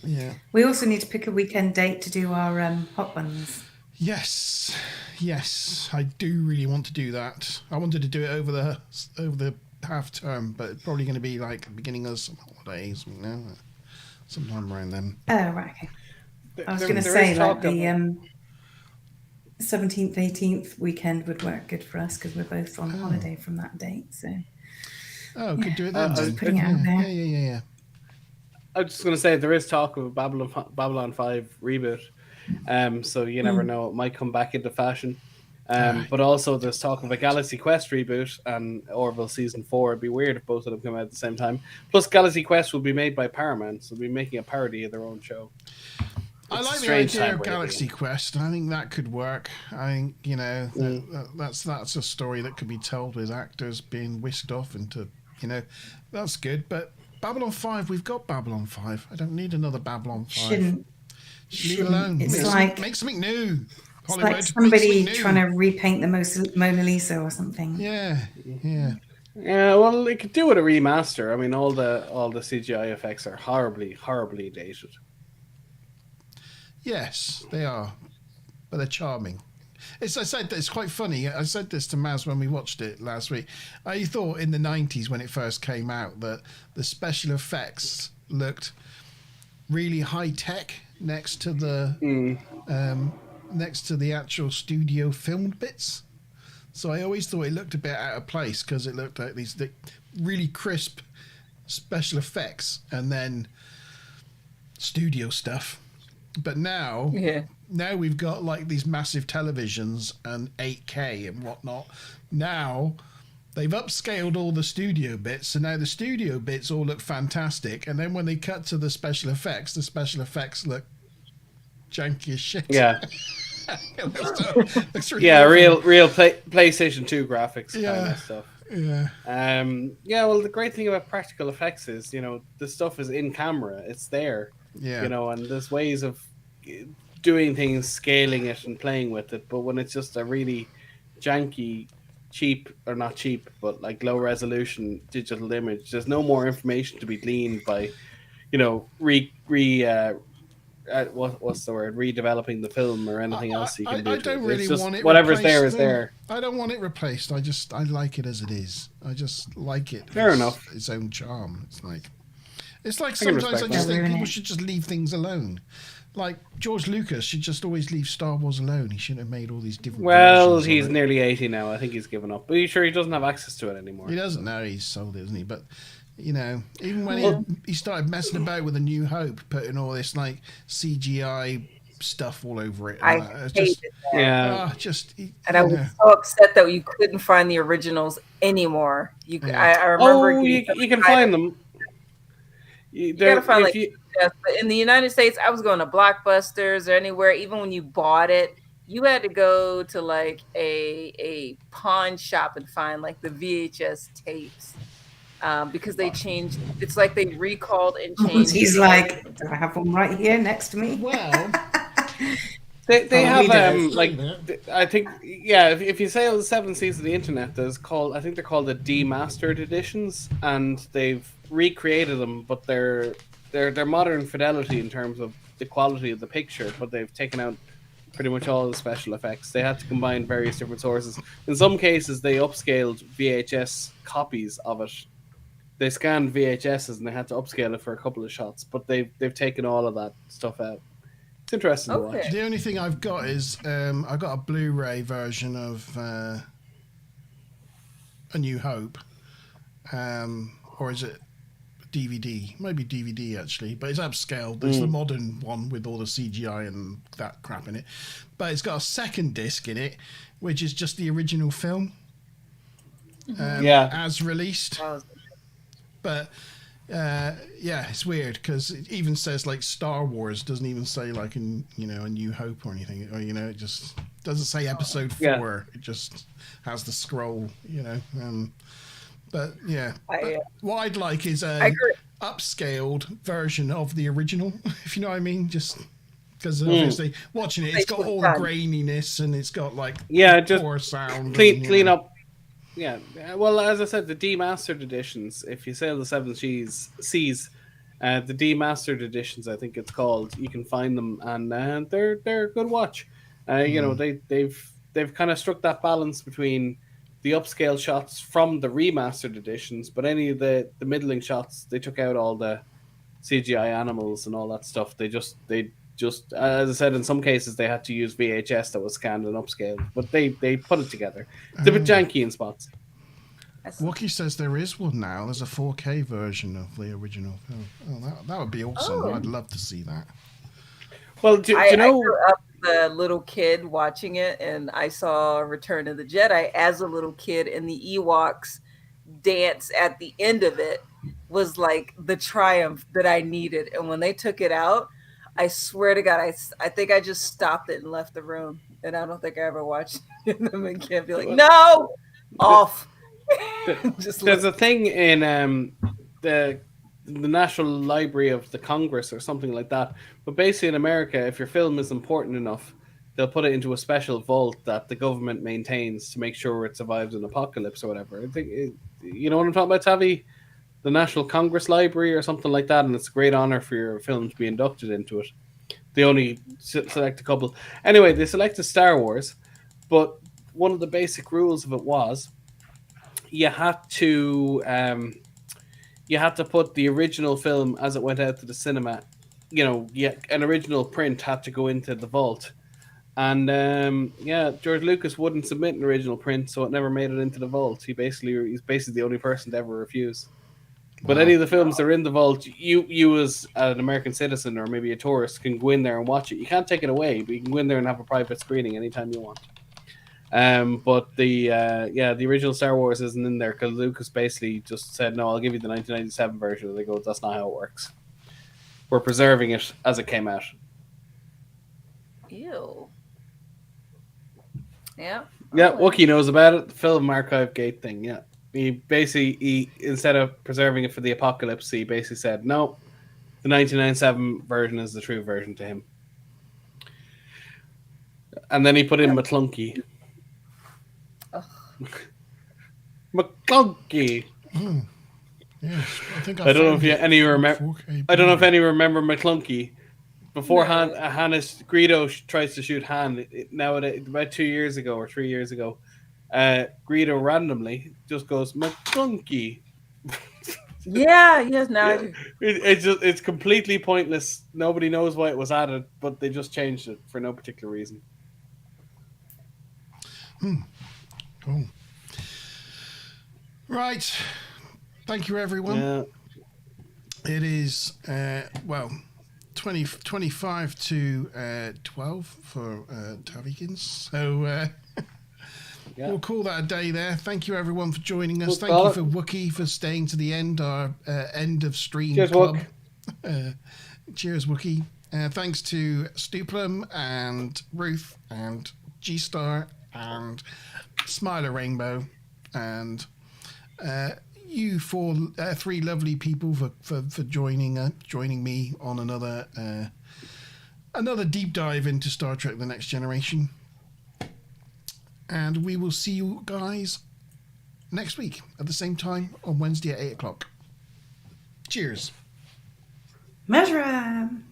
Yeah. We also need to pick a weekend date to do our hot ones. Yes, I do really want to do that. I wanted to do it over the half term, but it's probably going to be the beginning of some holidays, sometime around then. Oh, right, okay. I was going to say the 17th, 18th weekend would work good for us because we're both on holiday from that date. So. Oh, could do it then. Just putting it out there. Yeah. I was just going to say there is talk of a Babylon 5 reboot. So you never know, it might come back into fashion. But also there's talk of a Galaxy Quest reboot and Orville Season 4. It'd be weird if both of them come out at the same time. Plus Galaxy Quest will be made by Paramount, so they'll be making a parody of their own show. I like the idea of Galaxy Quest. I think that could work. I think, that's a story that could be told with actors being whisked off into, that's good. But Babylon 5, we've got Babylon 5. I don't need another Babylon 5. Shouldn't. Leave it alone. It's make something new. It's like somebody trying to repaint the Mona Lisa or something. Yeah. Yeah, well, they could do it a remaster. I mean, all the CGI effects are horribly, horribly dated. Yes, they are, but they're charming. It's quite funny. I said this to Maz when we watched it last week. I thought in the 90s when it first came out that the special effects looked really high tech next to the actual studio filmed bits. So I always thought it looked a bit out of place because it looked like these really crisp special effects and then studio stuff. But now we've got like these massive televisions and 8K and whatnot. Now they've upscaled all the studio bits, so now the studio bits all look fantastic. And then when they cut to the special effects look janky as shit. Yeah. Looks really real PlayStation 2 graphics kind of stuff. Yeah. Well, the great thing about practical effects is, the stuff is in camera. It's there. Yeah. And there's ways of doing things, scaling it and playing with it. But when it's just a really janky, cheap, or not cheap, but like low resolution digital image, there's no more information to be gleaned by, what's the word? Redeveloping the film or anything else you can do. I don't really want it. Whatever's there is there. I don't want it replaced. I like it as it is. I just like it. Fair enough. Its own charm. It's like sometimes I just think people should just leave things alone. Like George Lucas should just always leave Star Wars alone. He shouldn't have made all these different. Well, he's nearly 80 now. I think he's given up. But are you sure he doesn't have access to it anymore? He doesn't now. He's sold it, isn't he? But even when he started messing about with A New Hope, putting all this like CGI stuff all over it. I hated that. Yeah. And I was so upset that you couldn't find the originals anymore. I remember. You can find them. You gotta find but in the United States, I was going to Blockbusters or anywhere. Even when you bought it, you had to go to like a pawn shop and find like the VHS tapes because they changed. It's like they recalled and changed. He's like, do I have one right here next to me? Well, they have I think if you say all the 7 seas of the internet, I think they're called the demastered editions, and they've recreated them, but they're modern fidelity in terms of the quality of the picture, but they've taken out pretty much all the special effects. They had to combine various different sources. In some cases, they upscaled VHS copies of it. They scanned VHSs and they had to upscale it for a couple of shots, but they've taken all of that stuff out. It's interesting to watch. The only thing I've got is I got a Blu-ray version of A New Hope, or is it DVD? Maybe DVD actually, but it's upscaled. There's the modern one with all the CGI and that crap in it, but it's got a second disc in it, which is just the original film, as released. But it's weird because it even says like Star Wars, doesn't even say like A New Hope or anything, or it just doesn't say Episode 4. It just has the scroll, But what I'd like is a upscaled version of the original, if you know what I mean. Just because obviously watching it, it's got all the graininess and it's got like poor sound, clean up. Yeah, well, as I said, the demastered editions. If you sail the 7 seas, the demastered editions, I think it's called. You can find them, and they're a good watch. They've kind of struck that balance between the upscale shots from the remastered editions, but any of the middling shots, they took out all the CGI animals and all that stuff. They just, as I said, in some cases they had to use VHS that was scanned and upscaled, but they put it together. It's a bit janky in spots. Wookie says there is one now. There's a 4K version of the original film. Oh, that would be awesome. I'd love to see that. Well, do you know? I grew up a little kid watching it, and I saw Return of the Jedi as a little kid, and the Ewoks dance at the end of it was like the triumph that I needed. And when they took it out, I swear to God, I think I just stopped it and left the room, and I don't think I ever watched them again. Be like, no, off. There's a thing in the National Library of the Congress or something like that. But basically in America, if your film is important enough, they'll put it into a special vault that the government maintains to make sure it survives an apocalypse or whatever. I think you know what I'm talking about, Tavi? The National Congress Library or something like that, and it's a great honor for your film to be inducted into it. They only select a couple. Anyway, they selected Star Wars, but one of the basic rules of it was you had to put the original film as it went out to the cinema. An original print had to go into the vault. And George Lucas wouldn't submit an original print, so it never made it into the vault. He's basically the only person to ever refuse. But any of the films that are in the vault, you as an American citizen or maybe a tourist can go in there and watch it. You can't take it away, but you can go in there and have a private screening anytime you want. But the original Star Wars isn't in there because Lucas basically just said, "No, I'll give you the 1997 version." And they go, "That's not how it works. We're preserving it as it came out." Ew. Yeah. Yeah, Wookiee knows about it. The film archive gate thing. Yeah, he instead of preserving it for the apocalypse, he basically said, "No, the 1997 version is the true version to him." And then he put in McClunky. McClunky. Yes, I don't know if any remember. I don't know if any remember McClunky. Before Greedo tries to shoot Han, about 2 years ago or 3 years ago, Greedo randomly just goes McClunky. Yeah, yes, now It's completely pointless. Nobody knows why it was added, but they just changed it for no particular reason. Cool. Right. Thank you, everyone. Yeah. It is 25 to 12 for Tavikins. So we'll call that a day there. Thank you, everyone, for joining us. Thank you for Wookiee for staying to the end, our end of stream club. Cheers, Wookiee. Thanks to Stuplum and Ruth and G-Star and Smiler Rainbow and you three lovely people for joining me on another deep dive into Star Trek: The Next Generation. And we will see you guys next week at the same time on Wednesday at 8 o'clock. Cheers. Measure 'em.